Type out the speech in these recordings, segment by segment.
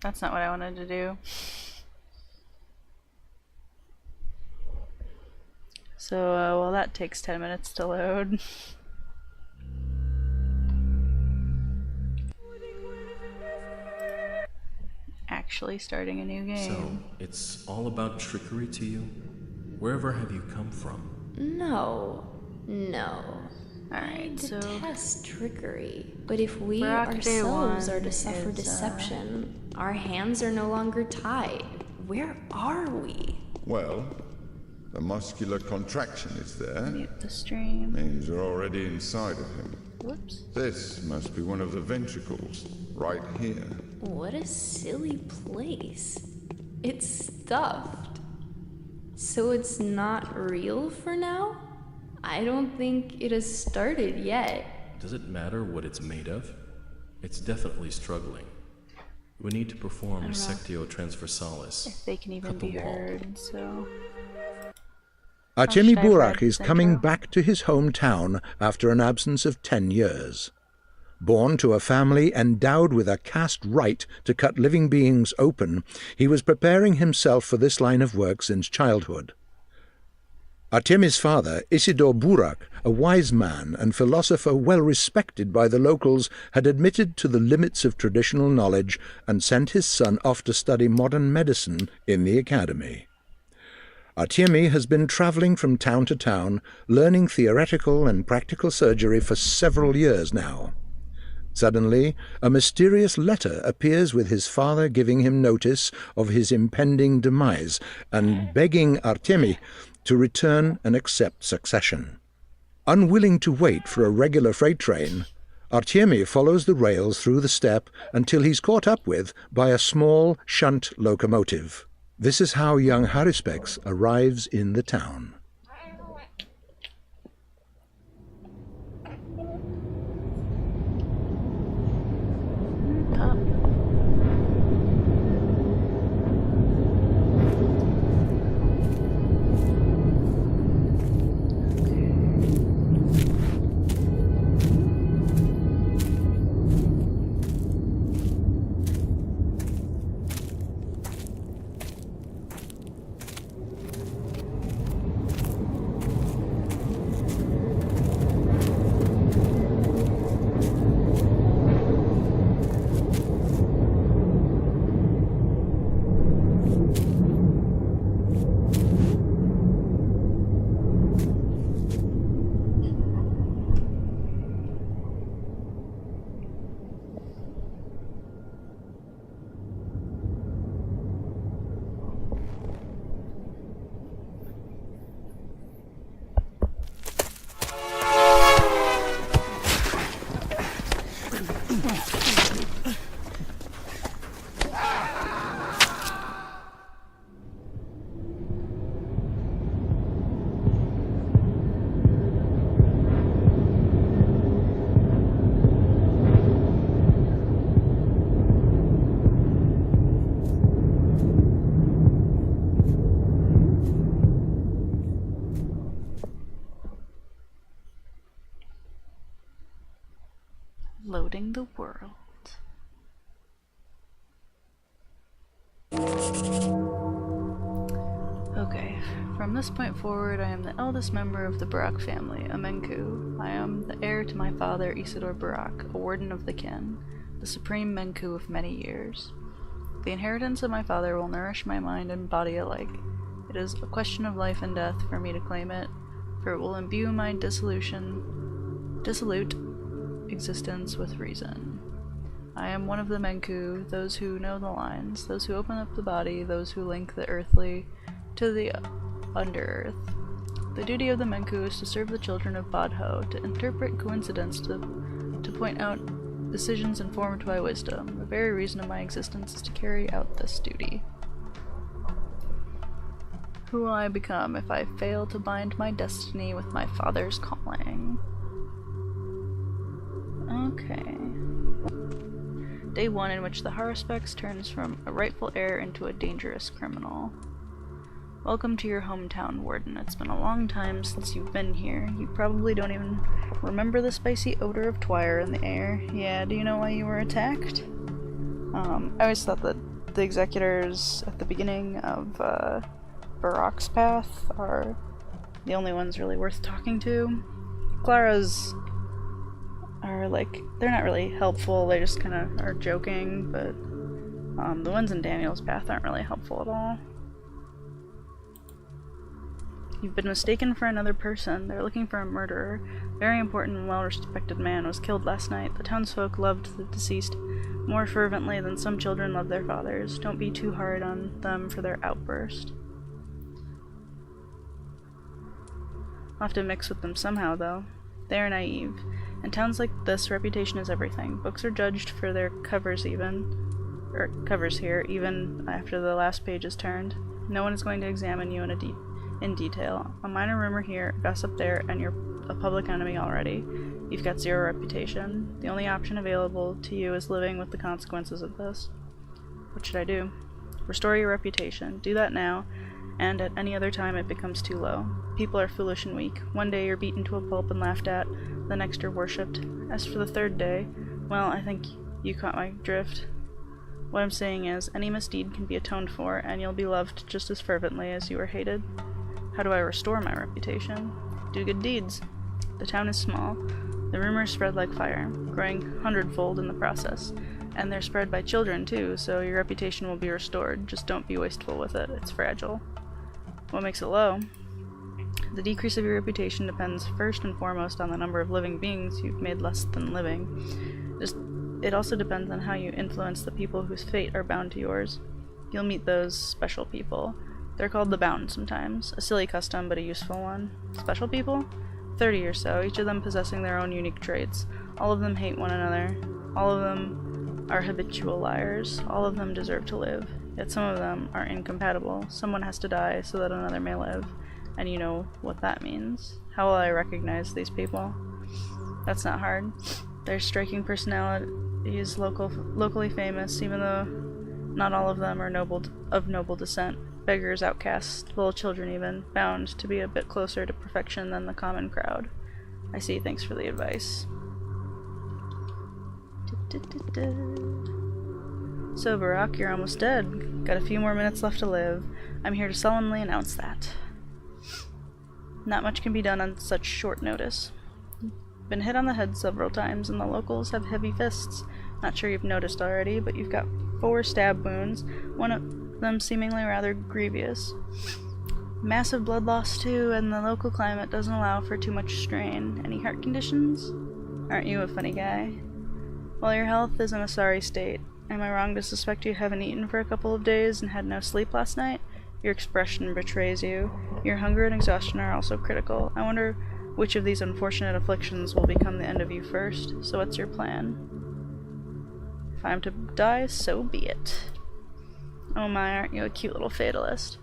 That's not what I wanted to do. So, well, that takes 10 minutes to load. Actually starting a new game. So, it's all about trickery to you? Wherever have you come from? No. Alright, so I detest trickery. But if we Brock ourselves Day are to suffer is, deception, our hands are no longer tied. Where are we? Well, the muscular contraction is there. mute the stream. Means you're already inside of him. Whoops. This must be one of the ventricles, right here. What a silly place. It's stuffed. So it's not real for now? I don't think it has started yet. Does it matter what it's made of? It's definitely struggling. We need to perform sectio transversalis. If they can even Cut the be wall. heard, so... Artemi should I have Burak read is the coming intro? back to his hometown after an absence of 10 years. Born to a family endowed with a caste right to cut living beings open, he was preparing himself for this line of work since childhood. Artemi's father, Isidor Burak, a wise man and philosopher well respected by the locals, had admitted to the limits of traditional knowledge and sent his son off to study modern medicine in the academy. Artemi has been travelling from town to town, learning theoretical and practical surgery for several years now. Suddenly, a mysterious letter appears with his father giving him notice of his impending demise and begging Artemi to return and accept succession. Unwilling to wait for a regular freight train, Artemi follows the rails through the steppe until he's caught up with by a small shunt locomotive. This is how young Haruspex arrives in the town. Up. Loading the world. Okay, from this point forward, I am the eldest member of the Barak family, a Menku. I am the heir to my father, Isidor Barak, a warden of the kin, the supreme Menku of many years. The inheritance of my father will nourish my mind and body alike. It is a question of life and death for me to claim it, for it will imbue my dissolute existence with reason. I am one of the Menku, those who know the lines, those who open up the body, those who link the earthly to the under-earth. The duty of the Menku is to serve the children of Badho, to interpret coincidence, to point out decisions informed by wisdom. The very reason of my existence is to carry out this duty. Who will I become if I fail to bind my destiny with my father's calling? Okay. Day 1 in which the Haruspex turns from a rightful heir into a dangerous criminal. Welcome to your hometown, Warden. It's been a long time since you've been here. You probably don't even remember the spicy odor of twire in the air. Yeah, do you know why you were attacked? I always thought that the executors at the beginning of Barak's path are the only ones really worth talking to. Clara's are like, they're not really helpful, they just kind of are joking, but the ones in Daniel's path aren't really helpful at all. You've been mistaken for another person. They're looking for a murderer. Very important and well-respected man was killed last night. The townsfolk loved the deceased more fervently than some children love their fathers. Don't be too hard on them for their outburst. I'll have to mix with them somehow, though. They are naive. In towns like this, reputation is everything. Books are judged for their covers here, even after the last page is turned. No one is going to examine you in detail. A minor rumor here, gossip there, and you're a public enemy already. You've got zero reputation. The only option available to you is living with the consequences of this. What should I do? Restore your reputation. Do that now, and at any other time it becomes too low. People are foolish and weak. One day you're beaten to a pulp and laughed at, the next you're worshipped. As for the third day, well, I think you caught my drift. What I'm saying is, any misdeed can be atoned for, and you'll be loved just as fervently as you were hated. How do I restore my reputation? Do good deeds. The town is small. The rumors spread like fire, growing 100-fold in the process. And they're spread by children, too, so your reputation will be restored. Just don't be wasteful with it. It's fragile. What makes it low? The decrease of your reputation depends first and foremost on the number of living beings you've made less than living. It also depends on how you influence the people whose fate are bound to yours. You'll meet those special people. They're called the Bound sometimes. A silly custom, but a useful one. Special people? 30 or so, each of them possessing their own unique traits. All of them hate one another. All of them are habitual liars. All of them deserve to live. Yet some of them are incompatible. Someone has to die so that another may live. And you know what that means. How will I recognize these people? That's not hard. Their striking personalities, locally famous, even though not all of them are of noble descent. Beggars, outcasts, little children even, bound to be a bit closer to perfection than the common crowd. I see, thanks for the advice. So, Barak, you're almost dead. Got a few more minutes left to live. I'm here to solemnly announce that. Not much can be done on such short notice. Been hit on the head several times, and the locals have heavy fists. Not sure you've noticed already, but you've got 4 stab wounds, one of them seemingly rather grievous. Massive blood loss too, and the local climate doesn't allow for too much strain. Any heart conditions? Aren't you a funny guy? Well, your health is in a sorry state. Am I wrong to suspect you haven't eaten for a couple of days and had no sleep last night? Your expression betrays you. Your hunger and exhaustion are also critical. I wonder which of these unfortunate afflictions will become the end of you first. So what's your plan? If I'm to die, so be it. Oh my, aren't you a cute little fatalist?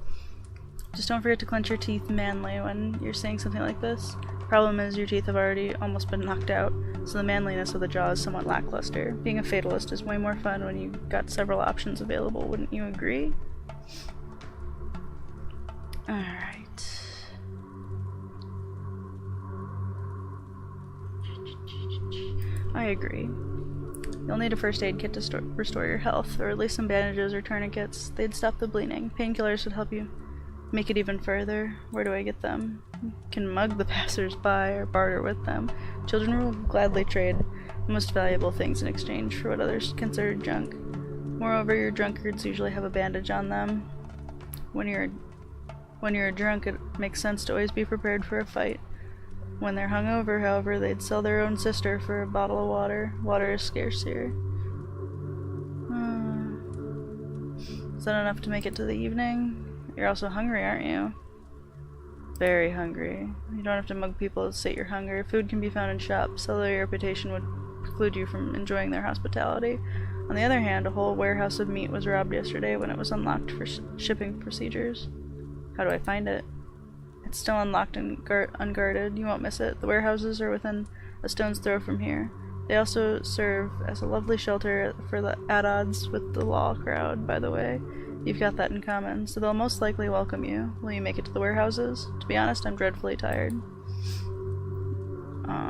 Just don't forget to clench your teeth manly when you're saying something like this. Problem is, your teeth have already almost been knocked out, so the manliness of the jaw is somewhat lackluster. Being a fatalist is way more fun when you've got several options available, wouldn't you agree? Alright. I agree. You'll need a first aid kit to restore your health, or at least some bandages or tourniquets. They'd stop the bleeding. Painkillers would help you make it even further. Where do I get them? You can mug the passers-by or barter with them. Children will gladly trade the most valuable things in exchange for what others consider junk. Moreover, your drunkards usually have a bandage on them. When you're drunk, it makes sense to always be prepared for a fight. When they're hungover, however, they'd sell their own sister for a bottle of water. Water is scarce here. Is that enough to make it to the evening? You're also hungry, aren't you? Very hungry. You don't have to mug people to sate your hunger. Food can be found in shops, although your reputation would preclude you from enjoying their hospitality. On the other hand, a whole warehouse of meat was robbed yesterday when it was unlocked for shipping procedures. How do I find it? It's still unlocked and unguarded. You won't miss it. The warehouses are within a stone's throw from here. They also serve as a lovely shelter for the at odds with the law crowd, by the way. You've got that in common, so they'll most likely welcome you. Will you make it to the warehouses? To be honest, I'm dreadfully tired.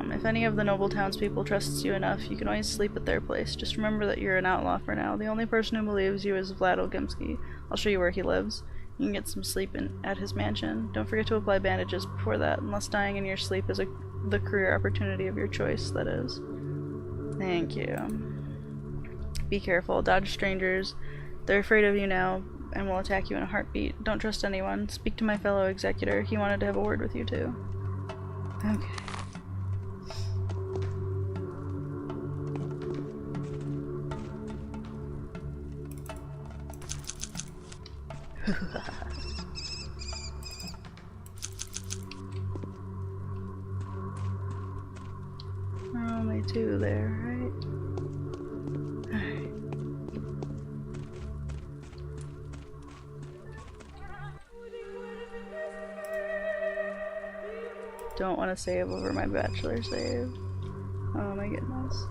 If any of the noble townspeople trusts you enough, you can always sleep at their place. Just remember that you're an outlaw for now. The only person who believes you is Vlad Olgimsky. I'll show you where he lives. You can get some sleep at his mansion. Don't forget to apply bandages before that, unless dying in your sleep is the career opportunity of your choice, that is. Thank you. Be careful. Dodge strangers. They're afraid of you now and will attack you in a heartbeat. Don't trust anyone. Speak to my fellow executor. He wanted to have a word with you too. Okay. Only two there, right? Alright. Don't want to save over my bachelor save. Oh my goodness.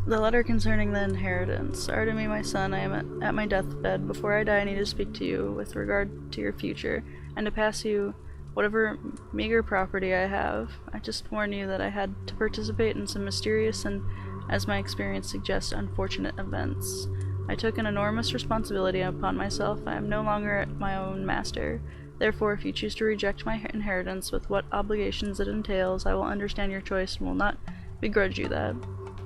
The letter concerning the inheritance. Artemy, my son, I am at my deathbed. Before I die, I need to speak to you with regard to your future, and to pass you whatever meager property I have. I just warn you that I had to participate in some mysterious and, as my experience suggests, unfortunate events. I took an enormous responsibility upon myself. I am no longer my own master. Therefore, if you choose to reject my inheritance with what obligations it entails, I will understand your choice and will not begrudge you that.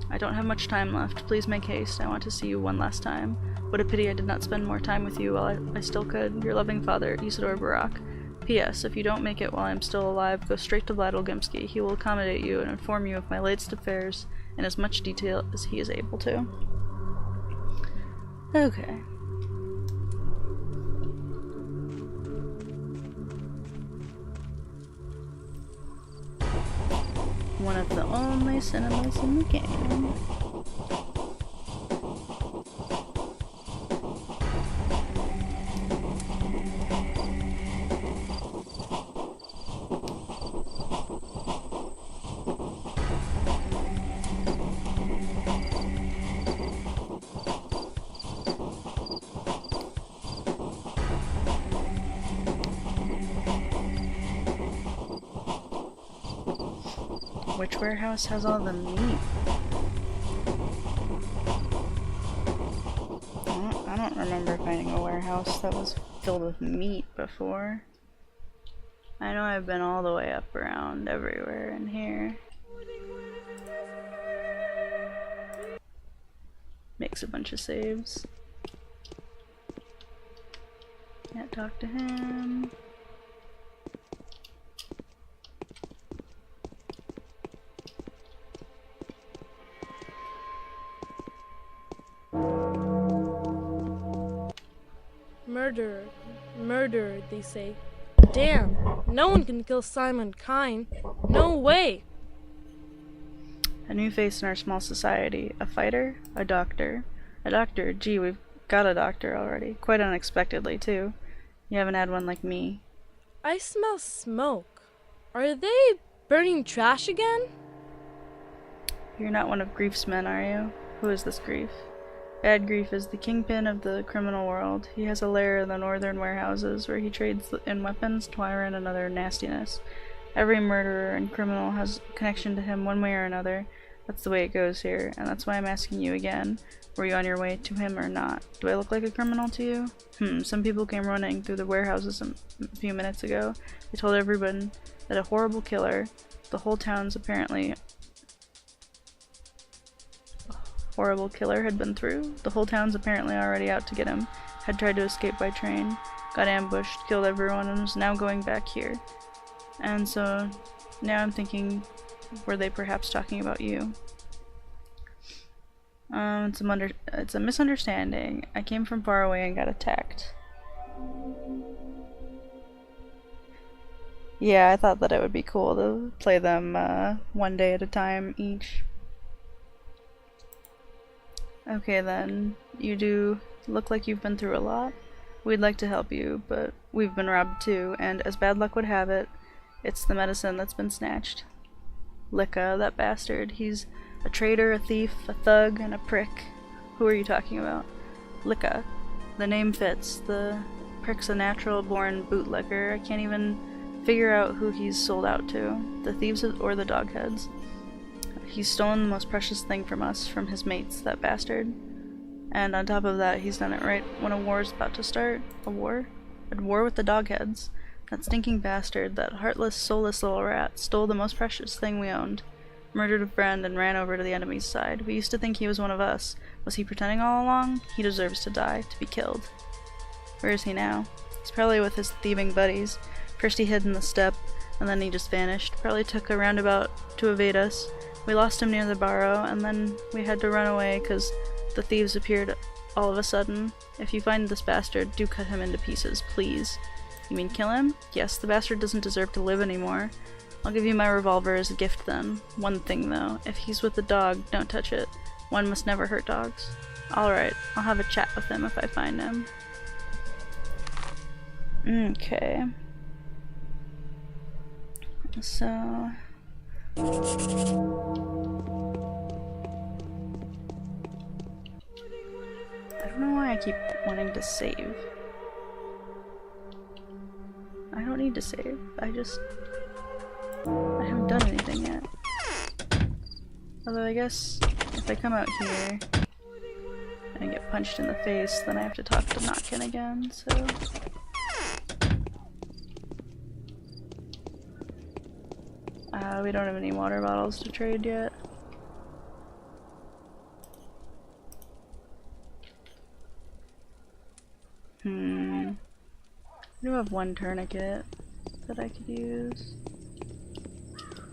I don't have much time left. Please make haste. I want to see you one last time. What a pity I did not spend more time with you while I still could. Your loving father, Isidore Barak. P.S. If you don't make it while I'm still alive, go straight to Vlad Olgimsky. He will accommodate you and inform you of my latest affairs in as much detail as he is able to. Okay. One of the only cinemas in the game. Which warehouse has all the meat? I don't remember finding a warehouse that was filled with meat before. I know I've been all the way up around everywhere in here. Makes a bunch of saves. Can't talk to him. Murderer, murderer, they say. Damn, no one can kill Simon Kine. No way! A new face in our small society. A fighter? A doctor. A doctor? Gee, we've got a doctor already. Quite unexpectedly, too. You haven't had one like me. I smell smoke. Are they burning trash again? You're not one of Grief's men, are you? Who is this Grief? Bad Grief is the kingpin of the criminal world. He has a lair in the northern warehouses where he trades in weapons, twiron, and other nastiness. Every murderer and criminal has a connection to him one way or another. That's the way it goes here, and that's why I'm asking you again. Were you on your way to him or not? Do I look like a criminal to you? Some people came running through the warehouses a few minutes ago. They told everyone that a horrible killer, the whole town's apparently horrible killer had been through. The whole town's apparently already out to get him, had tried to escape by train, got ambushed, killed everyone, and was now going back here. And so now I'm thinking, were they perhaps talking about you? It's a misunderstanding. I came from far away and got attacked. Yeah, I thought that it would be cool to play them one day at a time each. Okay then, you do look like you've been through a lot. We'd like to help you, but we've been robbed too, and as bad luck would have it, it's the medicine that's been snatched. Licka, that bastard, he's a traitor, a thief, a thug, and a prick. Who are you talking about? Licka. The name fits. The prick's a natural-born bootlicker. I can't even Figure out who he's sold out to, the thieves or the dogheads. He's stolen the most precious thing from us, from his mates, that bastard. And on top of that, he's done it right when a war's about to start. A war? A war with the dogheads. That stinking bastard, that heartless, soulless little rat, stole the most precious thing we owned, murdered a friend, and ran over to the enemy's side. We used to think he was one of us. Was he pretending all along? He deserves to die, to be killed. Where is he now? He's probably with his thieving buddies. First he hid in the steppe, and then he just vanished. Probably took a roundabout to evade us. We lost him near the barrow, and then we had to run away because the thieves appeared all of a sudden. If you find this bastard, do cut him into pieces, please. You mean kill him? Yes, the bastard doesn't deserve to live anymore. I'll give you my revolver as a gift then. One thing though, if he's with the dog, don't touch it. One must never hurt dogs. Alright, I'll have a chat with him if I find him. Okay. So... I don't know why I keep wanting to save. I don't need to save. I haven't done anything yet. Although I guess if I come out here and I get punched in the face, then I have to talk to Notkin again, so... we don't have any water bottles to trade yet. I do have one tourniquet that I could use.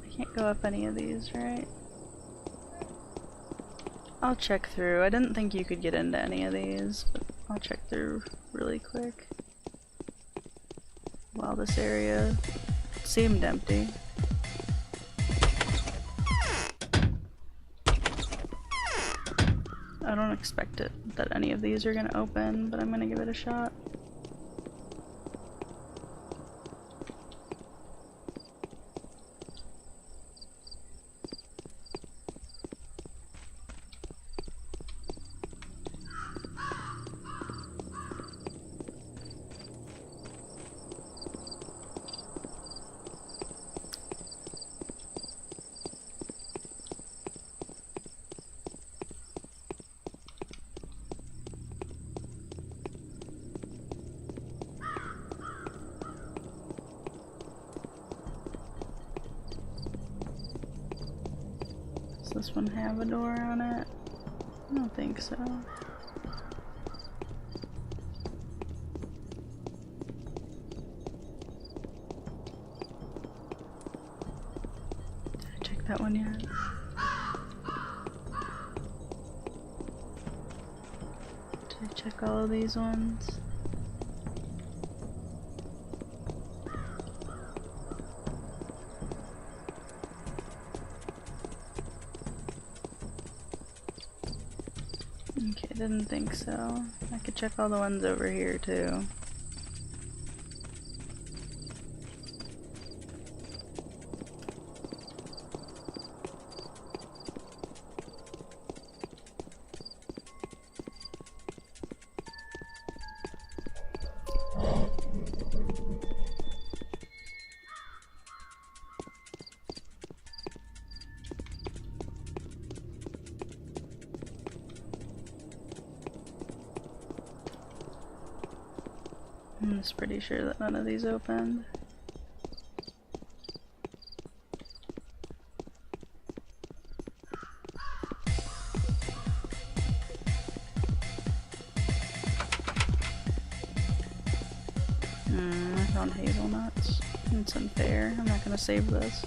I can't go up any of these, right? I'll check through. I didn't think you could get into any of these, but I'll check through really quick. While this area seemed empty. I don't expect it that any of these are gonna open, but I'm gonna give it a shot. Does this one have a door on it? I don't think so. Did I check that one yet? Did I check all of these ones? Okay, didn't think so. I could check all the ones over here too. I'm just pretty sure that none of these opened. I found hazelnuts. It's unfair. I'm not gonna save this.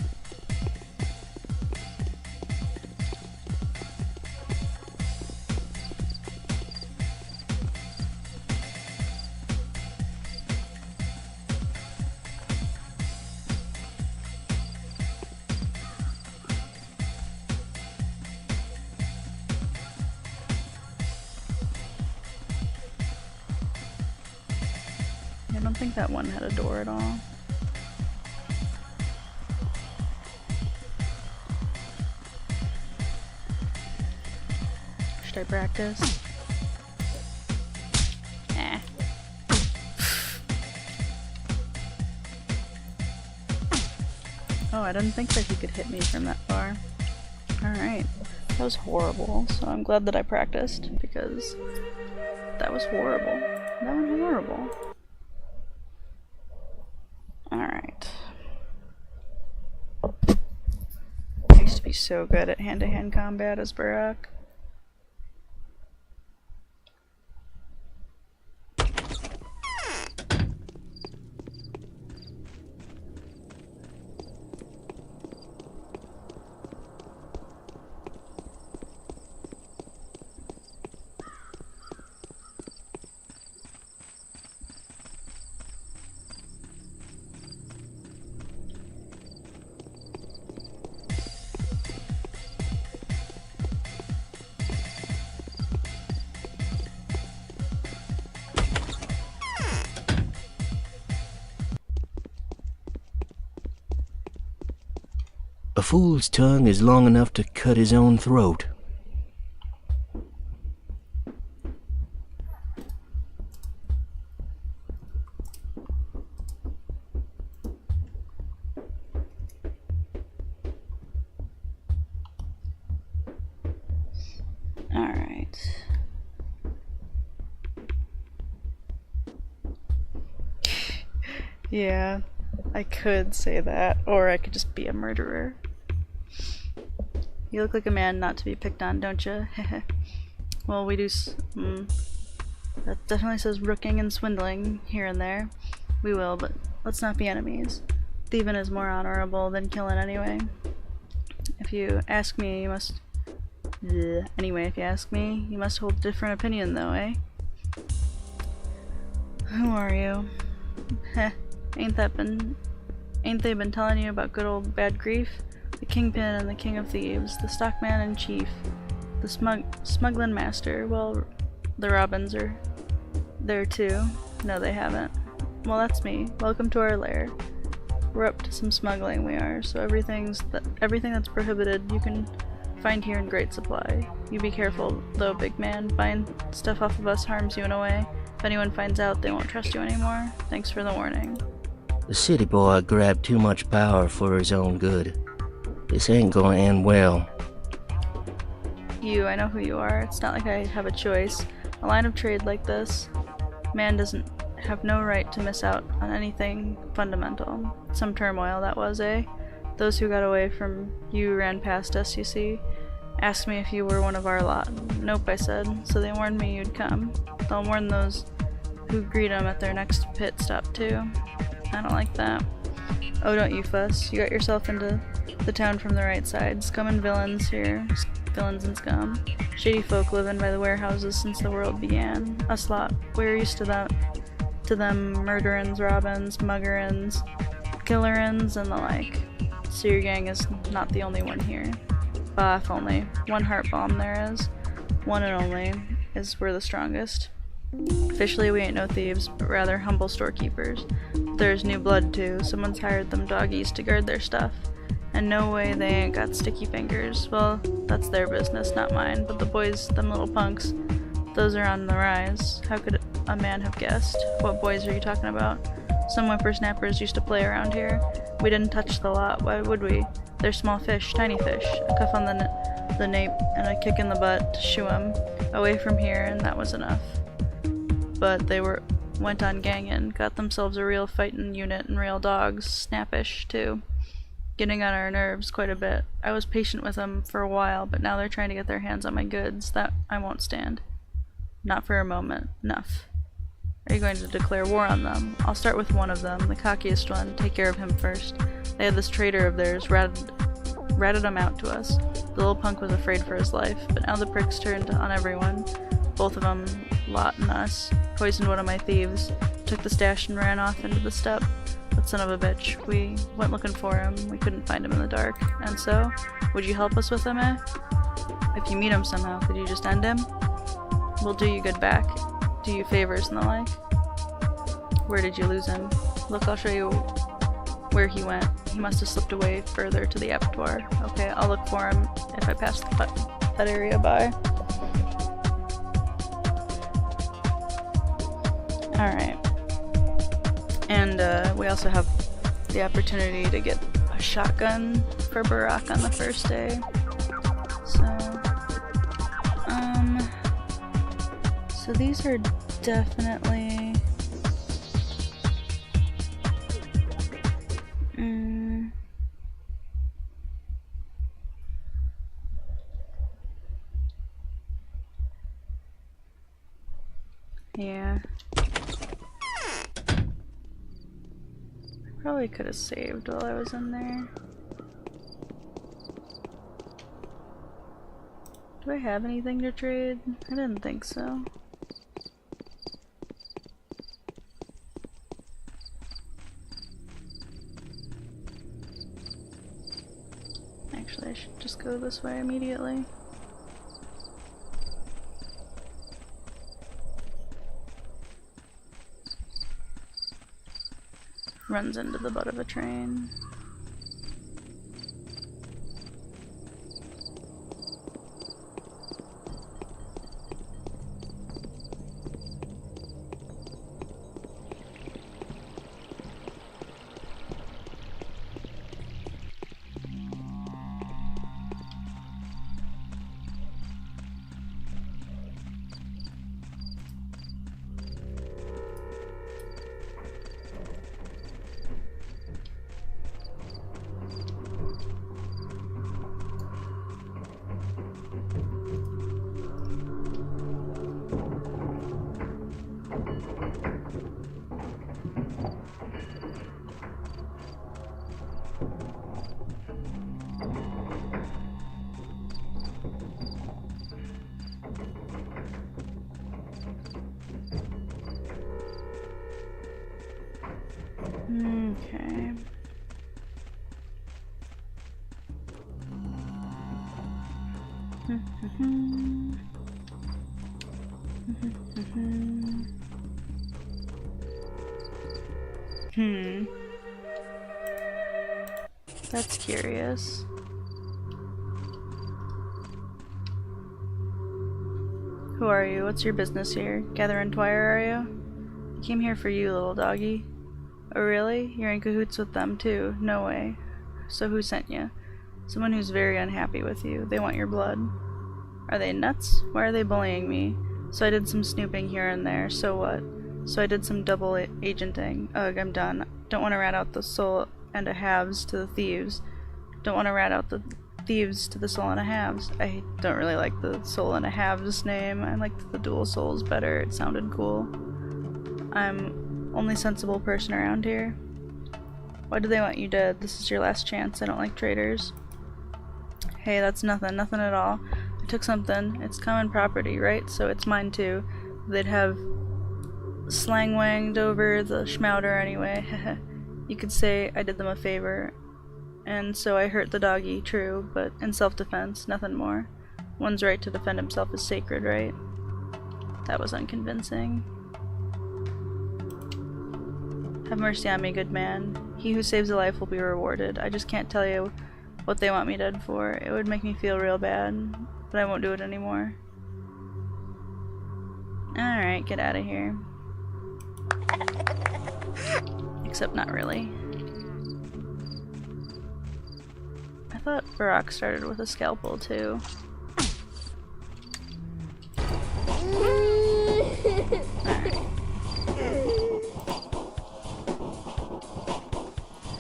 I don't think that one had a door at all. Should I practice? Oh, I didn't think that he could hit me from that far. Alright. That was horrible, so I'm glad that I practiced, because that was horrible. That was horrible. Alright. I used to be so good at hand-to-hand combat as Barak. A fool's tongue is long enough to cut his own throat. Alright. Yeah, I could say that, or I could just be a murderer. You look like a man not to be picked on, don't you? Well, we do that definitely says rooking and swindling here and there. We will, but let's not be enemies. Thieving is more honorable than killing anyway. If you ask me, you must... Anyway, if you ask me, you must hold a different opinion though, eh? Who are you? Heh, ain't they been telling you about good old bad grief? The kingpin and the king of thieves, the stockman in chief, the smuggling master. Well, the Robins are there too. No, they haven't. Well, that's me. Welcome to our lair. We're up to some smuggling, we are, so everything that's prohibited you can find here in great supply. You be careful, though, big man. Buying stuff off of us harms you in a way. If anyone finds out, they won't trust you anymore. Thanks for the warning. The city boy grabbed too much power for his own good. This ain't gonna end well. I know who you are. It's not like I have a choice. A line of trade like this, man doesn't have no right to miss out on anything fundamental. Some turmoil that was, eh? Those who got away from you ran past us, you see. Asked me if you were one of our lot. Nope, I said. So they warned me you'd come. They'll warn those who greet them at their next pit stop too. I don't like that. Oh, don't you fuss. You got yourself into the town from the right side. Scum and villains here. Villains and scum. Shady folk living by the warehouses since the world began. Us lot. We're used to them murderins, robins, muggerins, killerins, and the like. So your gang is not the only one here. Bah, if only. One heart bomb there is. One and only. Is we're the strongest. Officially we ain't no thieves, but rather humble storekeepers. There's new blood too. Someone's hired them doggies to guard their stuff. And no way they ain't got sticky fingers. Well, that's their business, not mine. But the boys, them little punks, those are on the rise. How could a man have guessed? What boys are you talking about? Some whippersnappers used to play around here. We didn't touch the lot, why would we? They're small fish, tiny fish. A cuff on the nape and a kick in the butt to shoo 'em away from here, and that was enough. But they went on gangin', got themselves a real fightin' unit and real dogs, snappish too. Getting on our nerves quite a bit. I was patient with them for a while, but now they're trying to get their hands on my goods. That I won't stand. Not for a moment. Enough. Are you going to declare war on them? I'll start with one of them, the cockiest one. Take care of him first. They had this traitor of theirs ratted him out to us. The little punk was afraid for his life, but now the pricks turned on everyone. Both of them, Lot and us. Poisoned one of my thieves. Took the stash and ran off into the steppe. That son of a bitch. We went looking for him. We couldn't find him in the dark. And so, would you help us with him, eh? If you meet him somehow, could you just end him? We'll do you good back. Do you favors and the like. Where did you lose him? Look, I'll show you where he went. He must have slipped away further to the abattoir. Okay, I'll look for him if I pass that area by. Alright. And we also have the opportunity to get a shotgun for Barack on the first day. So these are definitely yeah. I probably could have saved while I was in there. Do I have anything to trade? I didn't think so. Actually, I should just go this way immediately. Runs into the butt of a train. Okay. That's curious. Who are you? What's your business here? Gathering Twire, are you? I came here for you, little doggy. Oh really? You're in cahoots with them too? No way. So who sent you? Someone who's very unhappy with you. They want your blood. Are they nuts? Why are they bullying me? So I did some snooping here and there. So what? So I did some double agenting. Ugh, I'm done. Don't want to rat out the soul and a halves to the thieves. Don't want to rat out the thieves to the soul and a halves. I don't really like the soul and a halves name. I liked the dual souls better. It sounded cool. I'm only sensible person around here. Why do they want you dead? This is your last chance. I don't like traitors. Hey, that's nothing. Nothing at all. I took something. It's common property, right? So it's mine too. They'd have slang-wanged over the schmouder anyway. You could say I did them a favor. And so I hurt the doggy, true, but in self-defense, nothing more. One's right to defend himself is sacred, right? That was unconvincing. Have mercy on me, good man. He who saves a life will be rewarded. I just can't tell you what they want me dead for. It would make me feel real bad, but I won't do it anymore. Alright, get out of here. Except not really. I thought Barack started with a scalpel too.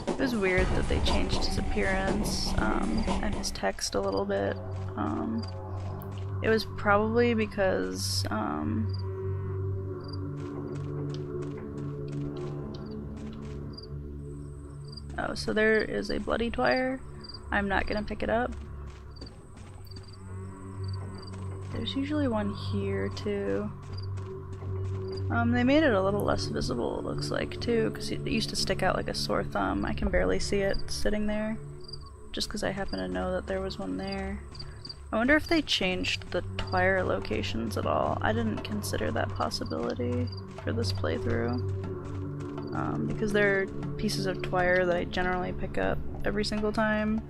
It was weird that they changed his appearance and his text a little bit. It was probably because oh, so there is a bloody Twire. I'm not gonna pick it up. There's usually one here too. They made it a little less visible, it looks like, too, because it used to stick out like a sore thumb. I can barely see it sitting there, just because I happen to know that there was one there. I wonder if they changed the Twire locations at all. I didn't consider that possibility for this playthrough. Because they're pieces of Twire that I generally pick up every single time,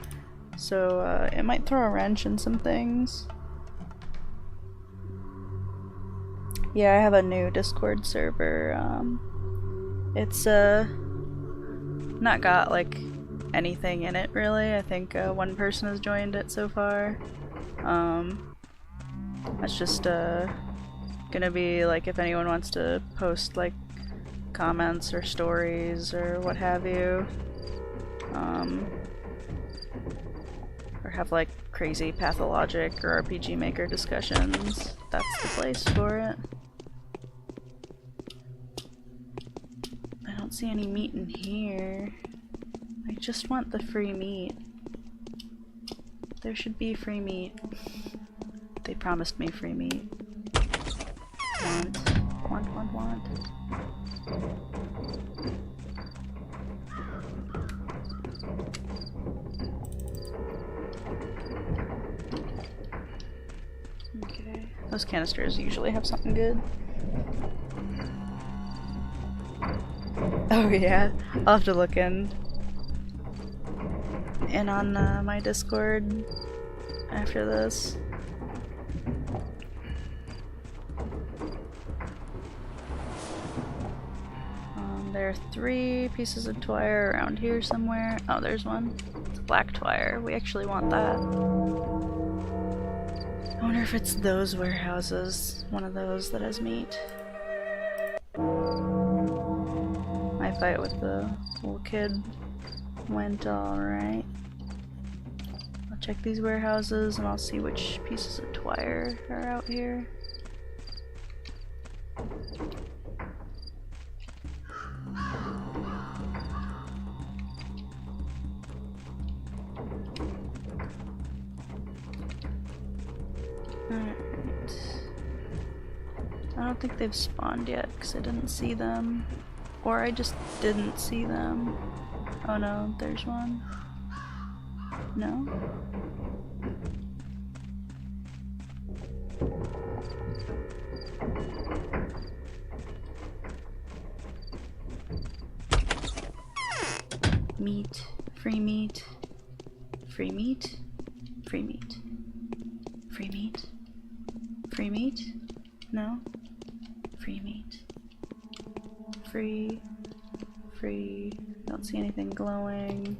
so it might throw a wrench in some things. Yeah, I have a new Discord server. It's not got like anything in it really. I think one person has joined it so far. That's just gonna be like if anyone wants to post like comments or stories or what have you. Or have like crazy Pathologic or RPG Maker discussions. That's the place for it. I don't see any meat in here. I just want the free meat. There should be free meat. They promised me free meat. Want. Okay. Those canisters usually have something good. Oh yeah, I'll have to look in on my Discord after this. There are 3 pieces of twire around here somewhere. Oh, there's one. It's black twire. We actually want that. I wonder if it's those warehouses. One of those that has meat. My fight with the little kid went alright. I'll check these warehouses and I'll see which pieces of twire are out here. Alright. I don't think they've spawned yet because I didn't see them. Or I just didn't see them. Oh no, there's one. No? Meat. Free meat. Free meat. Free meat. Free meat. Free meat? No? Free meat. Free. Don't see anything glowing.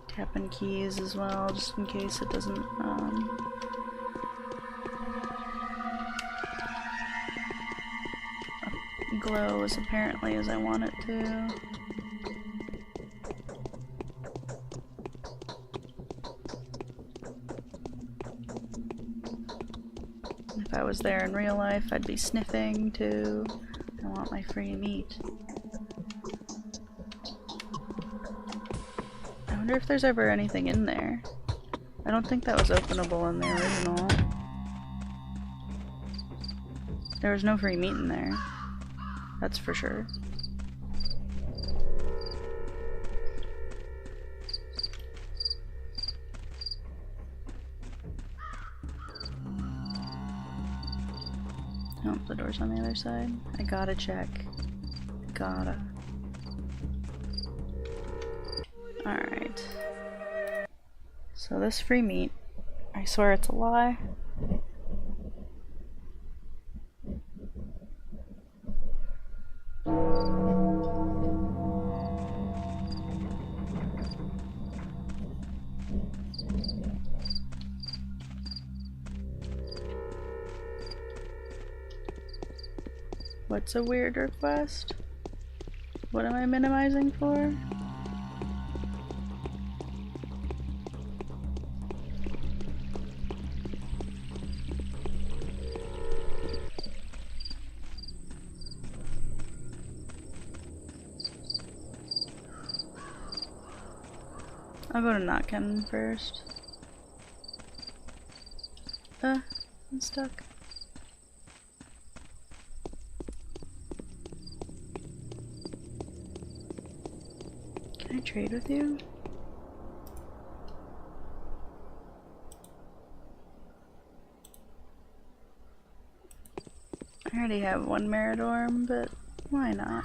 Tapping keys as well, just in case it doesn't, glow as apparently as I want it to. If I was there in real life, I'd be sniffing too. I want my free meat. I wonder if there's ever anything in there. I don't think that was openable in the original. There was no free meat in there. That's for sure. Oh, the door's on the other side. I gotta check. Gotta. Alright. So this free meat, I swear it's a lie. What's a weird request? What am I minimizing for? I'll go to Notkin first. I'm stuck. Can I trade with you? I already have one Meridorm, but why not?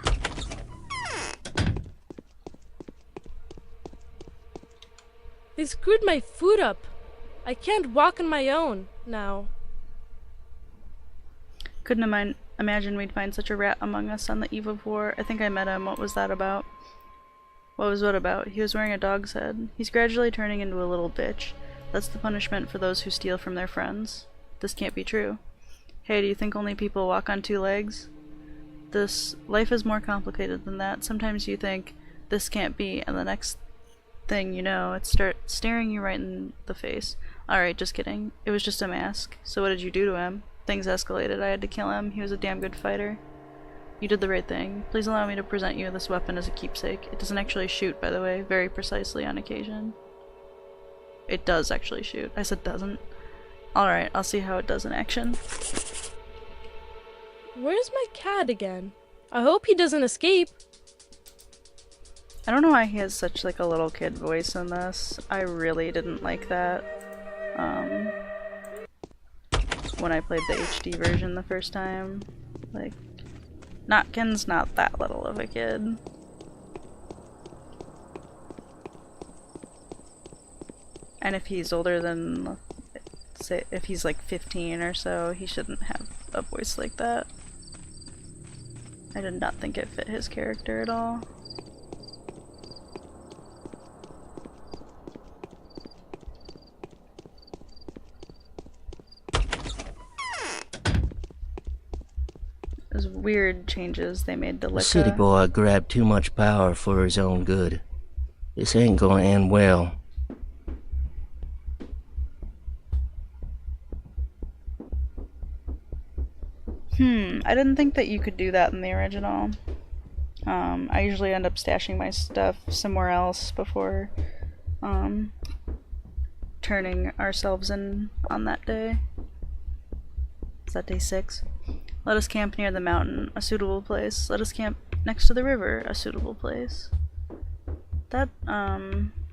They screwed my food up. I can't walk on my own now. Couldn't imagine we'd find such a rat among us on the eve of war. I think I met him. What was that about? What was what about? He was wearing a dog's head. He's gradually turning into a little bitch. That's the punishment for those who steal from their friends. This can't be true. Hey, do you think only people walk on two legs? Life is more complicated than that. Sometimes you think, this can't be, and the next thing you know, it starts staring you right in the face. Alright, just kidding. It was just a mask. So what did you do to him? Things escalated. I had to kill him. He was a damn good fighter. You did the right thing. Please allow me to present you this weapon as a keepsake. It doesn't actually shoot, by the way, very precisely on occasion. It does actually shoot. I said doesn't. Alright, I'll see how it does in action. Where's my cat again? I hope he doesn't escape. I don't know why he has such like a little kid voice in this. I really didn't like that. When I played the HD version the first time. Like, Notkin's not that little of a kid. And if he's older than, say, if he's like 15 or so, he shouldn't have a voice like that. I did not think it fit his character at all. Those weird changes they made to Licca. The city boy grabbed too much power for his own good. This ain't gonna end well. I didn't think that you could do that in the original. I usually end up stashing my stuff somewhere else before turning ourselves in on that day. Is that day 6? Let us camp near the mountain, a suitable place. Let us camp next to the river, a suitable place. That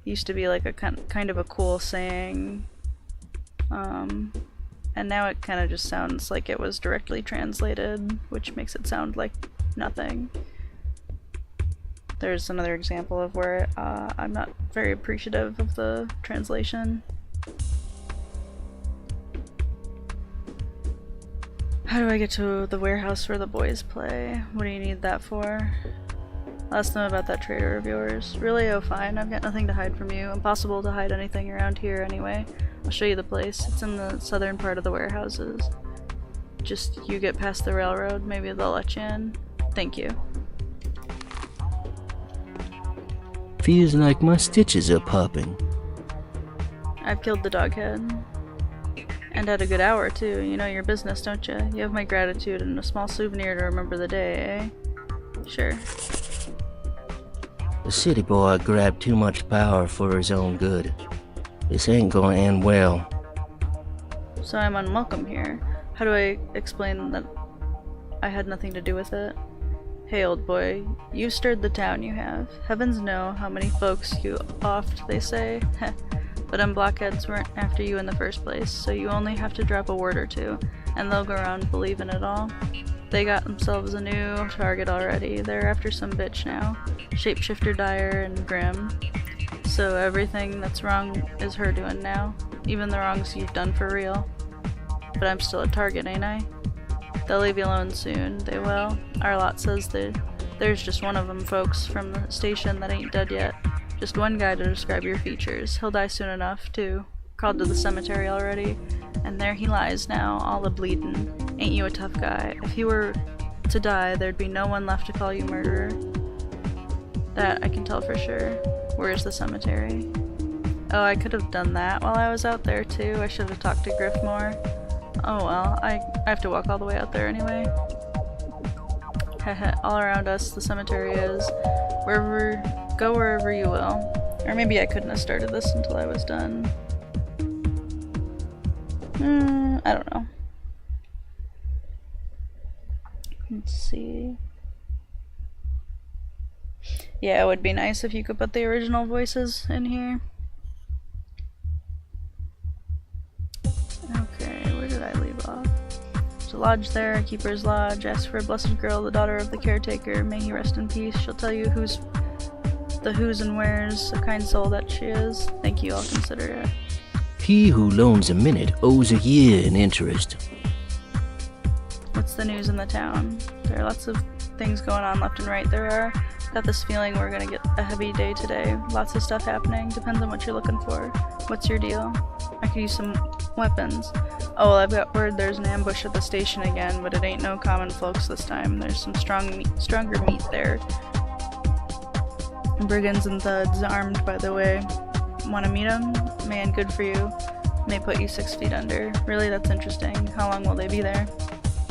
used to be like a kind of a cool saying. And now it kind of just sounds like it was directly translated, which makes it sound like nothing. There's another example of where I'm not very appreciative of the translation. How do I get to the warehouse where the boys play? What do you need that for? Ask them about that trader of yours. Really? Oh fine, I've got nothing to hide from you. Impossible to hide anything around here anyway. I'll show you the place. It's in the southern part of the warehouses. Just you get past the railroad, maybe they'll let you in. Thank you. Feels like my stitches are popping. I've killed the doghead. And had a good hour too. You know your business, don't you? You have my gratitude and a small souvenir to remember the day, eh? Sure. The city boy grabbed too much power for his own good. This ain't gonna end well. So I'm unwelcome here. How do I explain that I had nothing to do with it? Hey old boy, you stirred the town, you have. Heavens know how many folks you oft, they say. Heh. But them blockheads weren't after you in the first place, so you only have to drop a word or two, and they'll go around believing it all. They got themselves a new target already. They're after some bitch now. Shapeshifter Dire and Grim. So everything that's wrong is her doing now. Even the wrongs you've done for real. But I'm still a target, ain't I? They'll leave you alone soon, they will. Our lot says that there's just one of them folks from the station that ain't dead yet. Just one guy to describe your features. He'll die soon enough, too. Crawled to the cemetery already. And there he lies now, all a-bleedin'. Ain't you a tough guy? If he were to die, there'd be no one left to call you murderer. That I can tell for sure. Where's the cemetery? Oh, I could have done that while I was out there, too. I should have talked to Griff more. Oh well, I have to walk all the way out there anyway. Heh all around us, the cemetery is. Go wherever you will. Or maybe I couldn't have started this until I was done. I don't know. Let's see. Yeah, it would be nice if you could put the original voices in here. Okay, where did I leave off? There's a lodge there, a keeper's lodge. Ask for a blessed girl, the daughter of the caretaker. May he rest in peace. She'll tell you the who's and where's, a kind soul that she is. Thank you, I'll consider it. He who loans a minute owes a year in interest. What's the news in the town? There are lots of things going on left and right. There are Got this feeling we're gonna get a heavy day today. Lots of stuff happening. Depends on what you're looking for. What's your deal? I could use some weapons. Oh, well, I've got word there's an ambush at the station again, but it ain't no common folks this time. There's some stronger meat there. Brigands and thuds, armed by the way. Wanna meet them? Man, good for you. May put you 6 feet under. Really, that's interesting. How long will they be there?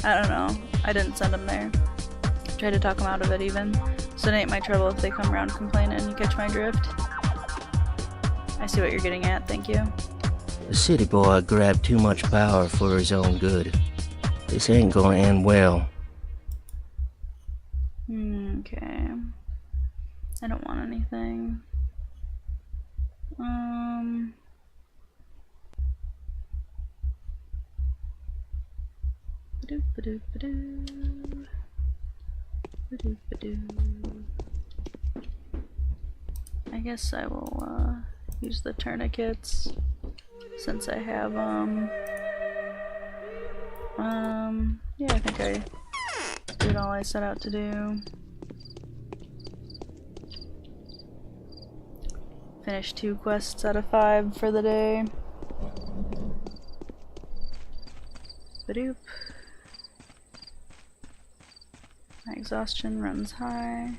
I don't know. I didn't send them there. Try to talk them out of it even. So it ain't my trouble if they come around complaining. You catch my drift? I see what you're getting at, thank you. The city boy grabbed too much power for his own good. This ain't gonna end well. Okay. I don't want anything. I guess I will use the tourniquets since I have yeah, I think I did all I set out to do. Finished 2 quests out of 5 for the day. Badoop. My exhaustion runs high.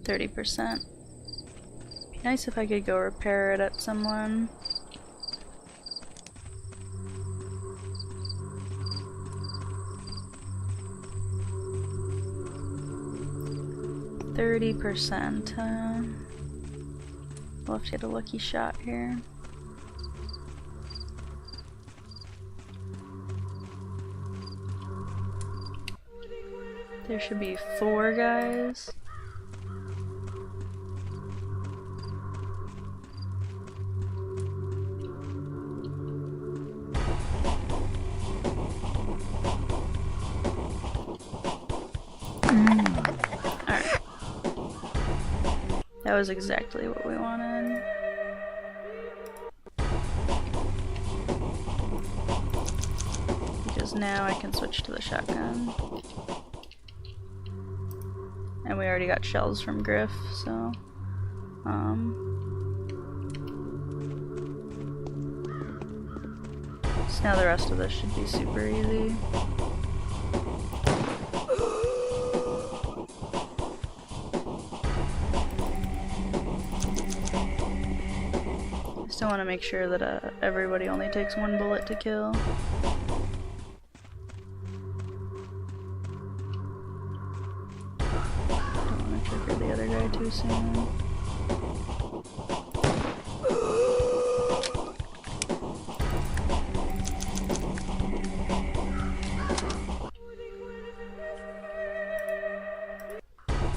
30%. Be nice if I could go repair it at someone. We'll have to get a lucky shot here. There should be 4 guys. Alright. That was exactly what we wanted. Because now I can switch to the shotgun. And we already got shells from Griff, so so now the rest of this should be super easy. Still want to make sure that everybody only takes 1 bullet to kill. Don't want to trigger the other guy too soon.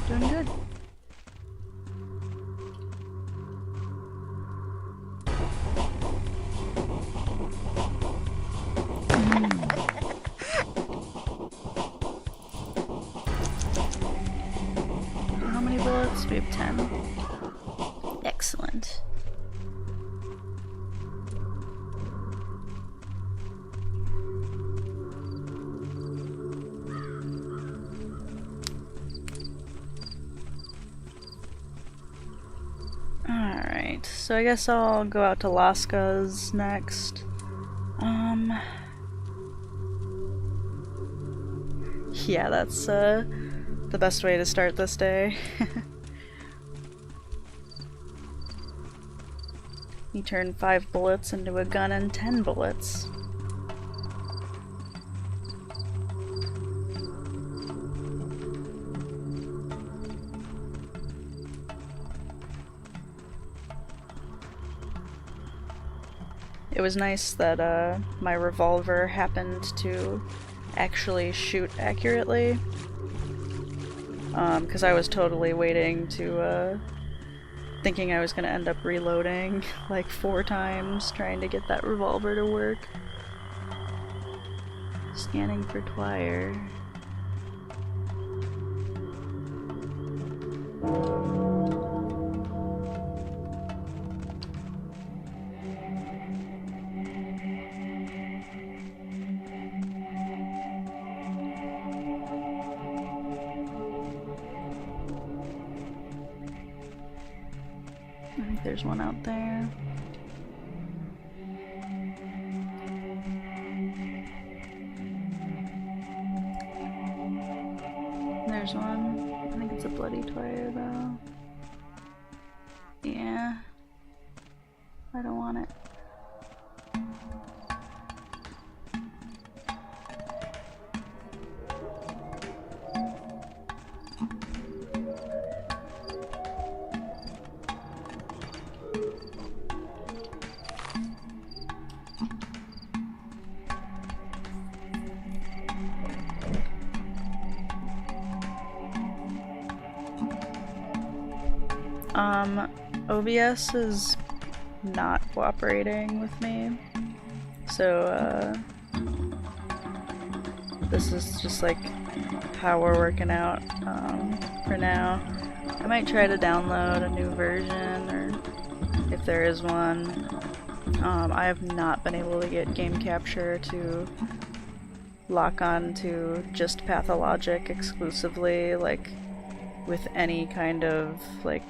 Doing good. How many bullets? We have 10. Excellent. Alright, so I guess I'll go out to Lasca's next. Yeah, that's the best way to start this day. You turn 5 bullets into a gun and 10 bullets. It was nice that my revolver happened to actually shoot accurately, because I was totally waiting to, thinking I was gonna end up reloading like 4 times trying to get that revolver to work. Scanning for Twire. there's one out there. There's one. I think it's a bloody twire though. Yeah. I don't want it. OBS is not cooperating with me, so this is just like how we're working out for now. I might try to download a new version, or if there is one. I have not been able to get game capture to lock on to just Pathologic exclusively, like with any kind of like.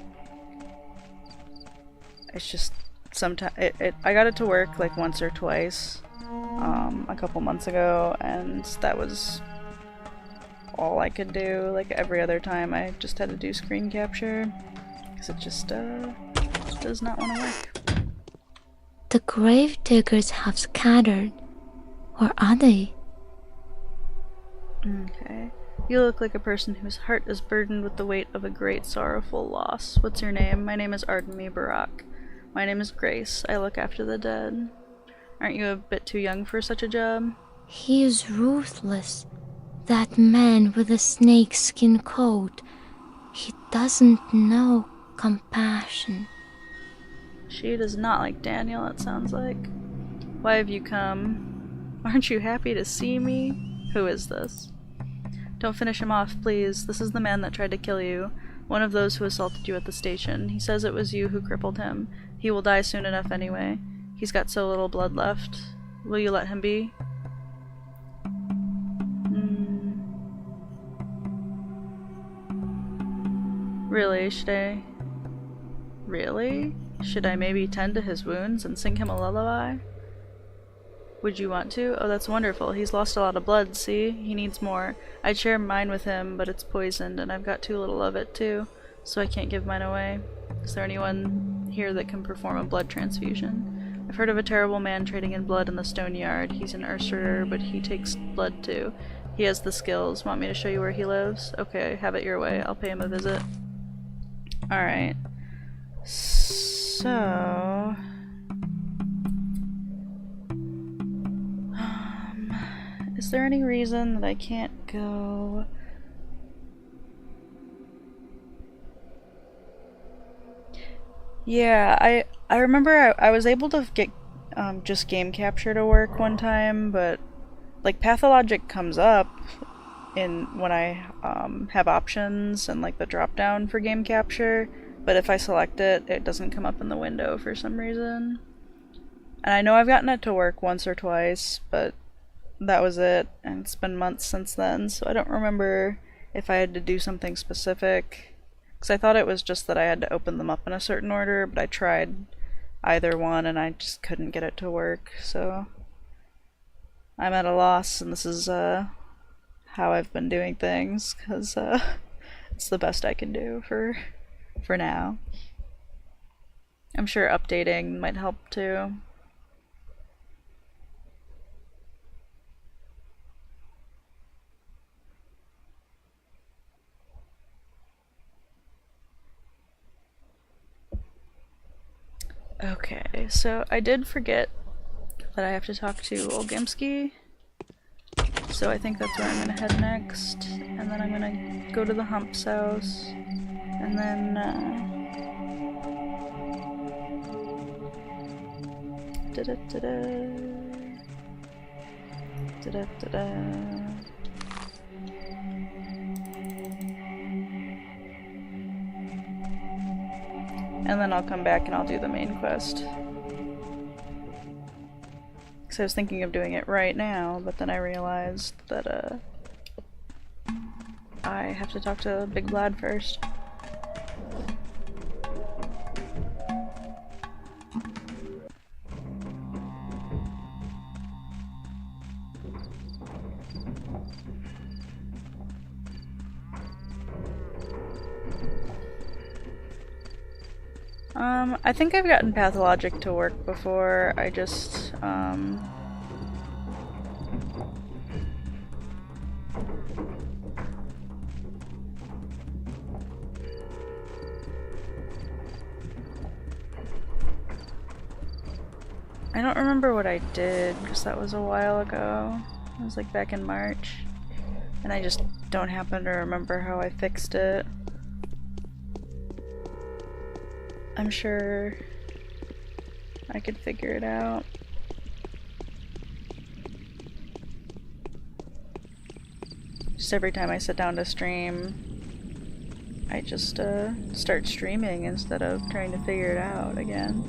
It's just sometimes I got it to work like once or twice a couple months ago, and that was all I could do. Like every other time I just had to do screen capture because it just does not want to work. The grave diggers have scattered. Or are they? Okay. You look like a person whose heart is burdened with the weight of a great sorrowful loss. What's your name? My name is Ardemi Barak. My name is Grace. I look after the dead. Aren't you a bit too young for such a job? He is ruthless. That man with the snakeskin coat. He doesn't know compassion. She does not like Daniel, it sounds like. Why have you come? Aren't you happy to see me? Who is this? Don't finish him off, please. This is the man that tried to kill you. One of those who assaulted you at the station. He says it was you who crippled him. He will die soon enough anyway. He's got so little blood left. Will you let him be? Really, should I? Really? Should I maybe tend to his wounds and sing him a lullaby? Would you want to? Oh, that's wonderful. He's lost a lot of blood, see? He needs more. I'd share mine with him, but it's poisoned, and I've got too little of it, too, so I can't give mine away. Is there anyone here that can perform a blood transfusion? I've heard of a terrible man trading in blood in the stone yard. He's an usurer, but he takes blood, too. He has the skills. Want me to show you where he lives? Okay, have it your way. I'll pay him a visit. Alright. So... is there any reason that I can't go? Yeah, I remember I was able to get just game capture to work one time, but like Pathologic comes up in when I have options and like the drop down for game capture, but if I select it, it doesn't come up in the window for some reason. And I know I've gotten it to work once or twice, but that was it, and it's been months since then, so I don't remember if I had to do something specific, because I thought it was just that I had to open them up in a certain order, but I tried either one and I just couldn't get it to work, so I'm at a loss, and this is how I've been doing things, because it's the best I can do for now. I'm sure updating might help too. Okay, so I did forget that I have to talk to Olgamski, so I think that's where I'm gonna head next, and then I'm gonna go to the Hump's house, and then and then I'll come back and I'll do the main quest. Because I was thinking of doing it right now, but then I realized that I have to talk to Big Vlad first. I think I've gotten Pathologic to work before. I just, I don't remember what I did, because that was a while ago. It was like back in March. And I just don't happen to remember how I fixed it. I'm sure I could figure it out. Just every time I sit down to stream, I just start streaming instead of trying to figure it out again.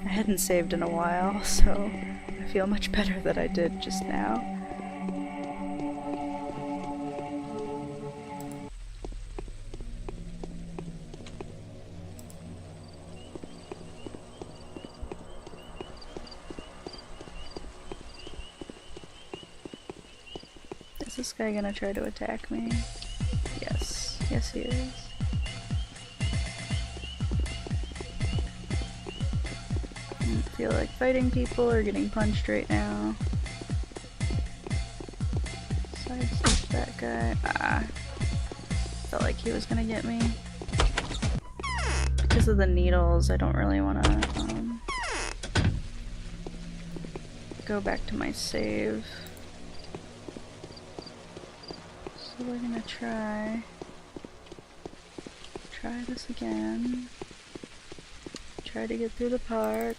I hadn't saved in a while, so I feel much better that I did just now. Is this guy gonna try to attack me? Yes. Yes, he is. I feel like fighting people or getting punched right now. Sidestep that guy. Ah. Felt like he was gonna get me. Because of the needles, I don't really want to go back to my save. So we're gonna try this again. Try to get through the park.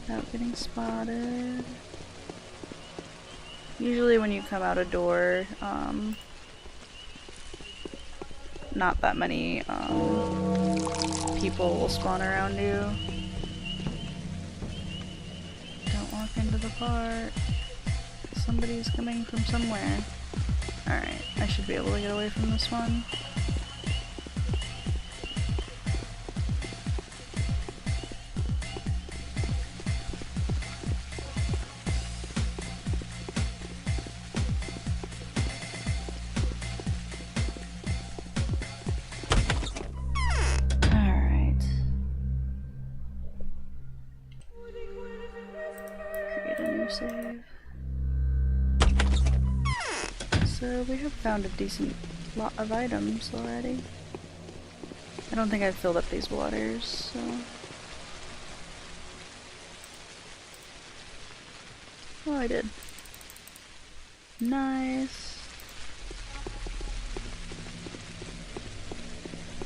Without getting spotted. Usually when you come out a door, not that many people will spawn around you. Don't walk into the park. Somebody's coming from somewhere. Alright, I should be able to get away from this one. Save. So we have found a decent lot of items already. I don't think I've filled up these waters, so... Oh, I did. Nice.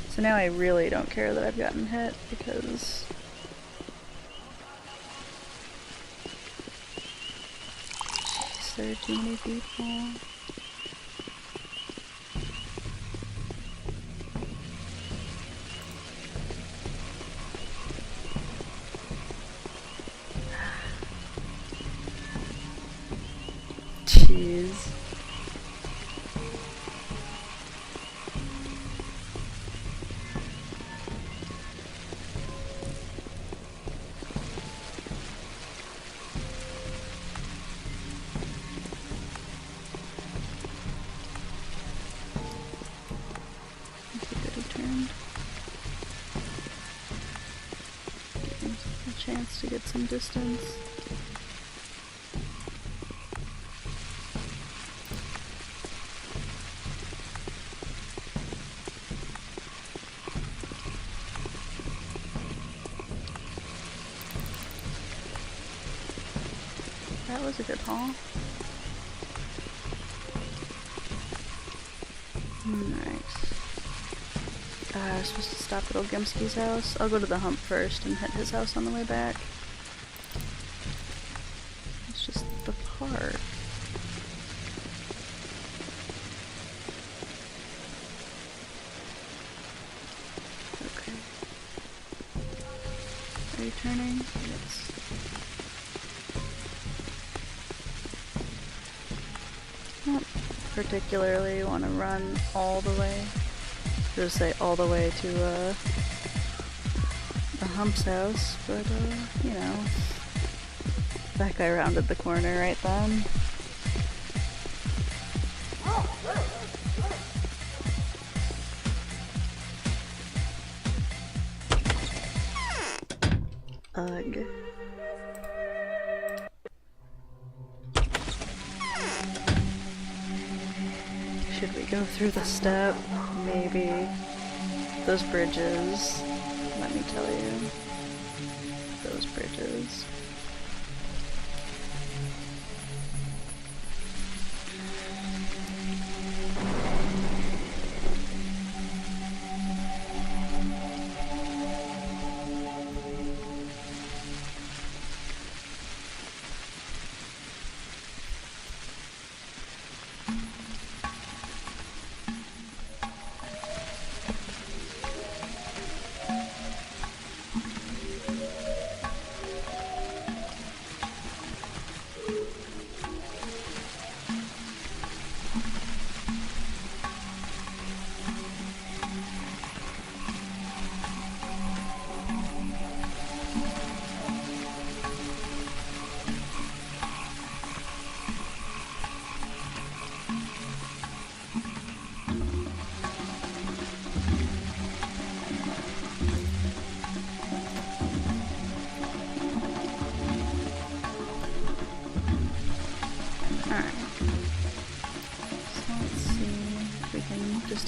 So now I really don't care that I've gotten hit, because... there are too many people. Jeez. Chance to get some distance. That was a good haul. Alright. I was supposed to stop at Olgimski's house. I'll go to the hump first and hit his house on the way back. It's just the park. Okay. don't particularly want to run all the way. Just say all the way to the Hump's house, but you know, that guy rounded the corner right then. Ugh. Should we go through the step? Maybe. Those bridges, let me tell you. Those bridges.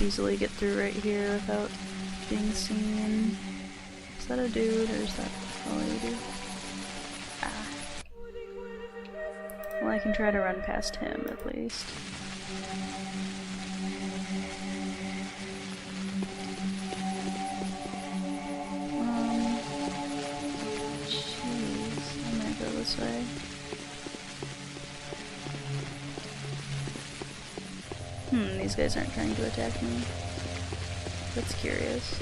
Easily get through right here without being seen. Is that a dude or is that a lady? Ah. Well, I can try to run past him at least. Jeez, I'm gonna go this way. These guys aren't trying to attack me. That's curious.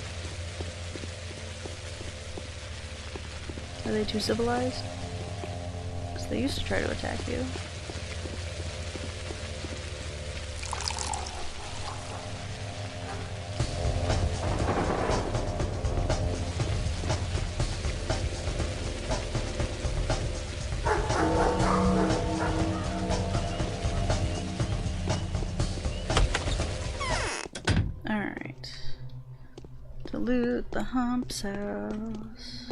Are they too civilized? Because they used to try to attack you. Loot the Hump's house.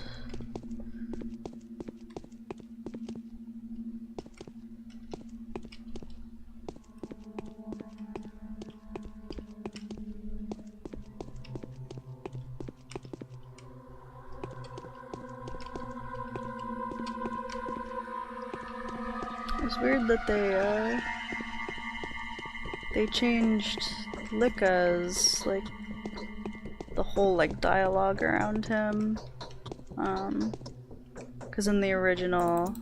It's weird that they changed Lika's like the whole like dialogue around him, because in the original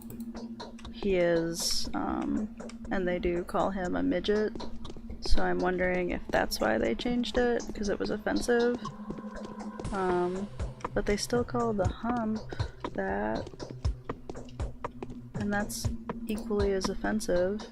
he is and they do call him a midget, so I'm wondering if that's why they changed it, because it was offensive, but they still call the Hump that, and that's equally as offensive.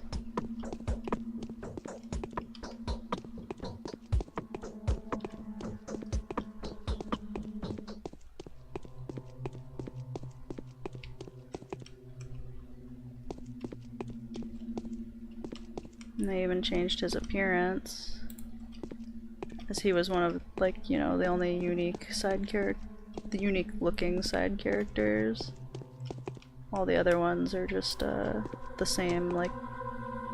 And they even changed his appearance, as he was one of, like, you know, the only unique side character, the unique looking side characters. All the other ones are just the same, like,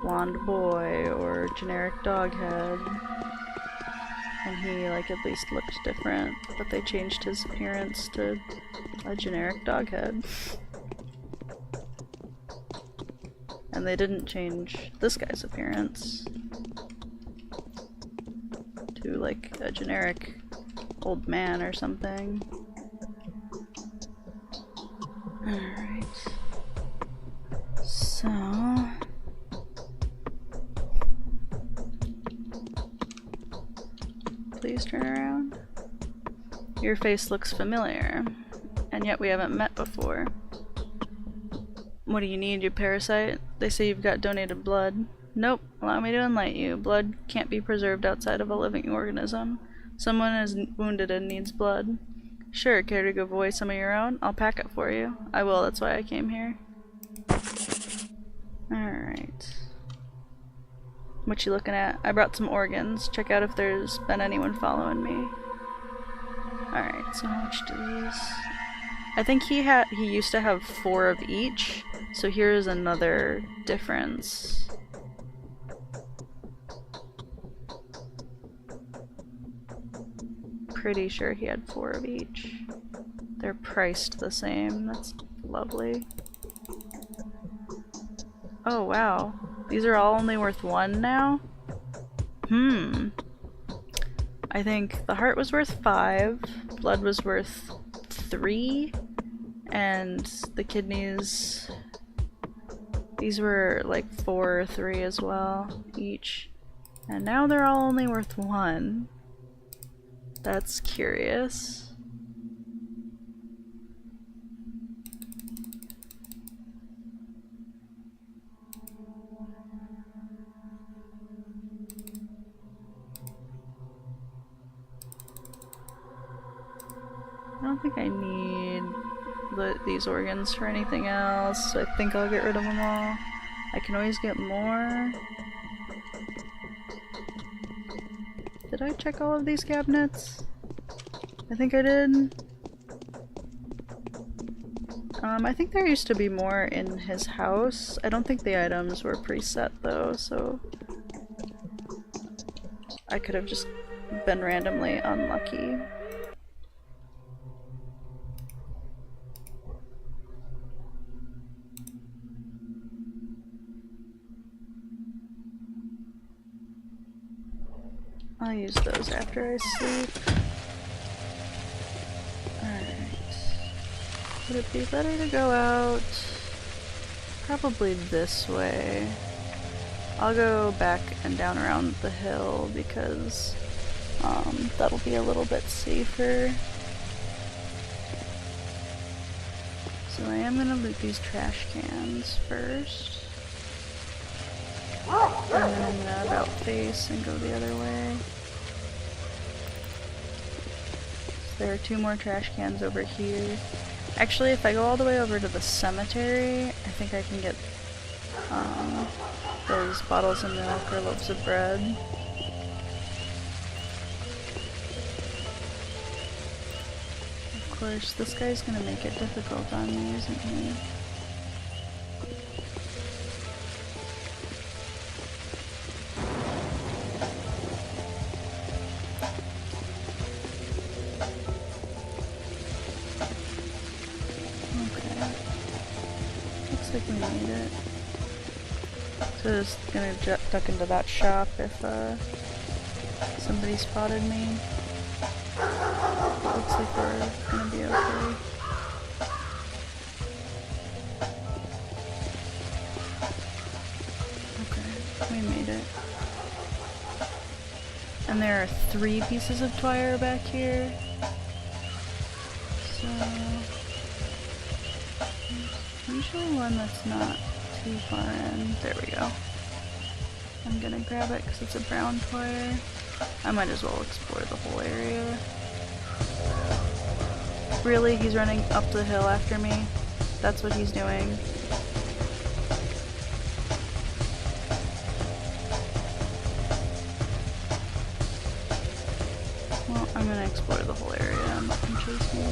blonde boy or generic dog head. And he, like, at least looked different, but they changed his appearance to a generic dog head. And they didn't change this guy's appearance to like a generic old man or something. Alright. So... please turn around. Your face looks familiar, and yet we haven't met before. What do you need, you parasite? They say you've got donated blood. Nope, allow me to enlighten you. Blood can't be preserved outside of a living organism. Someone is wounded and needs blood. Sure, care to give away some of your own? I'll pack it for you. I will, that's why I came here. Alright. What you looking at? I brought some organs. Check out if there's been anyone following me. Alright, so how much do these... I think he used to have 4 of each, so here's another difference. Pretty sure he had 4 of each. They're priced the same. That's lovely. Oh wow. These are all only worth 1 now? I think the heart was worth 5, blood was worth 3, and the kidneys, these were like 4 or 3 as well, each. And now they're all only worth 1. That's curious. I don't think I need these organs for anything else, so I think I'll get rid of them all. I can always get more. Did I check all of these cabinets? I think I did. I think there used to be more in his house. I don't think the items were preset though, so I could have just been randomly unlucky. I'll use those after I sleep. Alright. Would it be better to go out? Probably this way. I'll go back and down around the hill because that'll be a little bit safer. So I am gonna loot these trash cans first. And then I'm gonna about face and go the other way. So there are 2 more trash cans over here. Actually, if I go all the way over to the cemetery, I think I can get those bottles of milk or loaves of bread. Of course, this guy's gonna make it difficult on me, isn't he? Like we need it. So just gonna duck into that shop if somebody spotted me. It looks like we're gonna be okay. Okay, we made it. And there are 3 pieces of wire back here. So usually one that's not too far in. There we go. I'm gonna grab it because it's a brown wire. I might as well explore the whole area. Really? He's running up the hill after me? That's what he's doing. Well, I'm gonna explore the whole area and let him chase me.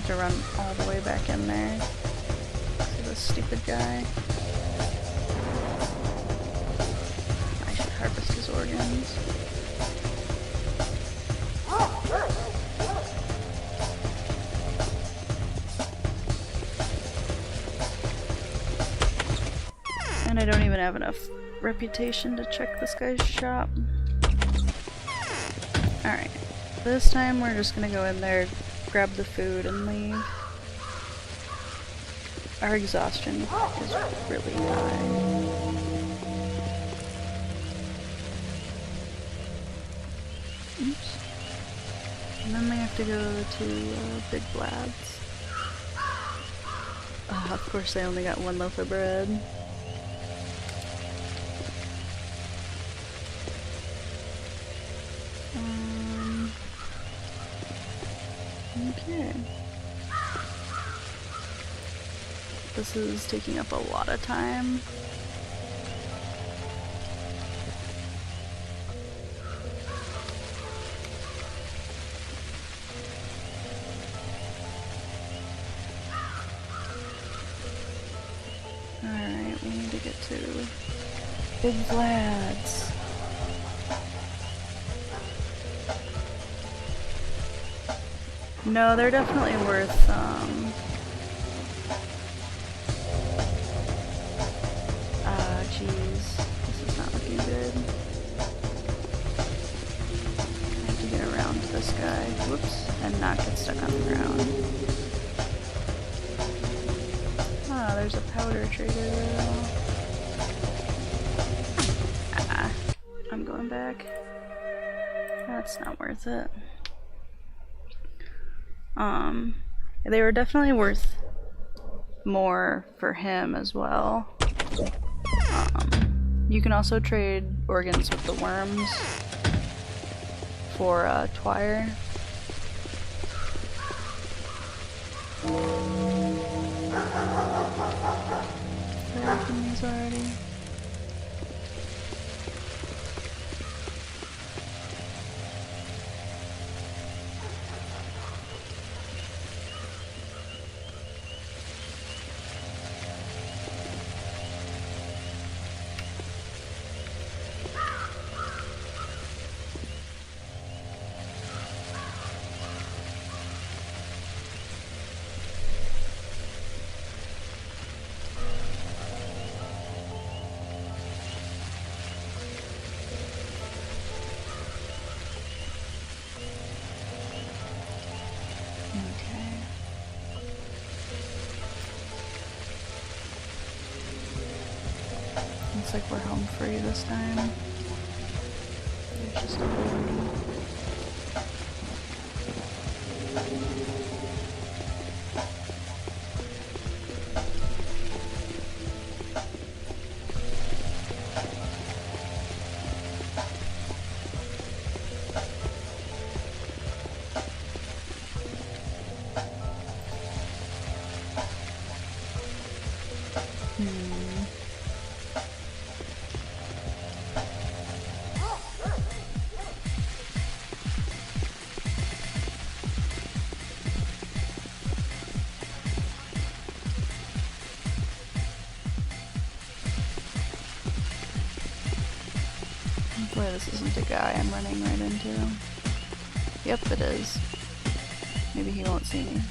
To run all the way back in there. See this stupid guy. I should harvest his organs. And I don't even have enough reputation to check this guy's shop. Alright. This time we're just gonna go in there, grab the food and leave. Our exhaustion is really high. Oops. And then we have to go to Big Blad's. Of course I only got one loaf of bread. Okay. This is taking up a lot of time. Alright, we need to get to Big Vlad's. No, they're definitely worth, jeez. This is not looking good. I have to get around this guy. Whoops. And not get stuck on the ground. Ah, there's a powder trader. Ah, I'm going back. That's not worth it. They were definitely worth more for him as well. You can also trade organs with the worms for Twire. Did I open these already? Looks like we're home free this time. There's just a balloon. Hopefully this isn't a guy I'm running right into. Yep, it is. Maybe he won't see me.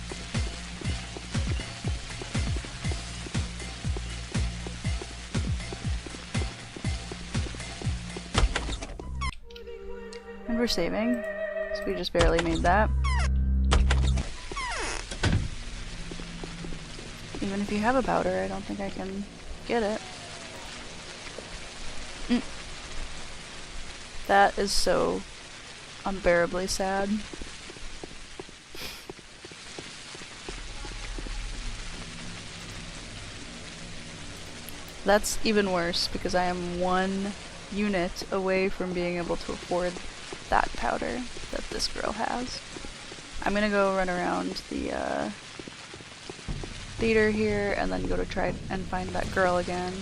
And we're saving, so we just barely made that. Even if you have a powder, I don't think I can get it. That is so unbearably sad. That's even worse because I am one unit away from being able to afford that powder that this girl has. I'm gonna go run around the theater here and then go to try and find that girl again,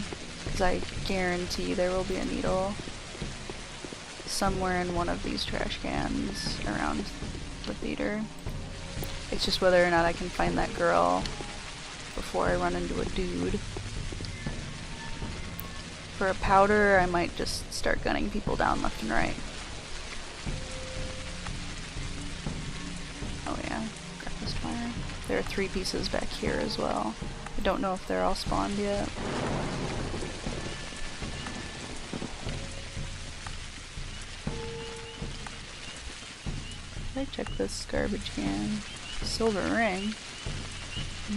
because I guarantee there will be a needle somewhere in one of these trash cans around the theater. It's just whether or not I can find that girl before I run into a dude. For a powder, I might just start gunning people down left and right. Oh yeah, grab this fire. There are 3 pieces back here as well. I don't know if they're all spawned yet. I check this garbage can. Silver ring.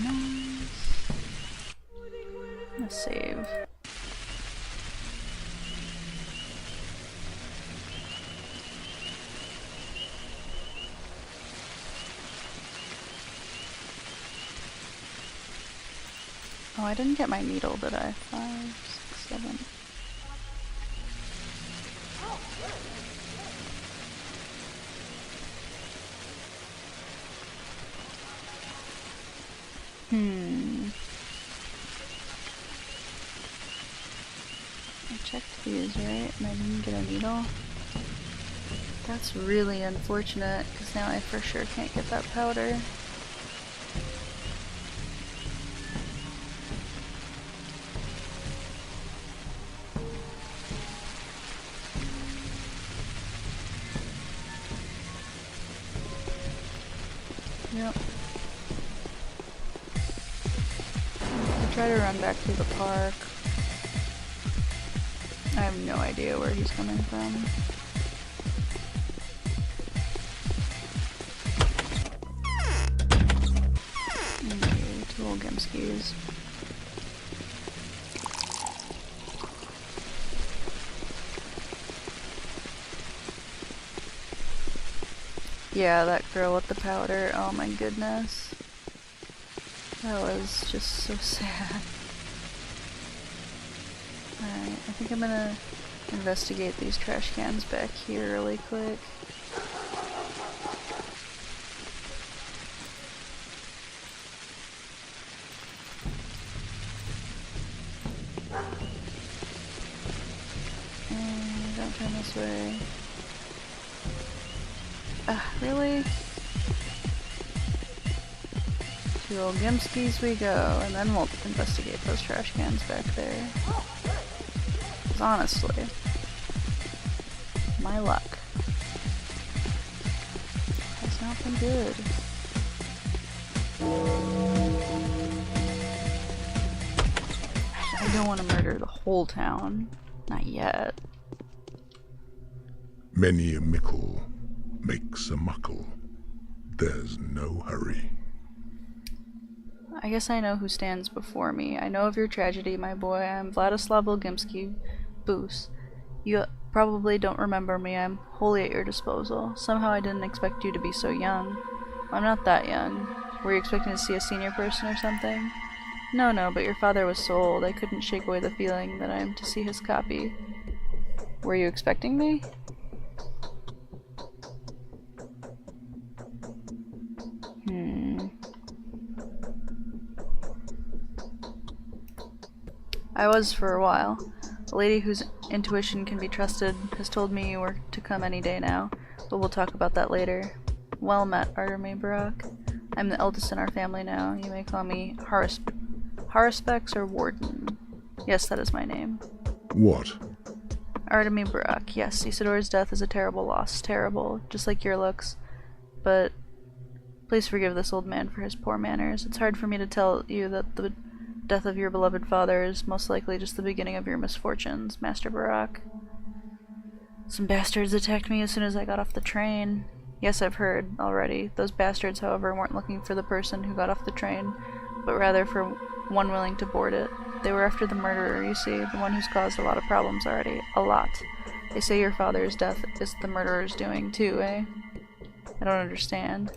Nice. I'm gonna save. Oh, I didn't get my needle, did I? 5, 6, 7. I checked these, right? And I didn't get a needle. That's really unfortunate, because now I for sure can't get that powder. Yep. I'll try to run back through the park. I have no idea where he's coming from. Okay, 2 little Gimskis. Yeah, that girl with the powder, oh my goodness. That was just so sad. Alright, I think I'm gonna investigate these trash cans back here really quick. And don't turn this way. Really? 2 old Gimskis we go, and then we'll investigate those trash cans back there. 'Cause honestly, my luck has not been good. I don't want to murder the whole town. Not yet. Many a mickle makes a muckle. There's no hurry. I guess I know who stands before me. I know of your tragedy, my boy. I'm Vladislav Volgimsky, Boos. You probably don't remember me. I'm wholly at your disposal. Somehow I didn't expect you to be so young. I'm not that young. Were you expecting to see a senior person or something? No, but your father was so old, I couldn't shake away the feeling that I am to see his copy. Were you expecting me? I was for a while. The lady whose intuition can be trusted has told me you were to come any day now, but we'll talk about that later. Well met, Artemy Barak. I'm the eldest in our family now. You may call me Haruspex or Warden. Yes, that is my name. What? Artemy Barak. Yes, Isidore's death is a terrible loss. Terrible, just like your looks. But please forgive this old man for his poor manners. It's hard for me to tell you that the death of your beloved father is most likely just the beginning of your misfortunes, Master Barak. Some bastards attacked me as soon as I got off the train. Yes, I've heard already. Those bastards, however, weren't looking for the person who got off the train, but rather for one willing to board it. They were after the murderer, you see, the one who's caused a lot of problems already. A lot. They say your father's death is the murderer's doing too, eh? I don't understand.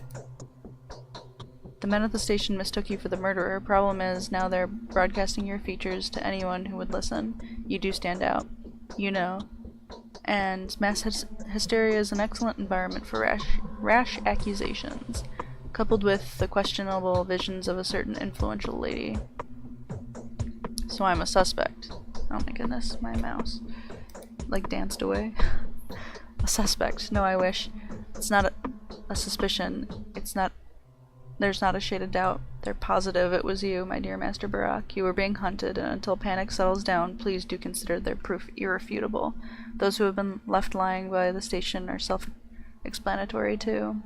The men at the station mistook you for the murderer. Problem is, now they're broadcasting your features to anyone who would listen. You do stand out. You know. And mass hysteria is an excellent environment for rash accusations, coupled with the questionable visions of a certain influential lady. So I'm a suspect. Oh my goodness, my mouse like danced away. A suspect. No, I wish. It's not a suspicion. It's not. There's not a shade of doubt. They're positive it was you, my dear Master Barak. You were being hunted, and until panic settles down, please do consider their proof irrefutable. Those who have been left lying by the station are self-explanatory, too.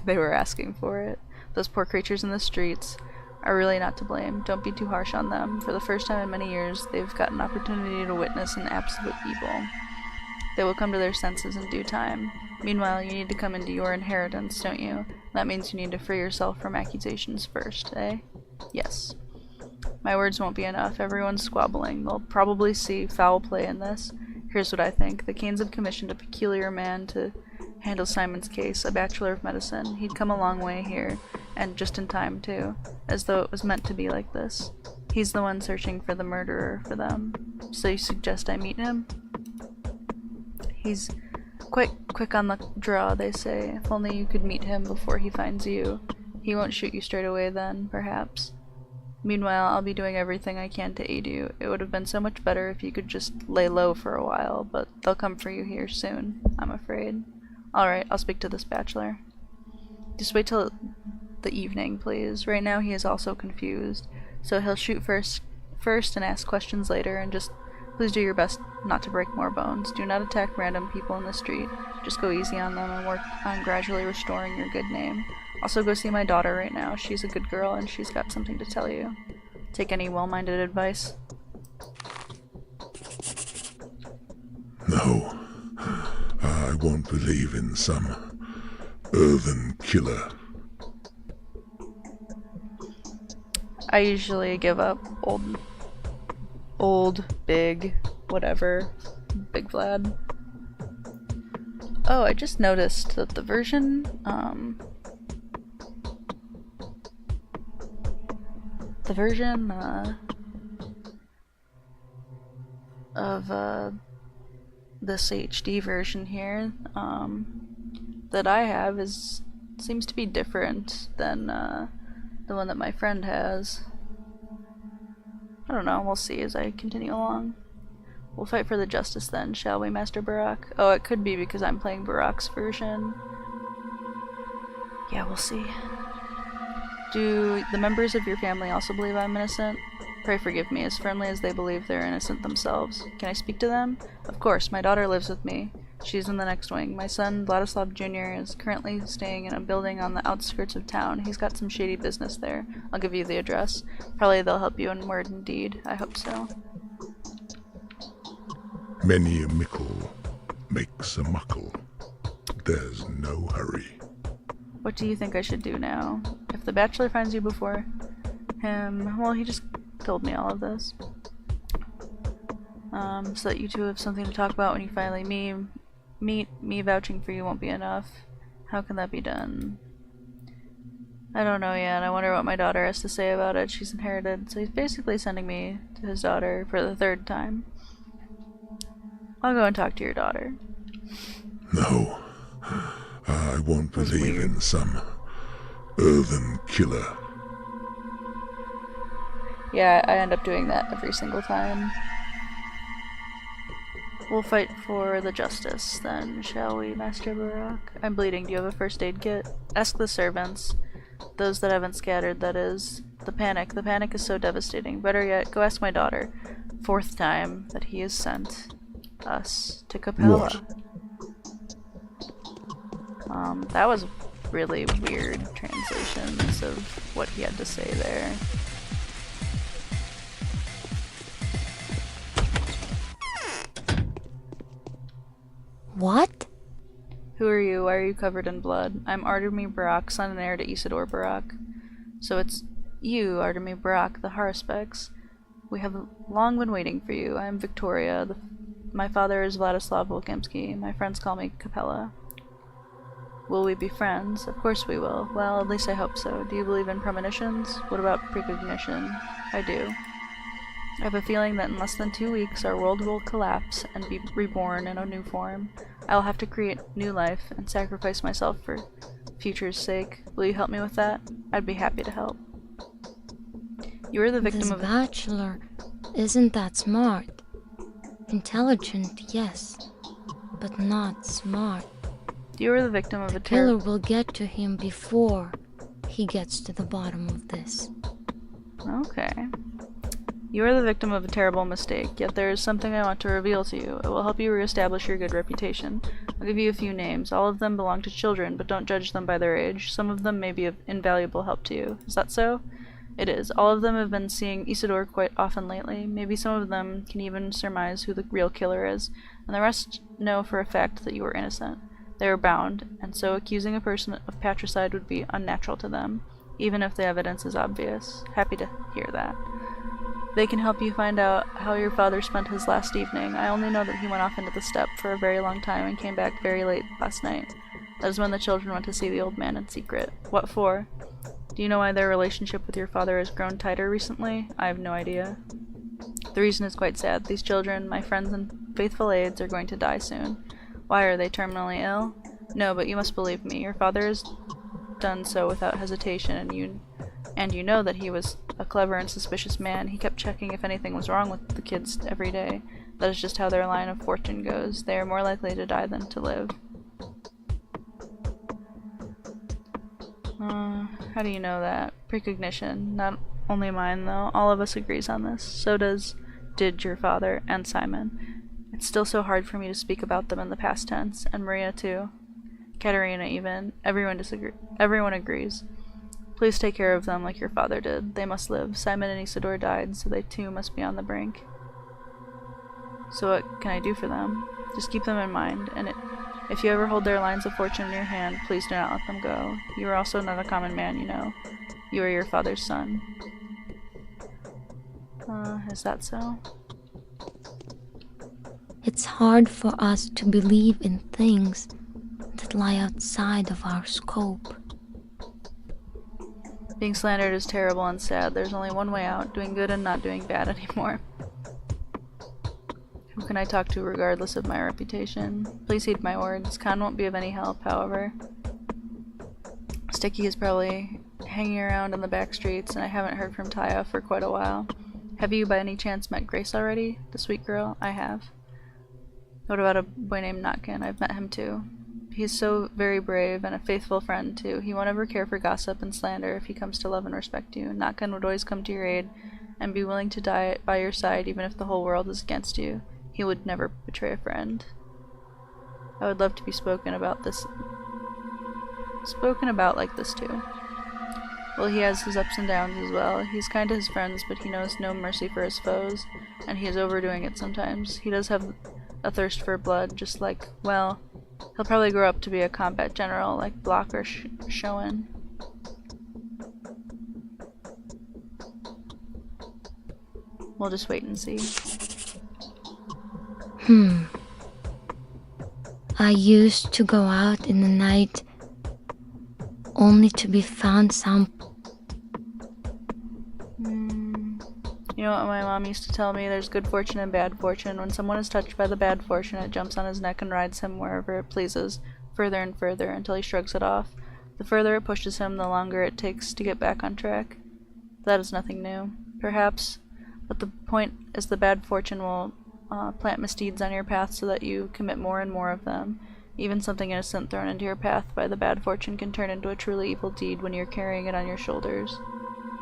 They were asking for it. Those poor creatures in the streets are really not to blame. Don't be too harsh on them. For the first time in many years, they've got an opportunity to witness an absolute evil. They will come to their senses in due time. Meanwhile, you need to come into your inheritance, don't you? That means you need to free yourself from accusations first, eh? Yes. My words won't be enough. Everyone's squabbling. They'll probably see foul play in this. Here's what I think. The Canes have commissioned a peculiar man to handle Simon's case, a bachelor of medicine. He'd come a long way here. And just in time, too. As though it was meant to be like this. He's the one searching for the murderer for them. So you suggest I meet him? He's quite quick on the draw, they say. If only you could meet him before he finds you. He won't shoot you straight away then, perhaps. Meanwhile, I'll be doing everything I can to aid you. It would have been so much better if you could just lay low for a while, but they'll come for you here soon, I'm afraid. Alright, I'll speak to this bachelor. Just wait till the evening, please. Right now he is also confused, so he'll shoot first and ask questions later, and just please do your best not to break more bones. Do not attack random people in the street. Just go easy on them and work on gradually restoring your good name. Also go see my daughter right now. She's a good girl and she's got something to tell you. Take any well-minded advice? No. I won't believe in some earthen killer. I usually give up old, big, whatever, Big Vlad. Oh, I just noticed that the version, of this HD version here, that I have seems to be different than the one that my friend has. I don't know, we'll see as I continue along. We'll fight for the justice then, shall we, Master Barak? Oh, it could be because I'm playing Barak's version. Yeah, we'll see. Do the members of your family also believe I'm innocent? Pray forgive me, as firmly as they believe they're innocent themselves. Can I speak to them? Of course, my daughter lives with me. She's in the next wing. My son, Vladislav Jr., is currently staying in a building on the outskirts of town. He's got some shady business there. I'll give you the address. Probably they'll help you in word and deed. I hope so. Many a mickle makes a muckle. There's no hurry. What do you think I should do now? If the bachelor finds you before him, well, he just told me all of this. So that you two have something to talk about when you finally meet. Me vouching for you won't be enough. How can that be done? I don't know yet. I wonder what my daughter has to say about it. She's inherited, so he's basically sending me to his daughter for the third time. I'll go and talk to your daughter. No. I won't believe in some earthen killer. Yeah, I end up doing that every single time. We'll fight for the justice then, shall we, Master Barak? I'm bleeding. Do you have a first aid kit? Ask the servants. Those that haven't scattered, that is. The panic is so devastating. Better yet, go ask my daughter. Fourth time that he has sent us to Capella. What? That was really weird translations of what he had to say there. What? Who are you? Why are you covered in blood? I'm Artemy Barak, son and heir to Isidore Barak. So it's you, Artemy Barak, the Haruspex. We have long been waiting for you. I am Victoria. My father is Vladislav Volkemsky. My friends call me Capella. Will we be friends? Of course we will. Well, at least I hope so. Do you believe in premonitions? What about precognition? I do. I have a feeling that in less than 2 weeks our world will collapse and be reborn in a new form. I will have to create new life and sacrifice myself for future's sake. Will you help me with that? I'd be happy to help. You are the victim This of— bachelor isn't that smart. Intelligent, yes, but not smart. You are the victim of a Killer will get to him before he gets to the bottom of this. Okay. You are the victim of a terrible mistake, yet there is something I want to reveal to you. It will help you reestablish your good reputation. I'll give you a few names. All of them belong to children, but don't judge them by their age. Some of them may be of invaluable help to you. Is that so? It is. All of them have been seeing Isidore quite often lately. Maybe some of them can even surmise who the real killer is, and the rest know for a fact that you are innocent. They are bound, and so accusing a person of patricide would be unnatural to them, even if the evidence is obvious. Happy to hear that. They can help you find out how your father spent his last evening. I only know that he went off into the steppe for a very long time and came back very late last night. That is when the children went to see the old man in secret. What for? Do you know why their relationship with your father has grown tighter recently? I have no idea. The reason is quite sad. These children, my friends and faithful aides, are going to die soon. Why, are they terminally ill? No, but you must believe me. Your father has done so without hesitation, and you know that he was a clever and suspicious man. He kept checking if anything was wrong with the kids every day. That is just how their line of fortune goes. They are more likely to die than to live. How do you know that? Precognition. Not only mine, though. All of us agrees on this. So did your father, and Simon. It's still so hard for me to speak about them in the past tense, and Maria too. Katerina even. Everyone agrees. Please take care of them like your father did. They must live. Simon and Isidore died, so they too must be on the brink. So what can I do for them? Just keep them in mind, and if you ever hold their lines of fortune in your hand, please do not let them go. You are also not a common man, you know. You are your father's son. Is that so? It's hard for us to believe in things that lie outside of our scope. Being slandered is terrible and sad. There's only one way out, doing good and not doing bad anymore. Who can I talk to regardless of my reputation? Please heed my words. Khan won't be of any help, however. Sticky is probably hanging around in the back streets, and I haven't heard from Taya for quite a while. Have you by any chance met Grace already? The sweet girl? I have. What about a boy named Notkin? I've met him too. He's so very brave and a faithful friend too. He won't ever care for gossip and slander if he comes to love and respect you. Notkin would always come to your aid and be willing to die by your side even if the whole world is against you. He would never betray a friend. I would love to be spoken about like this too. Well, he has his ups and downs as well. He's kind to his friends, but he knows no mercy for his foes, and he is overdoing it sometimes. He does have a thirst for blood, just like, well, he'll probably grow up to be a combat general like Block or Schoen. We'll just wait and see. I used to go out in the night only to be found some... You know what my mom used to tell me? There's good fortune and bad fortune. When someone is touched by the bad fortune, it jumps on his neck and rides him wherever it pleases, further and further, until he shrugs it off. The further it pushes him, the longer it takes to get back on track. That is nothing new. Perhaps, but the point is the bad fortune will plant misdeeds on your path so that you commit more and more of them. Even something innocent thrown into your path by the bad fortune can turn into a truly evil deed when you're carrying it on your shoulders.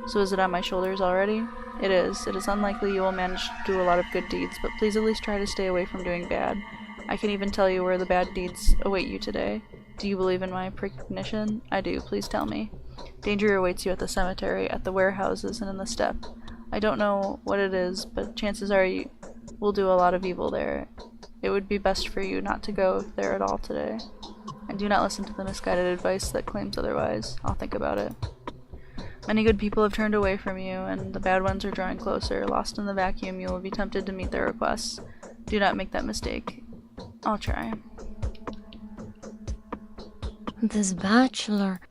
So is it on my shoulders already? It is. It is unlikely you will manage to do a lot of good deeds, but please at least try to stay away from doing bad. I can even tell you where the bad deeds await you today. Do you believe in my precognition? I do. Please tell me. Danger awaits you at the cemetery, at the warehouses, and in the steppe. I don't know what it is, but chances are you will do a lot of evil there. It would be best for you not to go there at all today. And do not listen to the misguided advice that claims otherwise. I'll think about it. Many good people have turned away from you, and the bad ones are drawing closer. Lost in the vacuum, you will be tempted to meet their requests. Do not make that mistake. I'll try. This bachelor...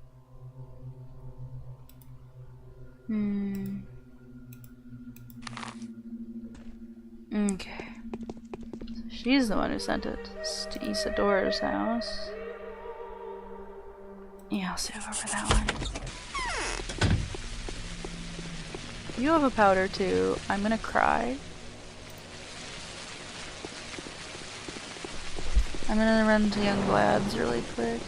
Okay. She's the one who sent it to Isidore's house. Yeah, I'll save over that one. You have a powder too. I'm gonna cry. I'm gonna run to Young Vlad's really quick.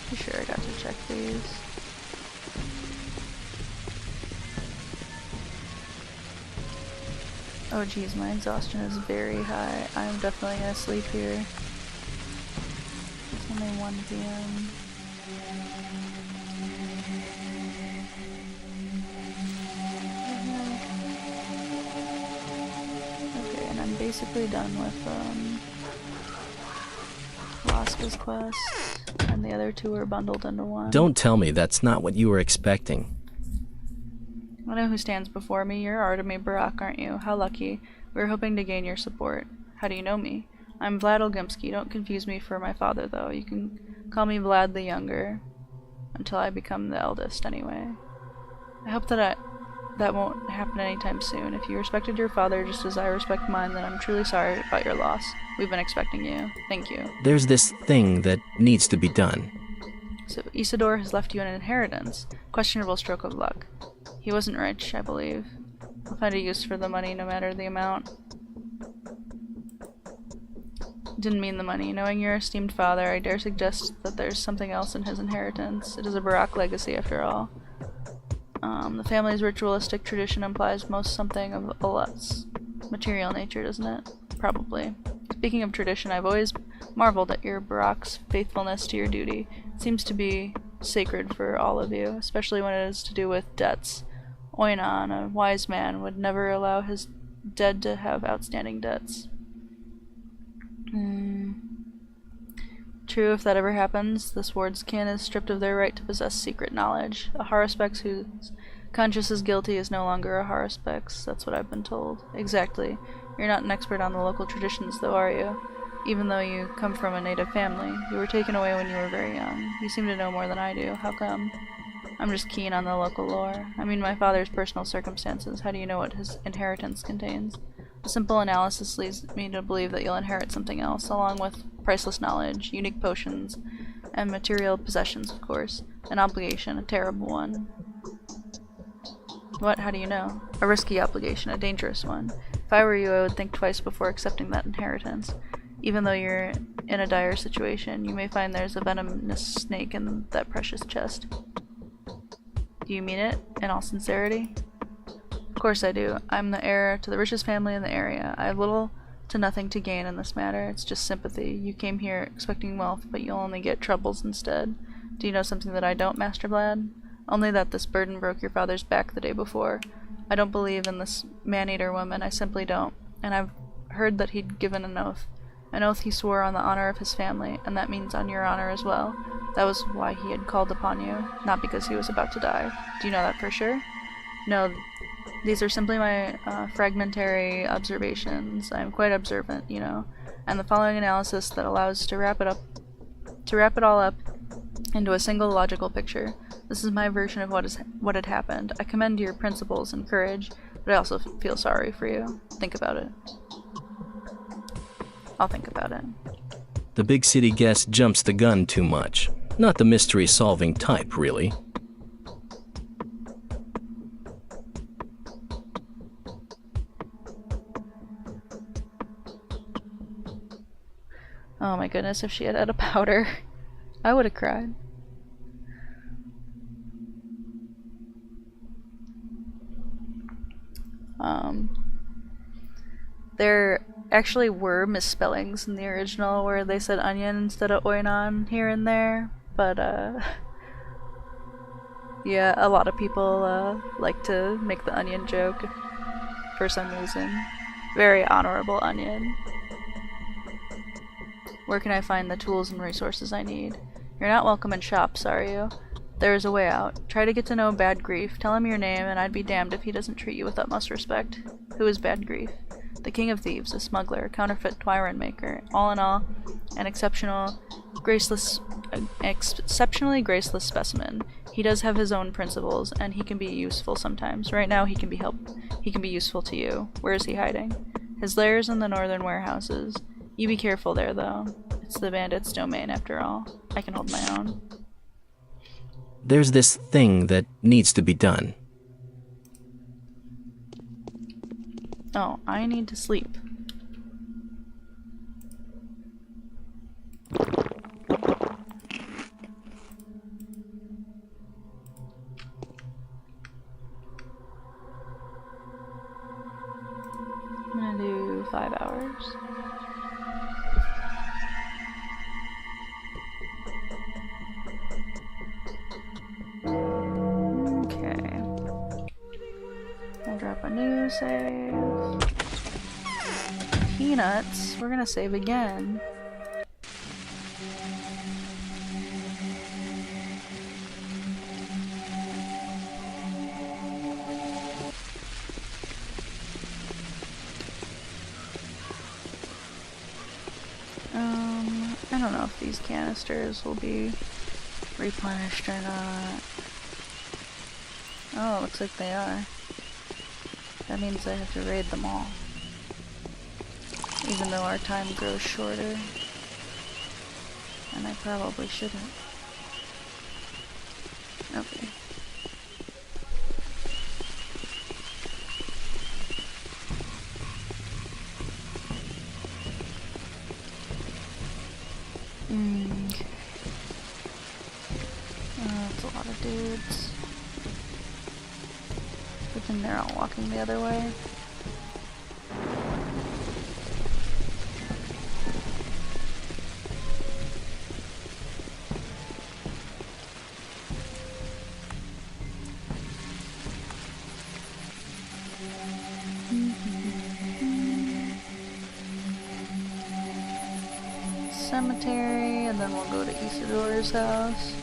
Pretty sure I got to check these. Oh geez, my exhaustion is very high. I'm definitely gonna sleep here. It's only 1 p.m. Okay, and I'm basically done with Alaska's quest, and the other two are bundled into one. Don't tell me that's not what you were expecting. I know who stands before me. You're Artemy Barak, aren't you? How lucky. We were hoping to gain your support. How do you know me? I'm Vlad Olgimsky. Don't confuse me for my father, though. You can call me Vlad the Younger. Until I become the eldest, anyway. I hope that won't happen anytime soon. If you respected your father just as I respect mine, then I'm truly sorry about your loss. We've been expecting you. Thank you. There's this thing that needs to be done. So Isidore has left you an inheritance. Questionable stroke of luck. He wasn't rich, I believe. I'll find a use for the money no matter the amount. Didn't mean the money. Knowing your esteemed father, I dare suggest that there's something else in his inheritance. It is a Barak legacy, after all. The family's ritualistic tradition implies most something of a less material nature, doesn't it? Probably. Speaking of tradition, I've always marveled at your Barak's faithfulness to your duty. It seems to be sacred for all of you, especially when it is to do with debts. Oinon, a wise man, would never allow his dead to have outstanding debts. True, if that ever happens, this ward's kin is stripped of their right to possess secret knowledge. A Haruspex whose conscience is guilty is no longer a Haruspex. That's what I've been told. Exactly. You're not an expert on the local traditions, though, are you? Even though you come from a native family. You were taken away when you were very young. You seem to know more than I do. How come? I'm just keen on the local lore. I mean my father's personal circumstances. How do you know what his inheritance contains? A simple analysis leads me to believe that you'll inherit something else, along with priceless knowledge, unique potions, and material possessions, of course. An obligation, a terrible one. What? How do you know? A risky obligation, a dangerous one. If I were you, I would think twice before accepting that inheritance. Even though you're in a dire situation, you may find there's a venomous snake in that precious chest. Do you mean it? In all sincerity? Of course I do. I'm the heir to the richest family in the area. I have little to nothing to gain in this matter. It's just sympathy. You came here expecting wealth, but you'll only get troubles instead. Do you know something that I don't, Master Vlad? Only that this burden broke your father's back the day before. I don't believe in this man-eater woman. I simply don't. And I've heard that he'd given an oath. An oath he swore on the honor of his family, and that means on your honor as well. That was why he had called upon you, not because he was about to die. Do you know that for sure? No, these are simply my fragmentary observations. I'm quite observant, you know, and the following analysis that allows to wrap it all up into a single logical picture. This is my version of what had happened. I commend your principles and courage, but I also feel sorry for you. Think about it. I'll think about it. The big city guest jumps the gun too much. Not the mystery-solving type, really. Oh my goodness, if she had had a powder, I would have cried. There actually were misspellings in the original where they said onion instead of oinon here and there, but yeah, a lot of people like to make the onion joke for some reason. Very honorable onion. Where can I find the tools and resources I need? You're not welcome in shops, are you? There is a way out. Try to get to know Bad Grief. Tell him your name, and I'd be damned if he doesn't treat you with utmost respect. Who is Bad Grief? The king of thieves, a smuggler, a counterfeit Twyron maker. All in all, an exceptionally graceless specimen. He does have his own principles, and he can be useful sometimes. Right now, he can be useful to you. Where is he hiding? His lair is in the northern warehouses. You be careful there, though. It's the bandits' domain, after all. I can hold my own. There's this thing that needs to be done. Oh, I need to sleep. I'm gonna do 5 hours. save. Peanuts. We're gonna save again. I don't know if these canisters will be replenished or not. Oh, it looks like they are. That means I have to raid them all. Even though our time grows shorter. And I probably shouldn't. Okay. Okay. That's a lot of dudes. Good thing they're all walking the other way. Cemetery, and then we'll go to Isidore's house.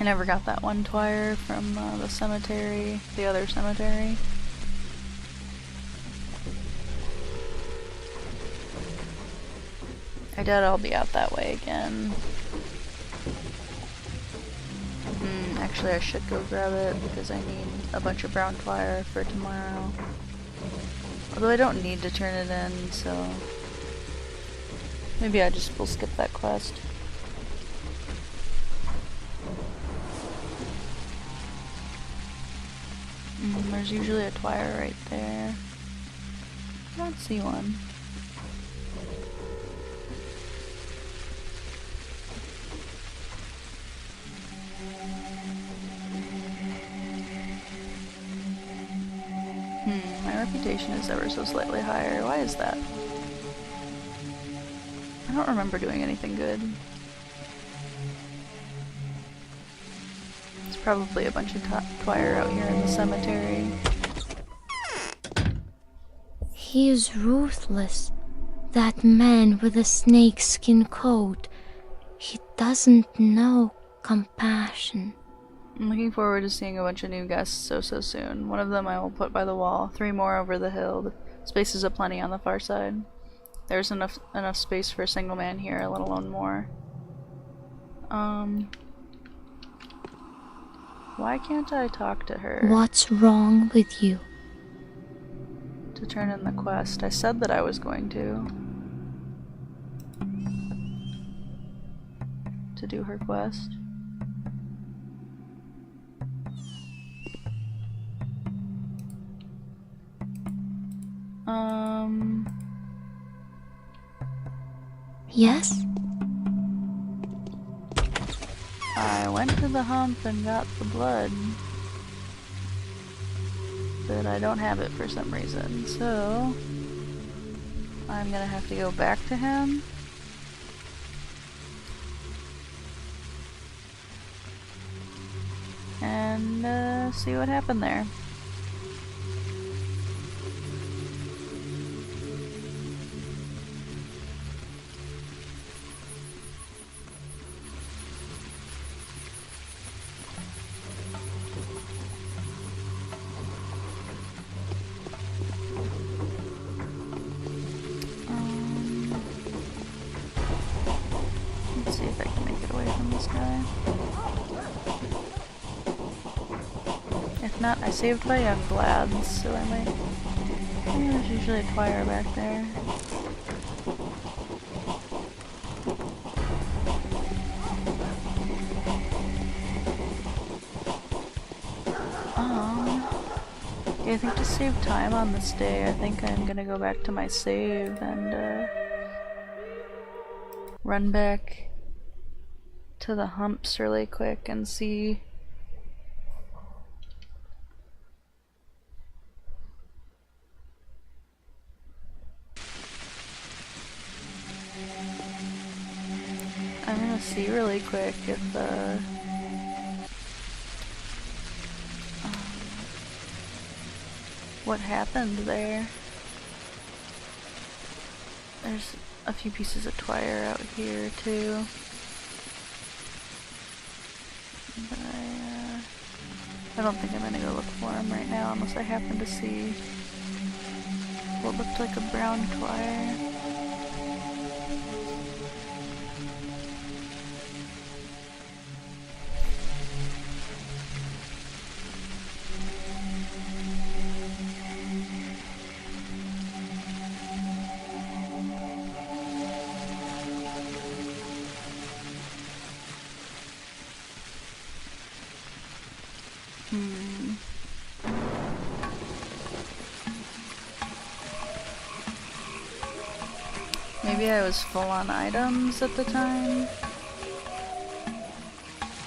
I never got that one twire from the cemetery, the other cemetery. I doubt I'll be out that way again. Actually I should go grab it because I need a bunch of brown twire for tomorrow. Although I don't need to turn it in, so maybe I just will skip that quest. There's usually a twire right there. I don't see one. My reputation is ever so slightly higher. Why is that? I don't remember doing anything good. Probably a bunch of twire out here in the cemetery. He is ruthless. That man with the snakeskin coat. He doesn't know compassion. I'm looking forward to seeing a bunch of new guests so soon. One of them I will put by the wall, 3 more over the hill. Spaces aplenty on the far side. There's enough space for a single man here, let alone more. Why can't I talk to her? What's wrong with you? To turn in the quest. I said that I was going to. To do her quest. Yes? I went to the hump and got the blood, but I don't have it for some reason, so I'm gonna have to go back to him. And see what happened there. Let's see if I can make it away from this guy. If not, I saved by Youngblads, so I might... there's usually a twire back there. Yeah, I think to save time on this day, I think I'm gonna go back to my save and run back to the humps really quick and see. I'm gonna see really quick if what happened there. There's a few pieces of twire out here too. But I don't think I'm gonna go look for them right now unless I happen to see what looked like a brown twire. Maybe I was full on items at the time.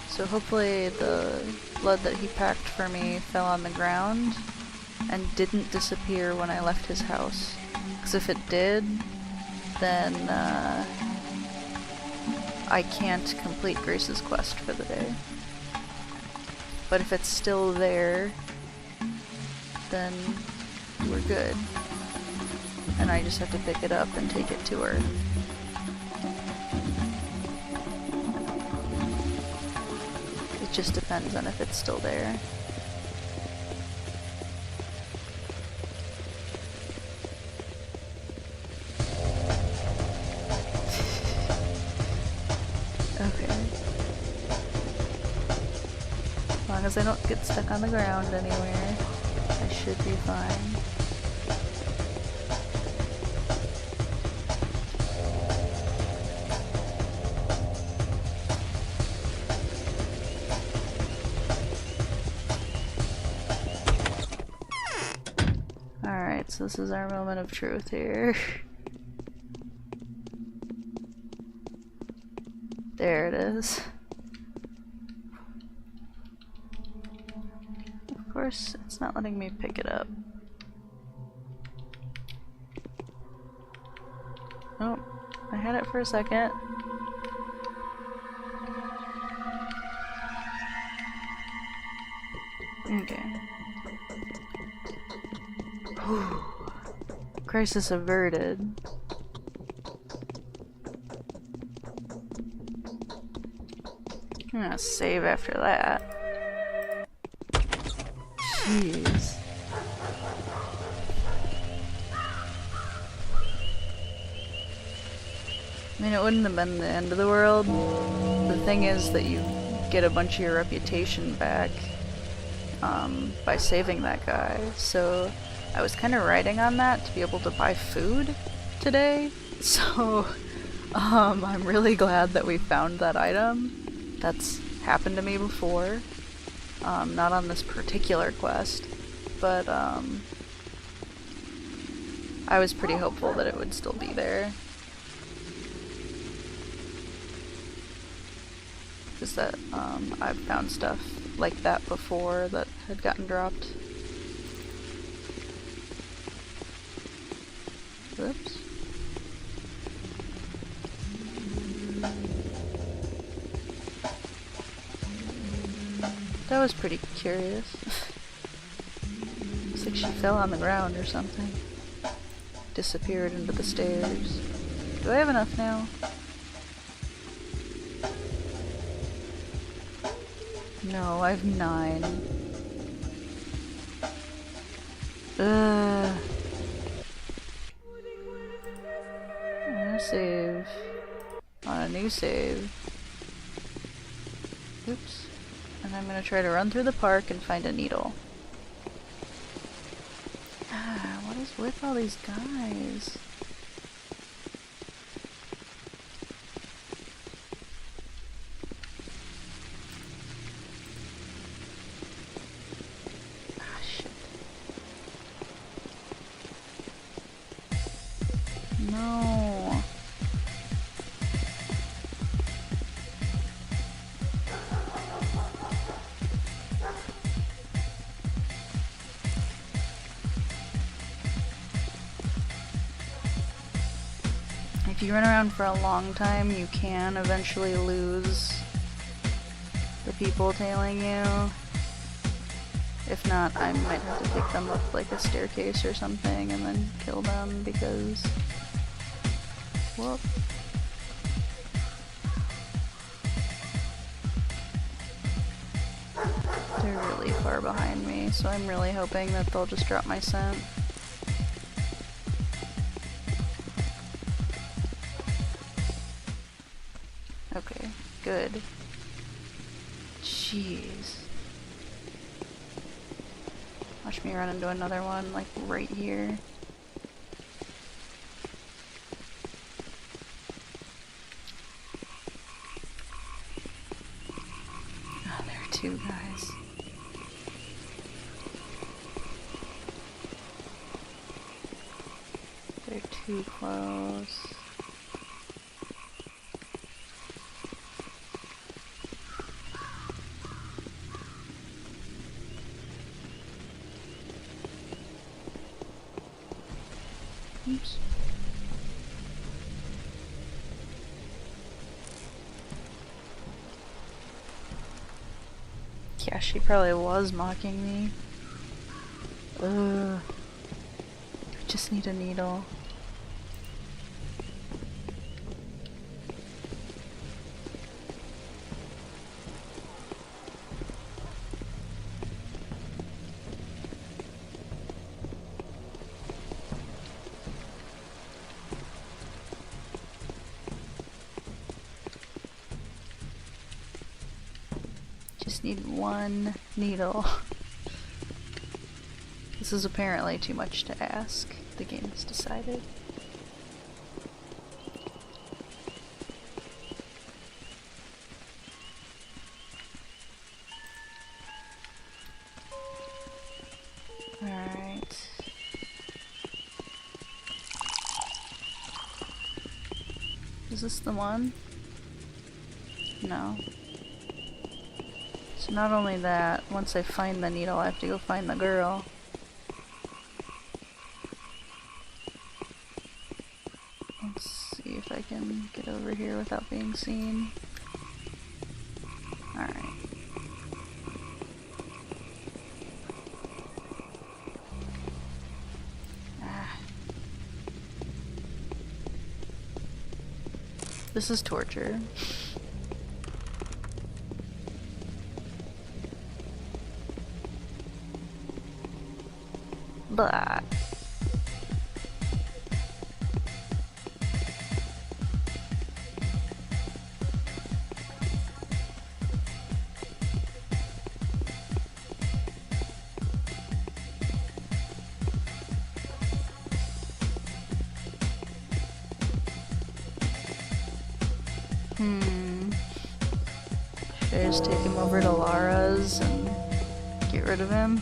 So hopefully the blood that he packed for me fell on the ground and didn't disappear when I left his house. Because if it did, then I can't complete Grace's quest for the day. But if it's still there, then we're good. And I just have to pick it up and take it to her. It just depends on if it's still there. Okay. As long as I don't get stuck on the ground anywhere, I should be fine. So this is our moment of truth here. There it is. Of course, it's not letting me pick it up. Oh, I had it for a second. Okay. Crisis averted. I'm gonna save after that. Jeez. I mean, it wouldn't have been the end of the world. The thing is that you get a bunch of your reputation back by saving that guy, so I was kind of riding on that to be able to buy food today, so I'm really glad that we found that item. That's happened to me before, not on this particular quest, but I was pretty hopeful that it would still be there. Just that I've found stuff like that before that had gotten dropped. Oops. That was pretty curious. Looks like she fell on the ground or something. Disappeared into the stairs. Do I have enough now? No, I have 9. I'm gonna save on a new save. Oops. And I'm gonna try to run through the park and find a needle. What is with all these guys? if you run around for a long time, you can eventually lose the people tailing you. If not, I might have to pick them up like a staircase or something and then kill them because... Whoop. They're really far behind me, so I'm really hoping that they'll just drop my scent. Okay, good. Jeez. Watch me run into another one, like, right here. Oh, there are two guys. They're too close. Oops. Yeah, she probably was mocking me. Ugh. I just need a needle. Just need one needle. This is apparently too much to ask. The game has decided. Alright. Is this the one? No. So not only that, once I find the needle, I have to go find the girl. Let's see if I can get over here without being seen. Alright. This is torture. Blah. Should I just take him over to Lara's and get rid of him?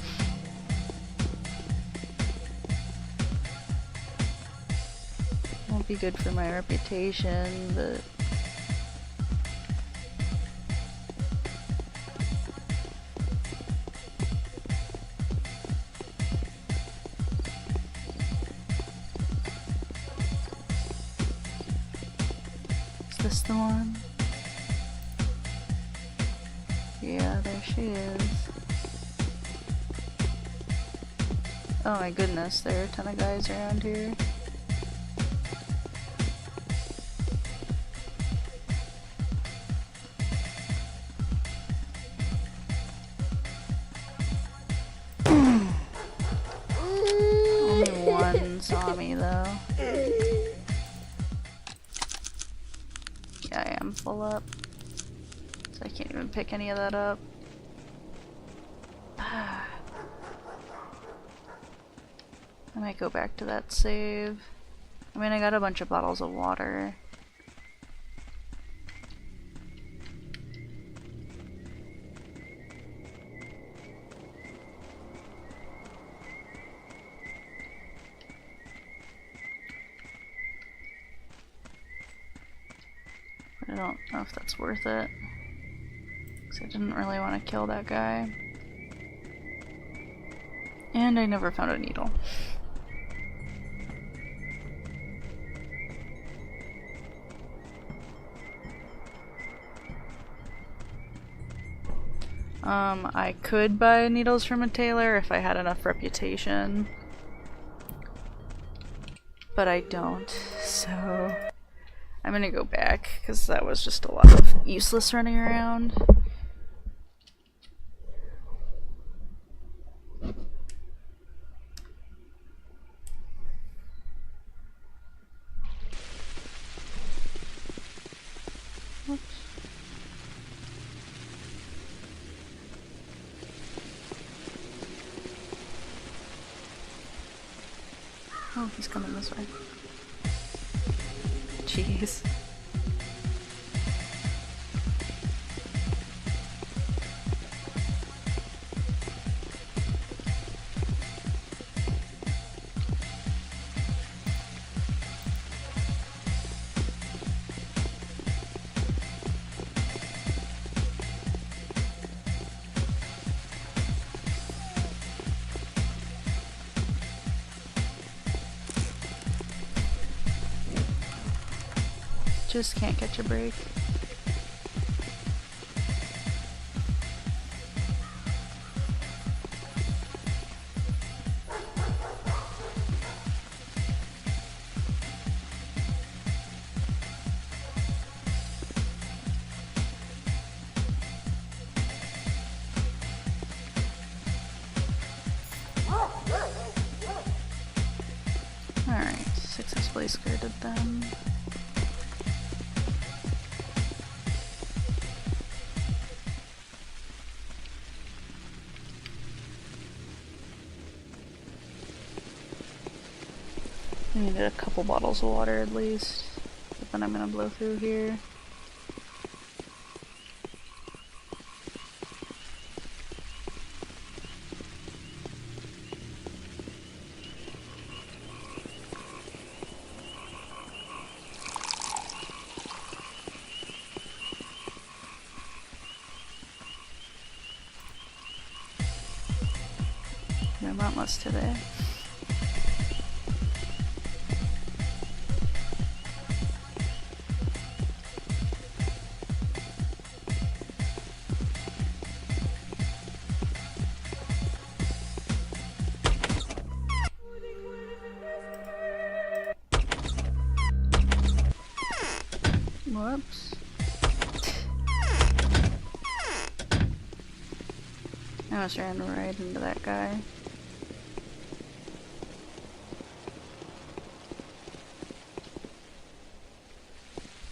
Won't be good for my reputation, but... Is this the one? Yeah, there she is. Oh my goodness, there are a ton of guys around here. Only one saw me though. Yeah, I am full up. So I can't even pick any of that up. I might go back to that save. I mean, I got a bunch of bottles of water. I don't know if that's worth it. Because I didn't really want to kill that guy. And I never found a needle. I could buy needles from a tailor if I had enough reputation. But I don't, so I'm gonna go back because that was just a lot of useless running around. Oops. Oh, he's coming this way. Jeez. Just can't catch a break. Alright, successfully skirted them. I needed a couple bottles of water at least, but then I'm gonna blow through here. No mamas today. Whoops. I almost ran right into that guy.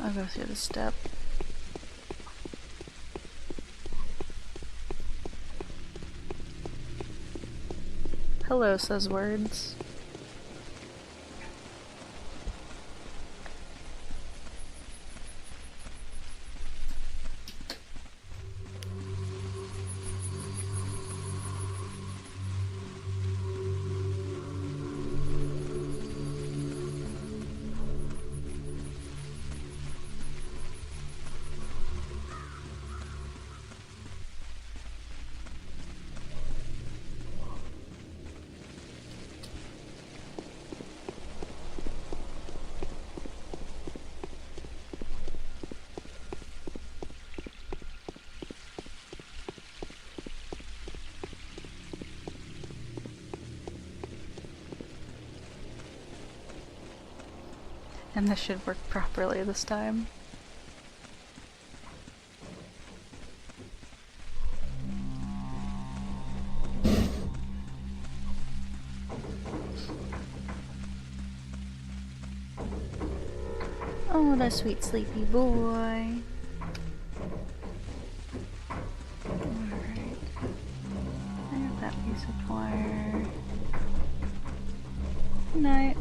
I'll go through the step. Hello says words. And this should work properly this time. Oh, that sweet sleepy boy. Alright. I have that piece of wire. Good night.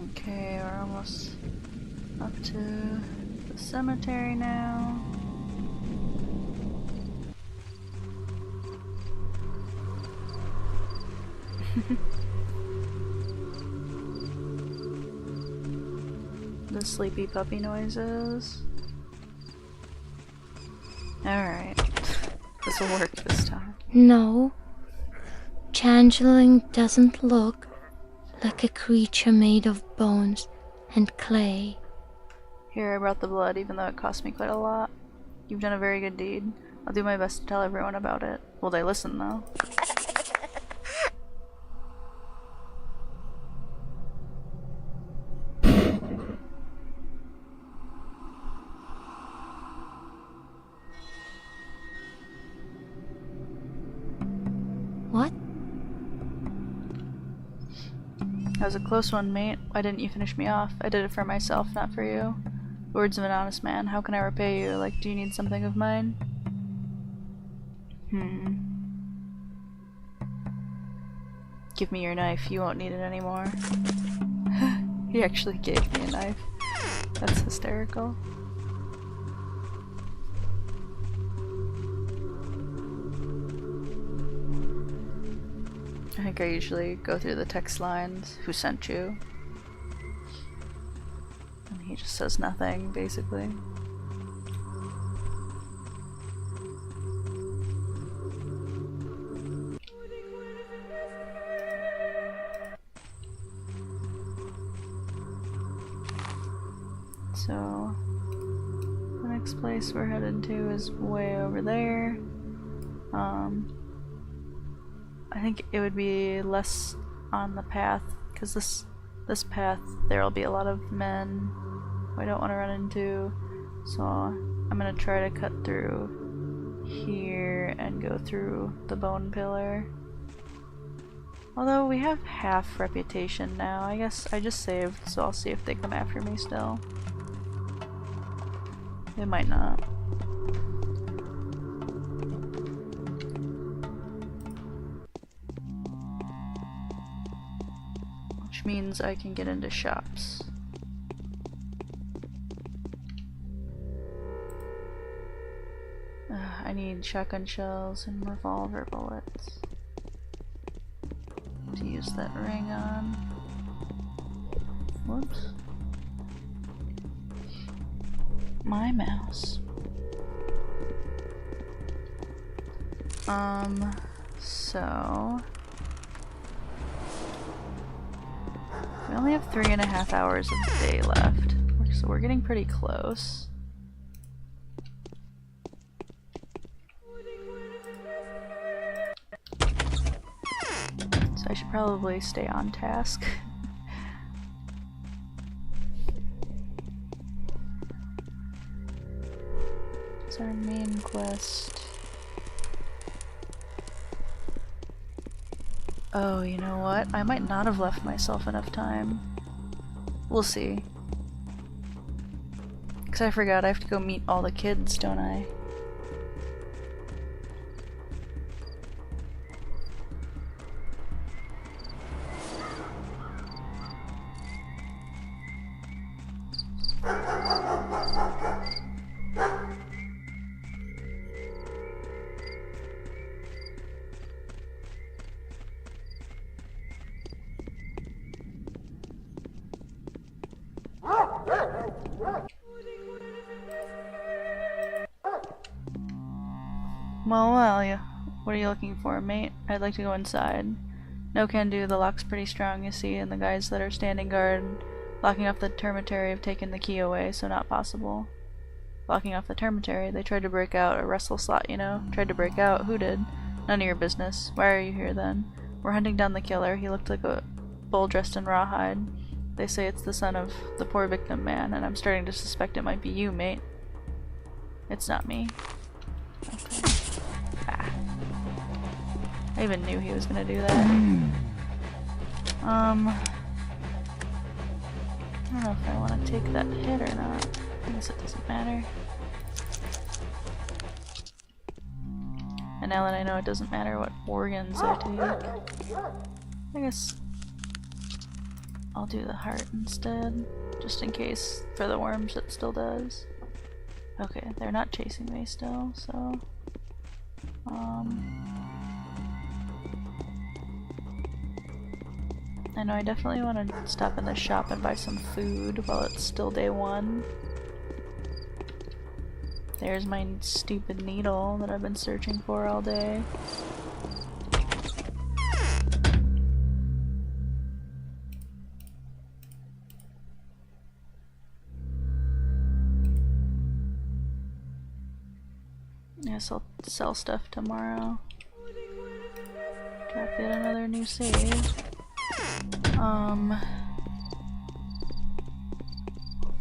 Okay, we're almost up to the cemetery now. The sleepy puppy noises. Alright. This will work this time. No. Changeling doesn't look like a creature made of bones and clay. Here, I brought the blood, even though it cost me quite a lot. You've done a very good deed. I'll do my best to tell everyone about it. Will they listen, though? What? That was a close one, mate. Why didn't you finish me off? I did it for myself, not for you. Words of an honest man. How can I repay you? Like, do you need something of mine? Give me your knife. You won't need it anymore. He actually gave me a knife. That's hysterical. I think I usually go through the text lines. Who sent you? And he just says nothing, basically. So, the next place we're headed to is way over there. I think it would be less on the path, because this path there'll be a lot of men who I don't want to run into, so I'm gonna try to cut through here and go through the bone pillar. Although we have half reputation now, I guess I just saved, so I'll see if they come after me still. They might not. Which means I can get into shops. I need shotgun shells and revolver bullets to use that ring on. Whoops. My mouse. So we only have 3.5 hours of the day left, so we're getting pretty close. So I should probably stay on task. It's our main quest. Oh, you know what? I might not have left myself enough time. We'll see. Because I forgot I have to go meet all the kids, don't I? Well, yeah. What are you looking for, mate? I'd like to go inside. No can do, the lock's pretty strong, you see, and the guys that are standing guard locking off the termitary have taken the key away, so not possible. Locking off the termitary? They tried to break out, a wrestle slot, you know? Tried to break out? Who did? None of your business. Why are you here then? We're hunting down the killer. He looked like a bull dressed in rawhide. They say it's the son of the poor victim man, and I'm starting to suspect it might be you, mate. It's not me. Okay. Ah. I even knew he was gonna do that. I don't know if I want to take that hit or not. I guess it doesn't matter. And now that I know it doesn't matter what organs I take, I guess I'll do the heart instead, just in case for the worms it still does. Okay, they're not chasing me still, so I know I definitely want to stop in the shop and buy some food while it's still day one. There's my stupid needle that I've been searching for all day. I guess I'll sell stuff tomorrow. Drop yet another new save.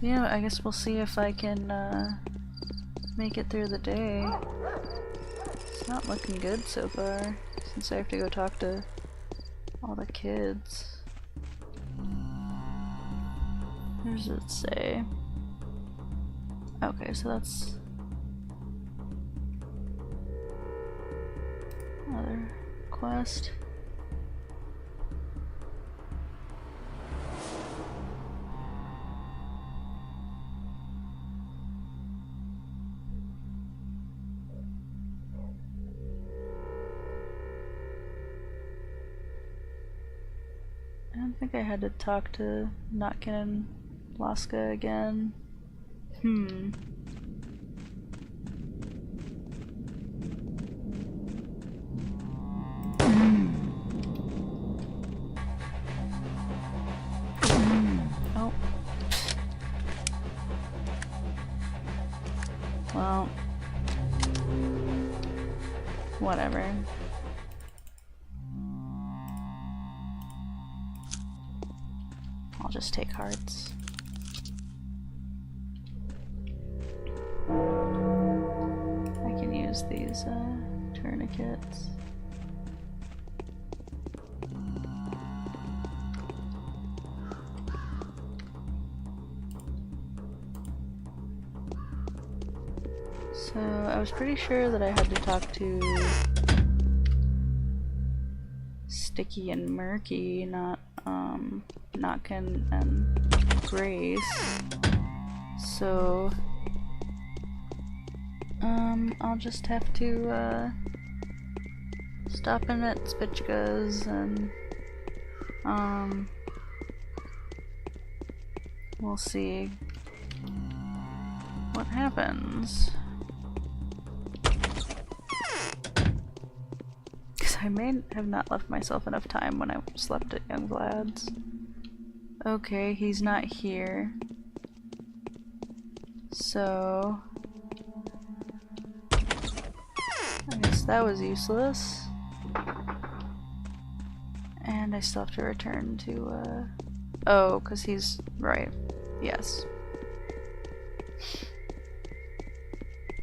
Yeah, I guess we'll see if I can make it through the day. It's not looking good so far, since I have to go talk to all the kids. What does it say? Okay, so that's another quest. I don't think I had to talk to Notkin and Laska again. Oh. Well. Whatever. I'll just take hearts. I can use these tourniquets. So I was pretty sure that I had to talk to Sticky and Murky, not Notkin and Grace. So I'll just have to stop in at Spitchka's and we'll see what happens. Because I may have not left myself enough time when I slept at Young Vlad's. Okay, he's not here. So I guess that was useless. And I still have to return to oh, because he's right. Yes.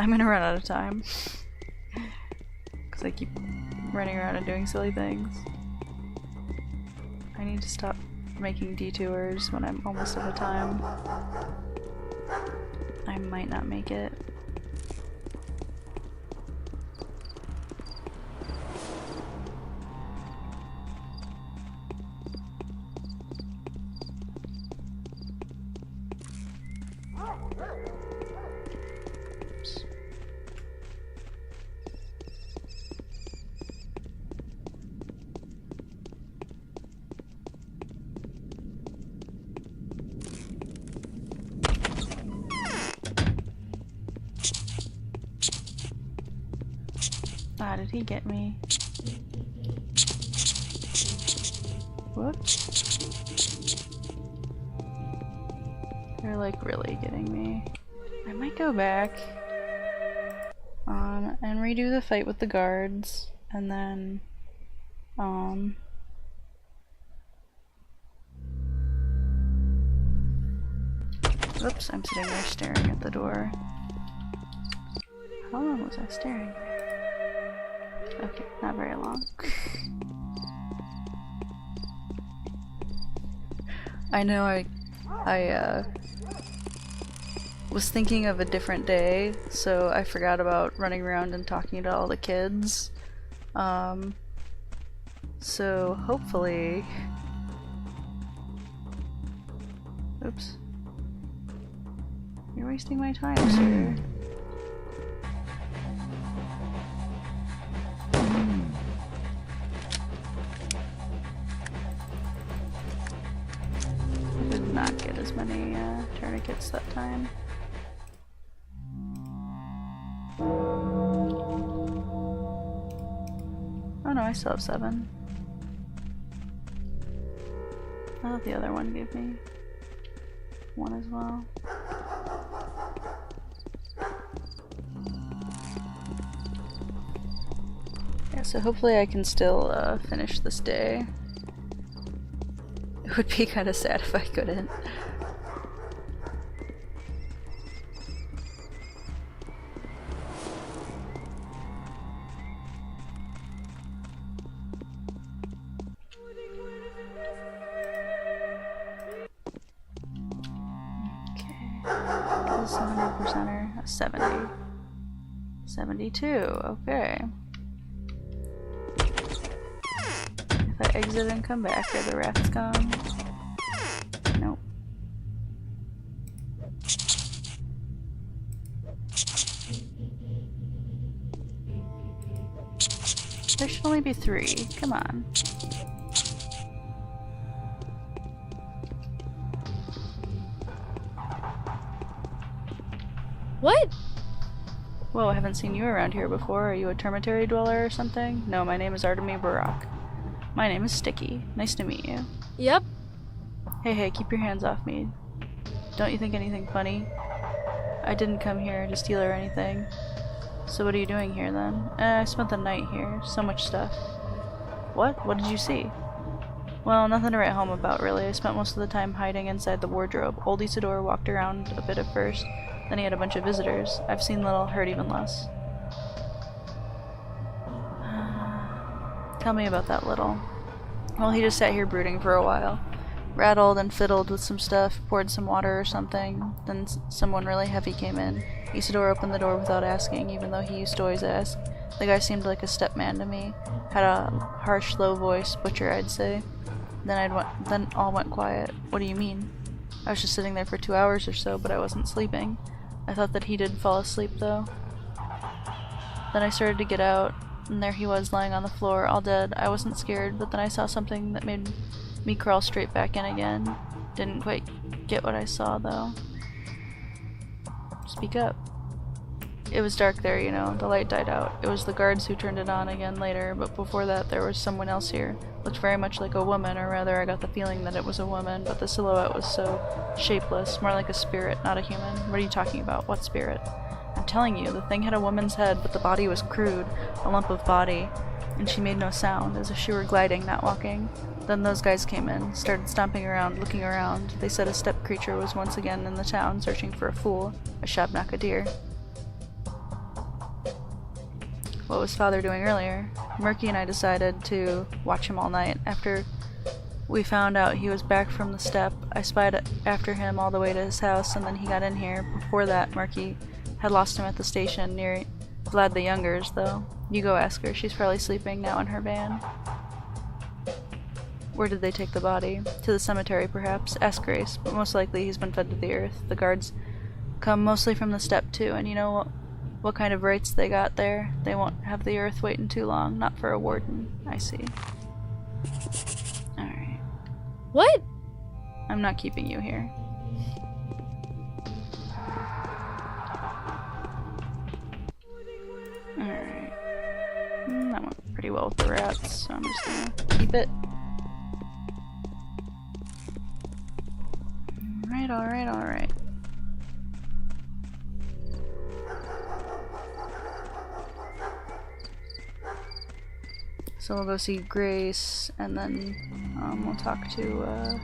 I'm gonna run out of time. Because I keep running around and doing silly things. I need to stop making detours when I'm almost out of time. I might not make it. Oops. Ah, did he get me? Whoops. They're like really getting me. I might go back and redo the fight with the guards, and then oops, I'm sitting there staring at the door. How long was I staring there? Okay, not very long. I know I was thinking of a different day, so I forgot about running around and talking to all the kids. So hopefully... Oops. You're wasting my time, sir. any tourniquets that time. Oh no, I still have 7. Oh, the other one gave me 1 as well. Yeah, so hopefully I can still finish this day. It would be kind of sad if I couldn't. This is 100%er. 70. 72. Okay. If I exit and come back, are the rats gone? Nope. There should only be 3. Come on. What? Whoa, I haven't seen you around here before. Are you a termitary dweller or something? No, my name is Artemy Barak. My name is Sticky. Nice to meet you. Yep. Hey, keep your hands off me. Don't you think anything funny? I didn't come here to steal or anything. So what are you doing here then? I spent the night here. So much stuff. What? What did you see? Well, nothing to write home about, really. I spent most of the time hiding inside the wardrobe. Old Isidore walked around a bit at first. Then he had a bunch of visitors. I've seen little, heard even less. Tell me about that little. Well, he just sat here brooding for a while. Rattled and fiddled with some stuff, poured some water or something. Then someone really heavy came in. Isidore opened the door without asking, even though he used to always ask. The guy seemed like a stepman to me. Had a harsh, low voice, butcher I'd say. Then all went quiet. What do you mean? I was just sitting there for 2 hours or so, but I wasn't sleeping. I thought that he did fall asleep, though. Then I started to get out, and there he was lying on the floor, all dead. I wasn't scared, but then I saw something that made me crawl straight back in again. Didn't quite get what I saw, though. Speak up. It was dark there, you know. The light died out. It was the guards who turned it on again later, but before that there was someone else here. Looked very much like a woman, or rather I got the feeling that it was a woman, but the silhouette was so shapeless, more like a spirit, not a human. What are you talking about? What spirit? I'm telling you, the thing had a woman's head, but the body was crude, a lump of body, and she made no sound, as if she were gliding, not walking. Then those guys came in, started stomping around, looking around. They said a steppe creature was once again in the town, searching for a fool, a Shabnakadir. What was Father doing earlier? Murky and I decided to watch him all night. After we found out he was back from the steppe, I spied after him all the way to his house, and then he got in here. Before that, Murky had lost him at the station near Vlad the Younger's, though. You go ask her. She's probably sleeping now in her van. Where did they take the body? To the cemetery, perhaps. Ask Grace, but most likely he's been fed to the earth. The guards come mostly from the steppe, too, and you know what kind of rights they got there? They won't have the earth waiting too long. Not for a warden. I see. Alright. What? I'm not keeping you here. Alright. That went pretty well with the rats, so I'm just gonna keep it. Alright. So we'll go see Grace, and then we'll talk to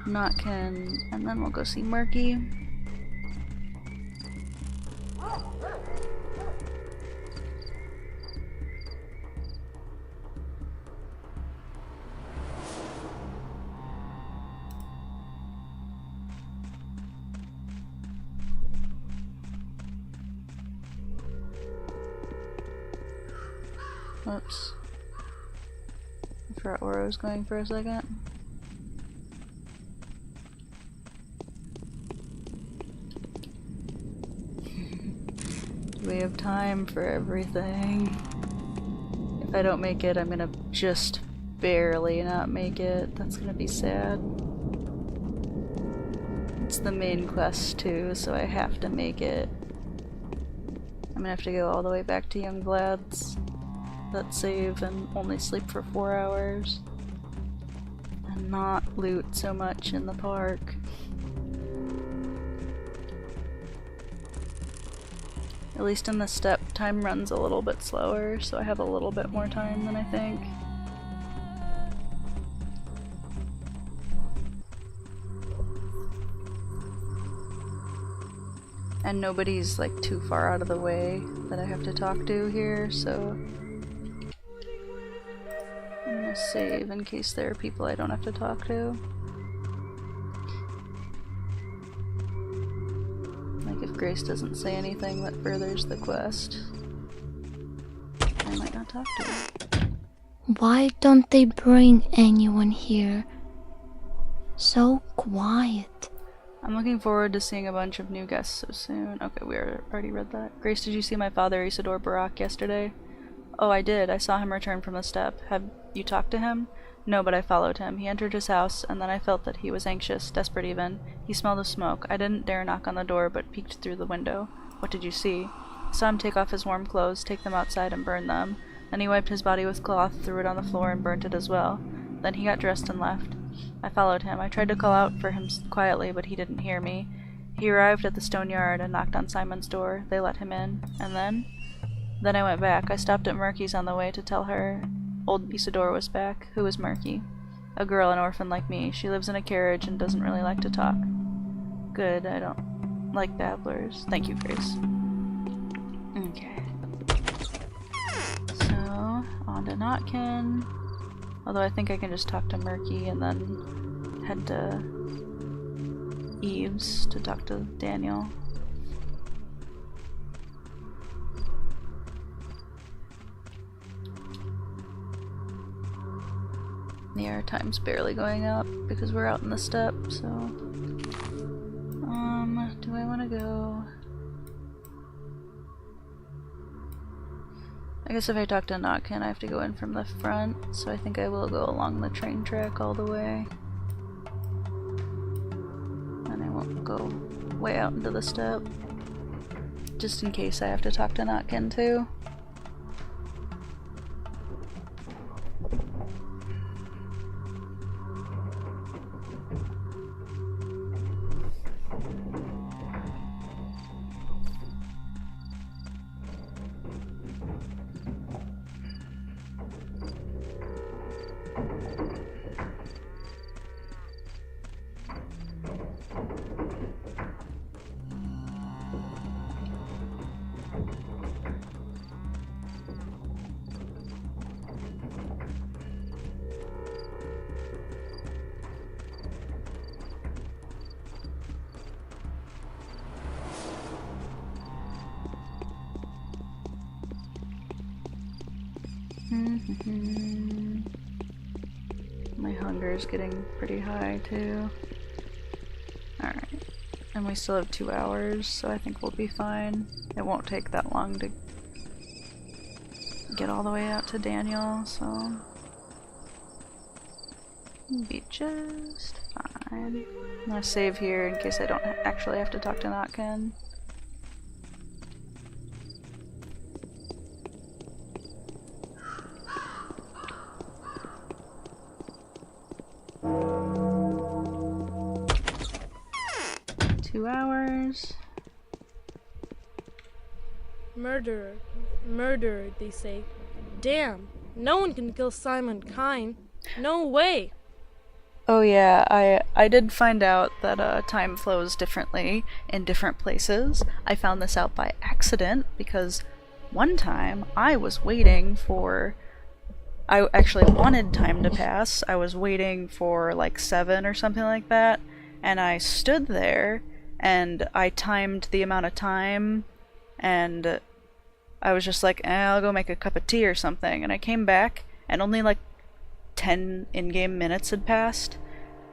Notkin, and then we'll go see Murky. Whoops. I forgot where I was going for a second. We have time for everything. If I don't make it, I'm gonna just barely not make it. That's gonna be sad. It's the main quest too, so I have to make it. I'm gonna have to go all the way back to Young Vlad's, that save, and only sleep for 4 hours. And not loot so much in the park. At least in the step, time runs a little bit slower, so I have a little bit more time than I think. And nobody's like too far out of the way that I have to talk to here, so I'm gonna save in case there are people I don't have to talk to. Like if Grace doesn't say anything that furthers the quest, I might not talk to her. Why don't they bring anyone here? So quiet. I'm looking forward to seeing a bunch of new guests so soon. Okay, we already read that. Grace, did you see my father, Isidore Barak, yesterday? Oh, I did. I saw him return from the step. Have you talked to him? No, but I followed him. He entered his house, and then I felt that he was anxious, desperate even. He smelled of smoke. I didn't dare knock on the door, but peeked through the window. What did you see? I saw him take off his warm clothes, take them outside, and burn them. Then he wiped his body with cloth, threw it on the floor, and burnt it as well. Then he got dressed and left. I followed him. I tried to call out for him quietly, but he didn't hear me. He arrived at the stone yard and knocked on Simon's door. They let him in. And then? Then I went back. I stopped at Murky's on the way to tell her old Isidore was back. Who was Murky? A girl, an orphan like me. She lives in a carriage and doesn't really like to talk. Good, I don't like babblers. Thank you, Grace. Okay. So, on to Notkin. Although I think I can just talk to Murky and then head to Eves to talk to Daniel. The airtime's barely going up because we're out in the steppe, so... do I want to go... I guess if I talk to Notkin, I have to go in from the front, so I think I will go along the train track all the way. And I won't go way out into the steppe, just in case I have to talk to Notkin too. My hunger's getting pretty high too. Alright. And we still have 2 hours, so I think we'll be fine. It won't take that long to get all the way out to Daniel, so we'll be just fine. I'm gonna save here in case I don't actually have to talk to Notkin. Murder, they say. Damn, no one can kill Simon Kine. No way. Oh yeah, I did find out that time flows differently in different places. I found this out by accident because one time I was waiting for... I actually wanted time to pass. I was waiting for like 7 or something like that, and I stood there and I timed the amount of time, and I was just like, I'll go make a cup of tea or something, and I came back and only like 10 in-game minutes had passed,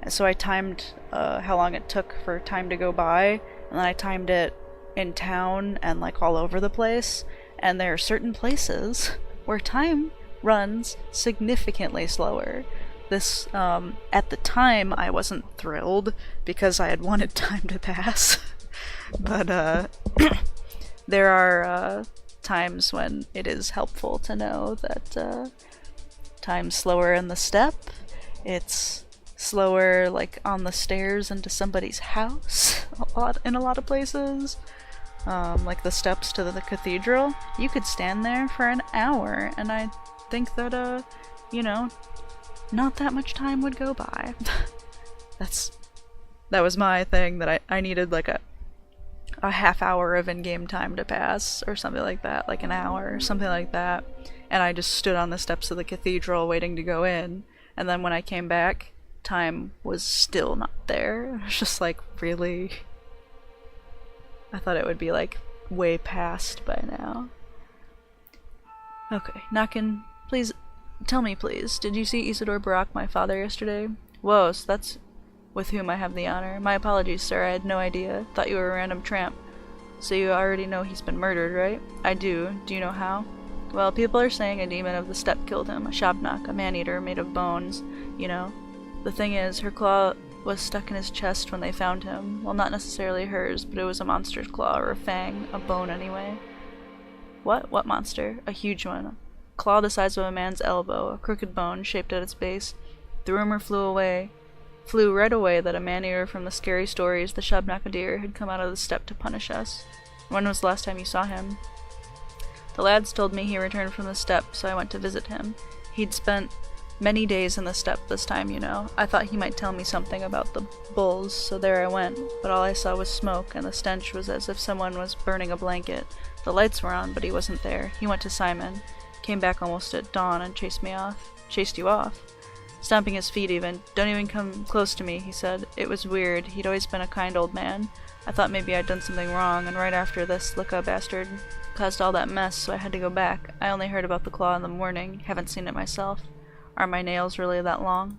and so I timed how long it took for time to go by, and then I timed it in town and like all over the place, and there are certain places where time runs significantly slower. This, at the time, I wasn't thrilled because I had wanted time to pass. But, there are, times when it is helpful to know that, time's slower in the step. It's slower, like, on the stairs into somebody's house in a lot of places. Like the steps to the cathedral. You could stand there for an hour, and I think that, you know, not that much time would go by. That was my thing, that I needed like a half hour of in-game time to pass, or something like that, like an hour, or something like that. And I just stood on the steps of the cathedral waiting to go in, and then when I came back, time was still not there. I was just like, really? I thought it would be like way past by now. Okay, Nakin, please, tell me please, did you see Isidore Barak, my father, yesterday? Whoa, so that's with whom I have the honor. My apologies, sir, I had no idea. Thought you were a random tramp. So you already know he's been murdered, right? I do. Do you know how? Well, people are saying a demon of the steppe killed him, a Shabnak, a man-eater made of bones, you know. The thing is, her claw was stuck in his chest when they found him. Well, not necessarily hers, but it was a monster's claw, or a fang, a bone anyway. What? What monster? A huge one. A claw the size of a man's elbow, a crooked bone shaped at its base. The rumor flew right away that a man-eater from the scary stories, the Shabnakadir, had come out of the steppe to punish us. When was the last time you saw him? The lads told me he returned from the steppe, so I went to visit him. He'd spent many days in the steppe this time, you know. I thought he might tell me something about the bulls, so there I went, but all I saw was smoke, and the stench was as if someone was burning a blanket. The lights were on, but he wasn't there. He went to Simon, came back almost at dawn, and chased you off. Stomping his feet even. Don't even come close to me, he said. It was weird. He'd always been a kind old man. I thought maybe I'd done something wrong, and right after this, Lika bastard caused all that mess, so I had to go back. I only heard about the claw in the morning, haven't seen it myself. Are my nails really that long?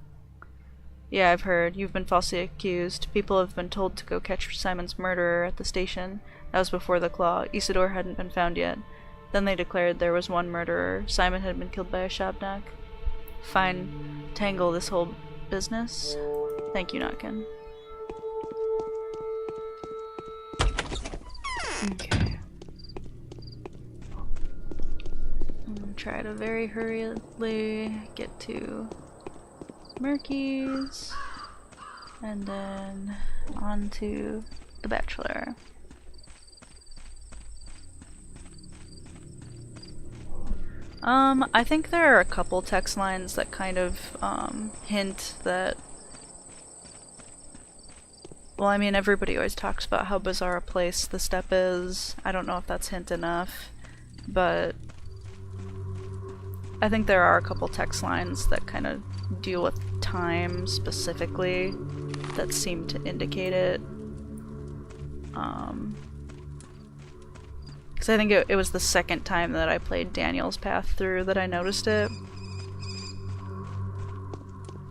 Yeah, I've heard. You've been falsely accused. People have been told to go catch Simon's murderer at the station. That was before the claw. Isidore hadn't been found yet. Then they declared there was one murderer. Simon had been killed by a Shabnak. Fine. Tangle this whole business. Thank you, Notkin. Okay. I'm gonna try to very hurriedly get to Murky's, and then on to the Bachelor. I think there are a couple text lines that kind of, hint that... Well, I mean, everybody always talks about how bizarre a place the steppe is. I don't know if that's hint enough, but I think there are a couple text lines that kind of deal with time specifically that seem to indicate it. Because I think it was the second time that I played Daniel's path through that I noticed it.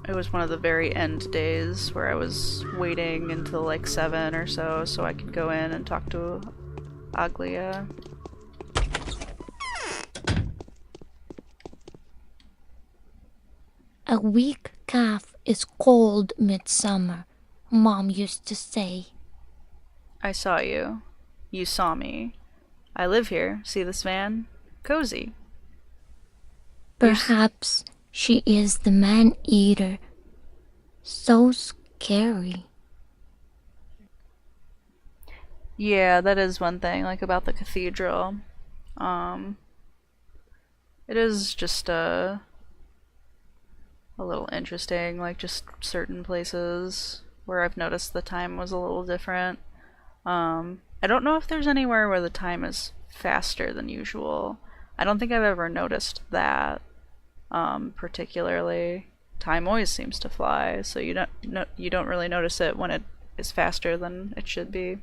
It was one of the very end days where I was waiting until like 7 or so I could go in and talk to Aglia. A weak calf is cold midsummer, Mom used to say. I saw you. You saw me. I live here. See this van? Cozy. Perhaps she is the man-eater. So scary. Yeah, that is one thing, like about the cathedral. It is just a little interesting, like just certain places where I've noticed the time was a little different. I don't know if there's anywhere where the time is faster than usual. I don't think I've ever noticed that, particularly. Time always seems to fly, so you don't really notice it when it is faster than it should be.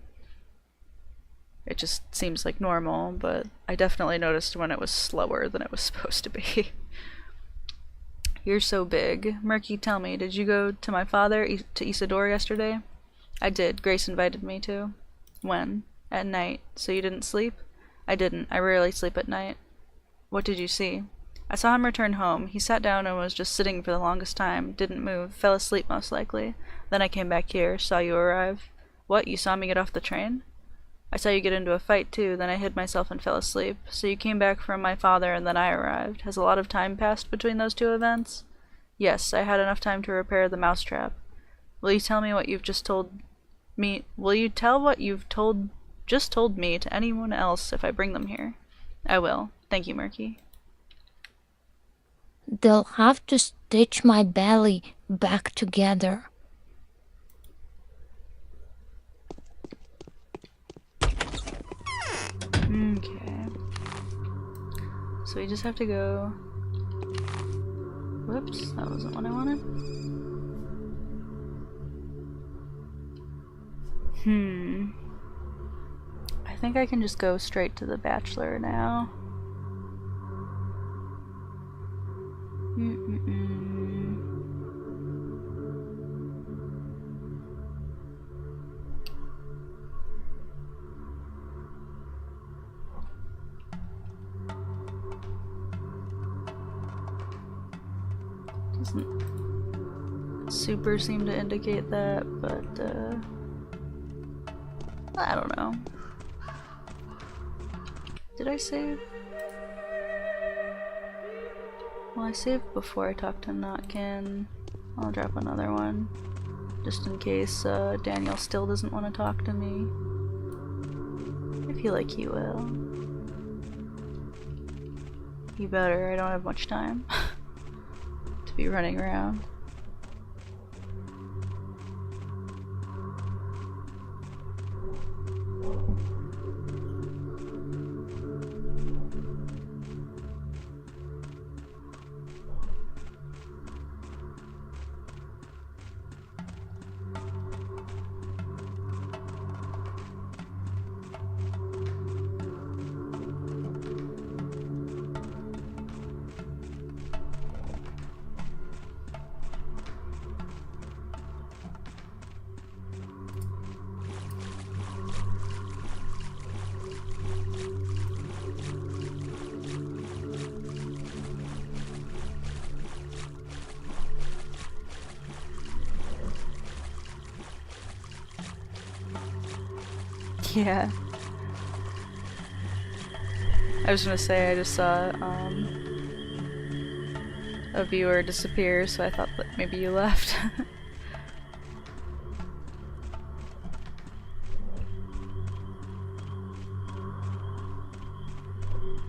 It just seems like normal, but I definitely noticed when it was slower than it was supposed to be. You're so big. Murky, tell me, did you go to my father, to Isidore, yesterday? I did. Grace invited me to. When? At night. So you didn't sleep? I didn't. I rarely sleep at night. What did you see? I saw him return home. He sat down and was just sitting for the longest time, didn't move, fell asleep most likely. Then I came back here, saw you arrive. What, you saw me get off the train? I saw you get into a fight too, then I hid myself and fell asleep. So you came back from my father and then I arrived. Has a lot of time passed between those two events? Yes, I had enough time to repair the mousetrap. Will you tell me what you've just told me? Will you tell what you've just told me to anyone else if I bring them here? I will. Thank you, Murky. They'll have to stitch my belly back together. Okay. So we just have to go... Whoops, that wasn't what I wanted. I think I can just go straight to the Bachelor now. Doesn't super seem to indicate that, but I don't know. Did I save? Well, I saved before I talked to Notkin. I'll drop another one, just in case Daniel still doesn't want to talk to me. I feel like he will. He better, I don't have much time to be running around. Yeah. I was gonna say I just saw a viewer disappear, so I thought that maybe you left.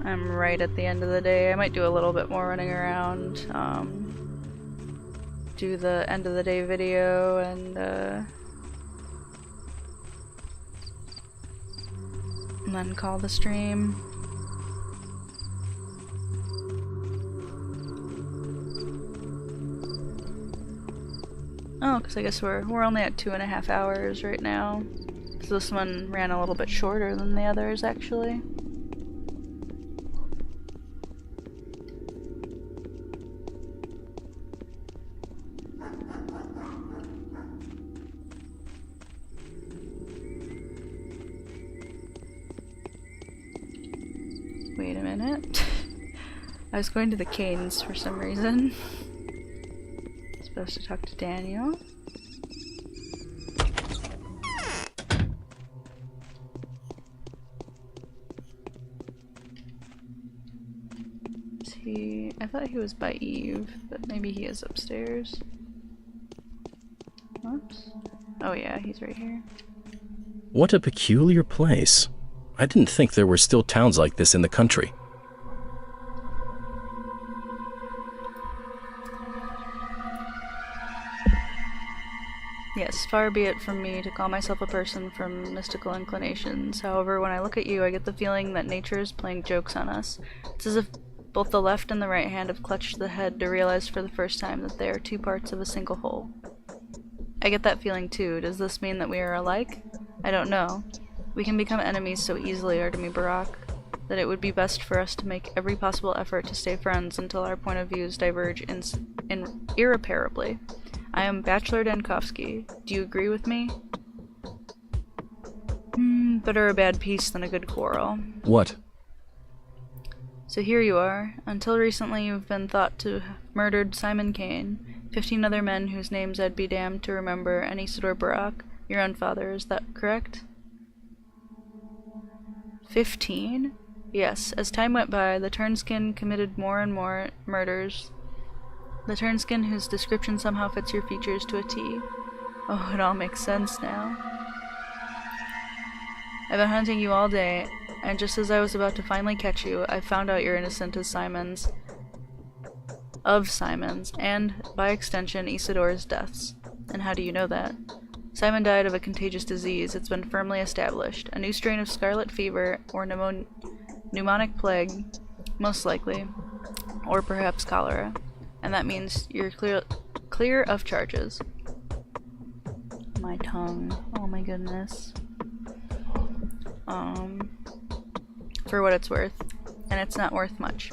I'm right at the end of the day. I might do a little bit more running around, do the end of the day video, and then call the stream. Oh, because I guess we're only at 2.5 hours right now. So this one ran a little bit shorter than the others, actually. Wait a minute. I was going to the Canes for some reason. Supposed to talk to Daniel. Is he? I thought he was by Eve, but maybe he is upstairs. Oops. Oh yeah, he's right here. What a peculiar place. I didn't think there were still towns like this in the country. Yes, far be it from me to call myself a person from mystical inclinations. However, when I look at you, I get the feeling that nature is playing jokes on us. It's as if both the left and the right hand have clutched the head to realize for the first time that they are two parts of a single whole. I get that feeling too. Does this mean that we are alike? I don't know. We can become enemies so easily, Artemi Barak, that it would be best for us to make every possible effort to stay friends until our point of views diverge irreparably. I am Bachelor Dankovsky. Do you agree with me? Better a bad peace than a good quarrel. What? So here you are. Until recently you've been thought to have murdered Simon Kane, 15 other men whose names I'd be damned to remember, and Isidore Barak, your own father. Is that correct? 15? Yes. As time went by, the Turnskin committed more and more murders. The Turnskin whose description somehow fits your features to a T. Oh, it all makes sense now. I've been hunting you all day, and just as I was about to finally catch you, I found out you're innocent as Simon's, and, by extension, Isidore's deaths. And how do you know that? Simon died of a contagious disease. It's been firmly established. A new strain of scarlet fever, or pneumonic plague, most likely, or perhaps cholera. And that means you're clear of charges. My tongue. Oh my goodness. For what it's worth. And it's not worth much.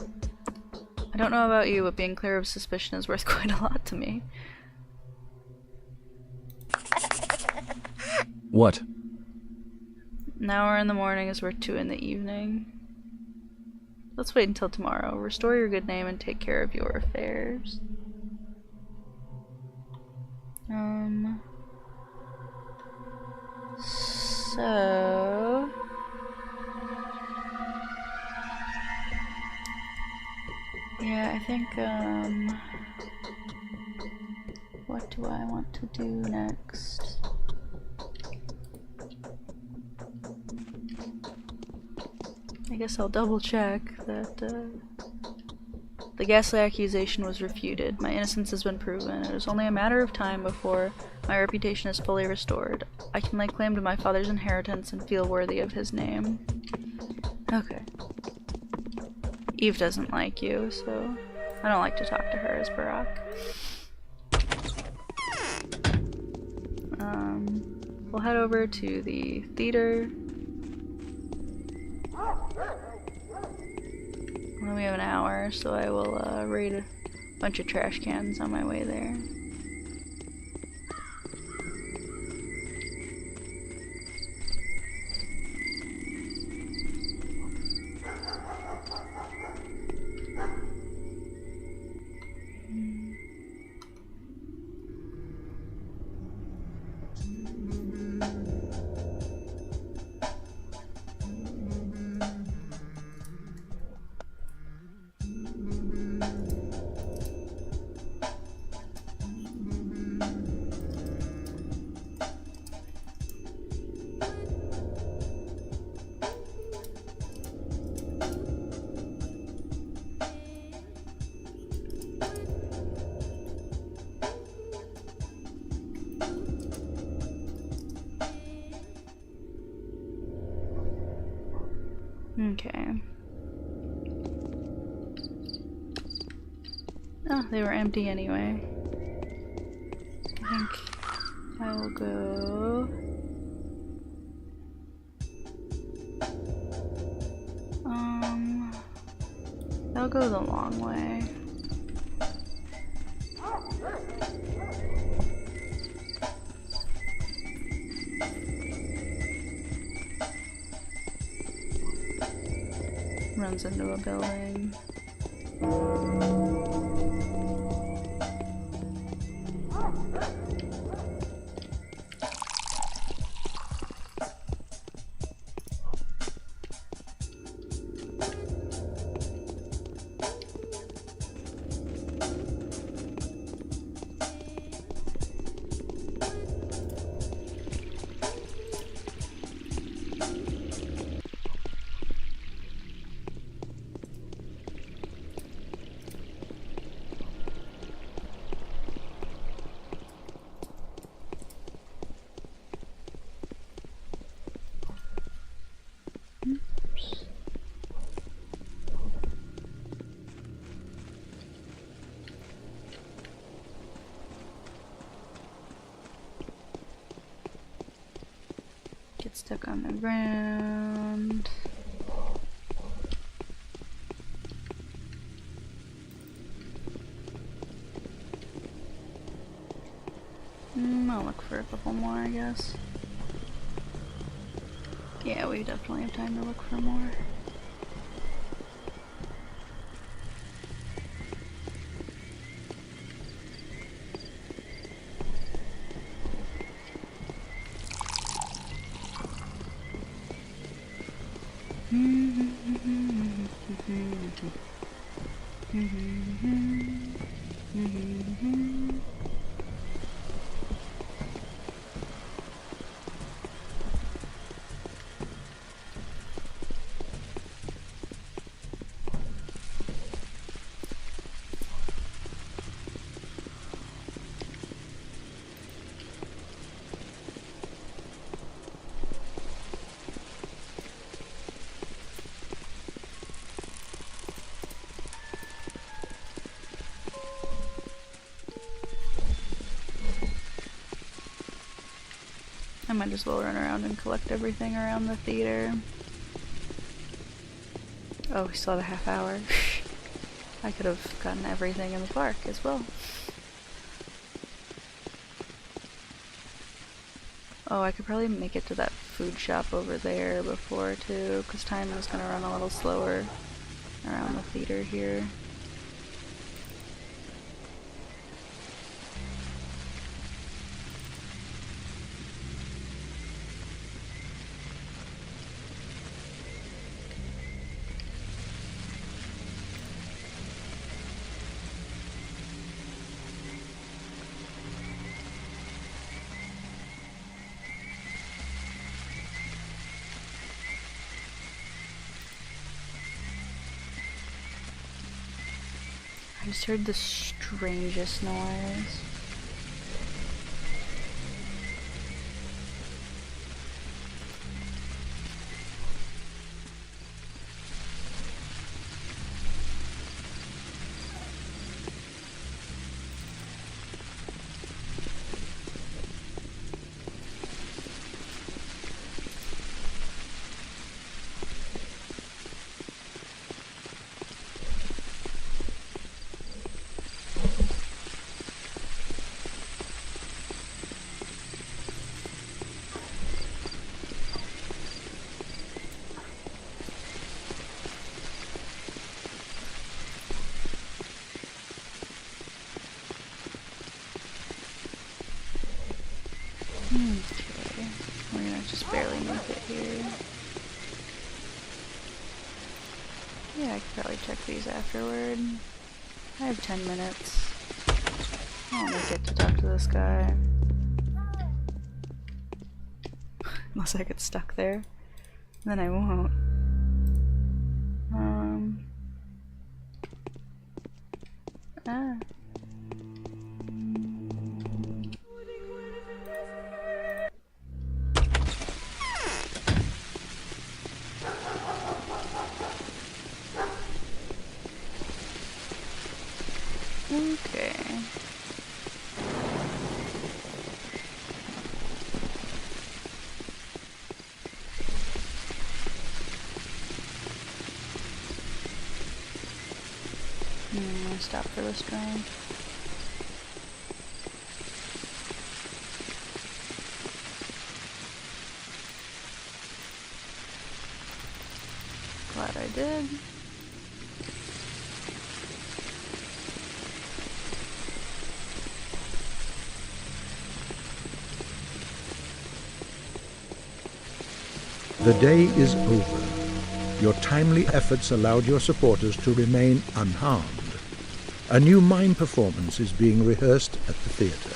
I don't know about you, but being clear of suspicion is worth quite a lot to me. What? An hour in the morning is worth 2 in the evening. Let's wait until tomorrow. Restore your good name and take care of your affairs. So... yeah, I think, what do I want to do next? I guess I'll double check that, the ghastly accusation was refuted. My innocence has been proven. It is only a matter of time before my reputation is fully restored. I can lay claim to my father's inheritance and feel worthy of his name. Okay. Eve doesn't like you, so I don't like to talk to her as Barak. We'll head over to the theater. Well, we have an hour, so I will raid a bunch of trash cans on my way there. Okay. Oh, they were empty anyway. I think I will go... I'll go the long way. Runs into a building. Get stuck on the ground. I'll look for a couple more, I guess. Yeah, we definitely have time to look for more. I might as well run around and collect everything around the theater. Oh, we still have a half hour. I could have gotten everything in the park as well. Oh, I could probably make it to that food shop over there before too, because time is gonna run a little slower around the theater here. I just heard the strangest noise. Okay, we're gonna just barely make it here. Yeah, I could probably check these afterward. I have 10 minutes. I'll make it to talk to this guy. Unless I get stuck there. Then I won't. Okay. I'm gonna stop for this drive. Glad I did. The day is over. Your timely efforts allowed your supporters to remain unharmed. A new mime performance is being rehearsed at the theater.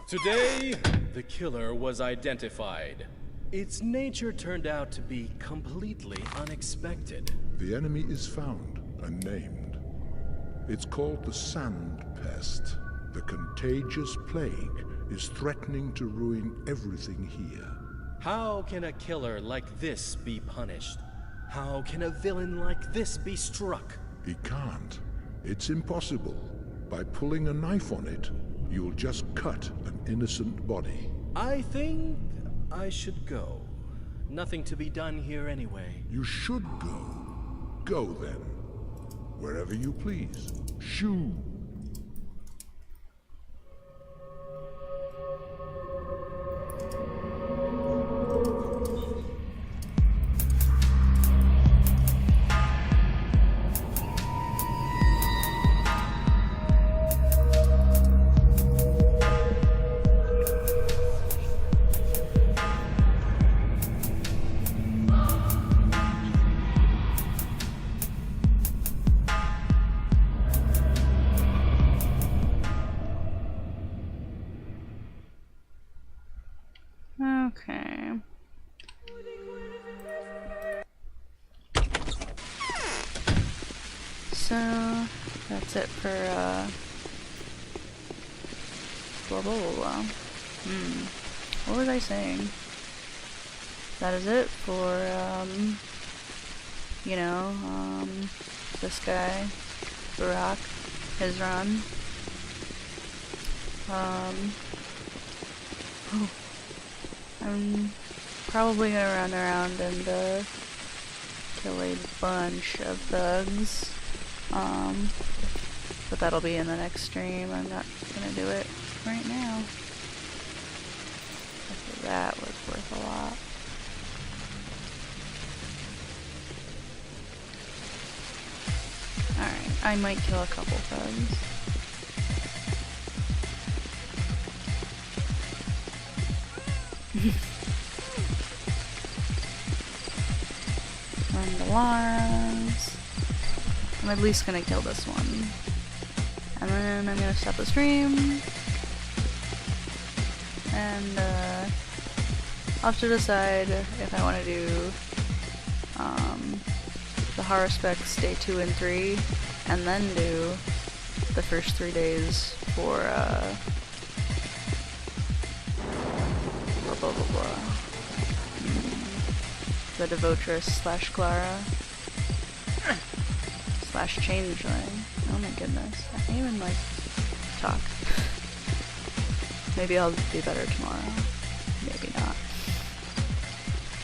Today, the killer was identified. Its nature turned out to be completely unexpected. The enemy is found and named. It's called the Sand Pest. The contagious plague is threatening to ruin everything here. How can a killer like this be punished? How can a villain like this be struck? He can't. It's impossible. By pulling a knife on it, you'll just cut an innocent body. I think I should go. Nothing to be done here anyway. You should go. Go then. Wherever you please. Shoo! Okay. So that's it for blah blah blah blah. What was I saying? That is it for you know, this guy, Barack, his run. I'm probably gonna run around and kill a bunch of thugs. But that'll be in the next stream. I'm not gonna do it right now. That was worth a lot. Alright, I might kill a couple thugs. Run the alarms. I'm at least gonna kill this one. And then I'm gonna stop the stream. And I'll have to decide if I want to do the Haruspex day 2 and 3, and then do the first 3 days for blah blah blah blah. The Devotress / Clara / Changeling. Oh my goodness, I can't even like talk. Maybe I'll do better tomorrow. Maybe not.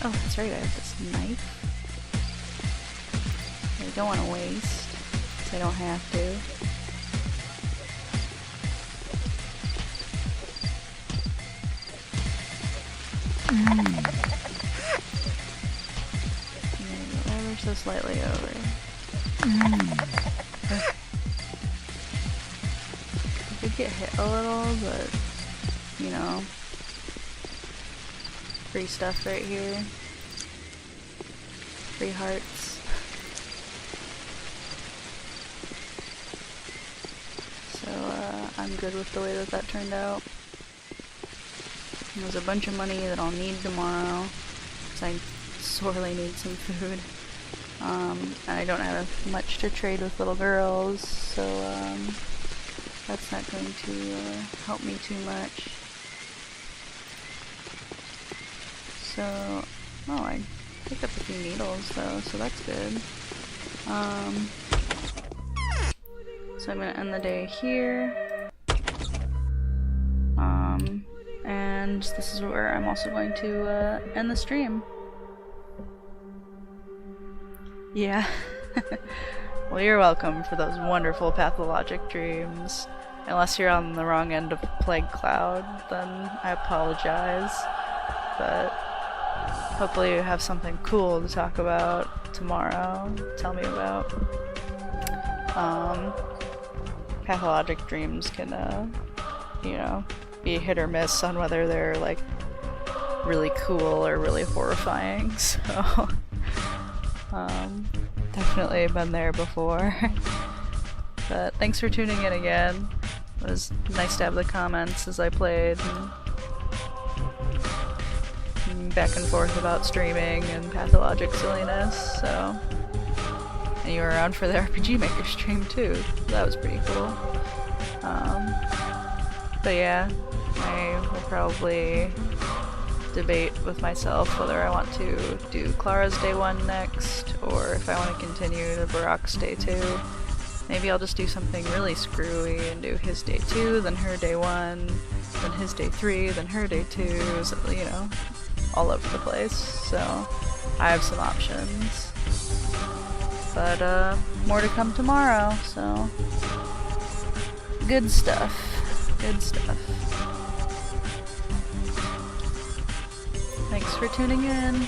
Oh, that's right, I have this knife. I don't want to waste, so I don't have to. Ever so slightly over. I could get hit a little, but you know, free stuff right here. Free hearts. So I'm good with the way that turned out. There's a bunch of money that I'll need tomorrow, because I sorely need some food. And I don't have much to trade with little girls, so that's not going to help me too much. So, oh, I picked up a few needles though, so that's good. So I'm gonna end the day here. And this is where I'm also going to end the stream. Yeah. Well, you're welcome for those wonderful pathologic dreams. Unless you're on the wrong end of Plague Cloud, then I apologize. But hopefully you have something cool to talk about tomorrow. Tell me about. Pathologic dreams can, you know, be hit or miss on whether they're like really cool or really horrifying. So, definitely been there before. But thanks for tuning in again. It was nice to have the comments as I played. And back and forth about streaming and pathologic silliness, so. And you were around for the RPG Maker stream too. That was pretty cool. But yeah, I will probably debate with myself whether I want to do Clara's day 1 next, or if I want to continue to Barak's day 2. Maybe I'll just do something really screwy and do his day 2, then her day 1, then his day 3, then her day 2, so, you know, all over the place. So I have some options. But more to come tomorrow, so good stuff. Good stuff. Thanks for tuning in.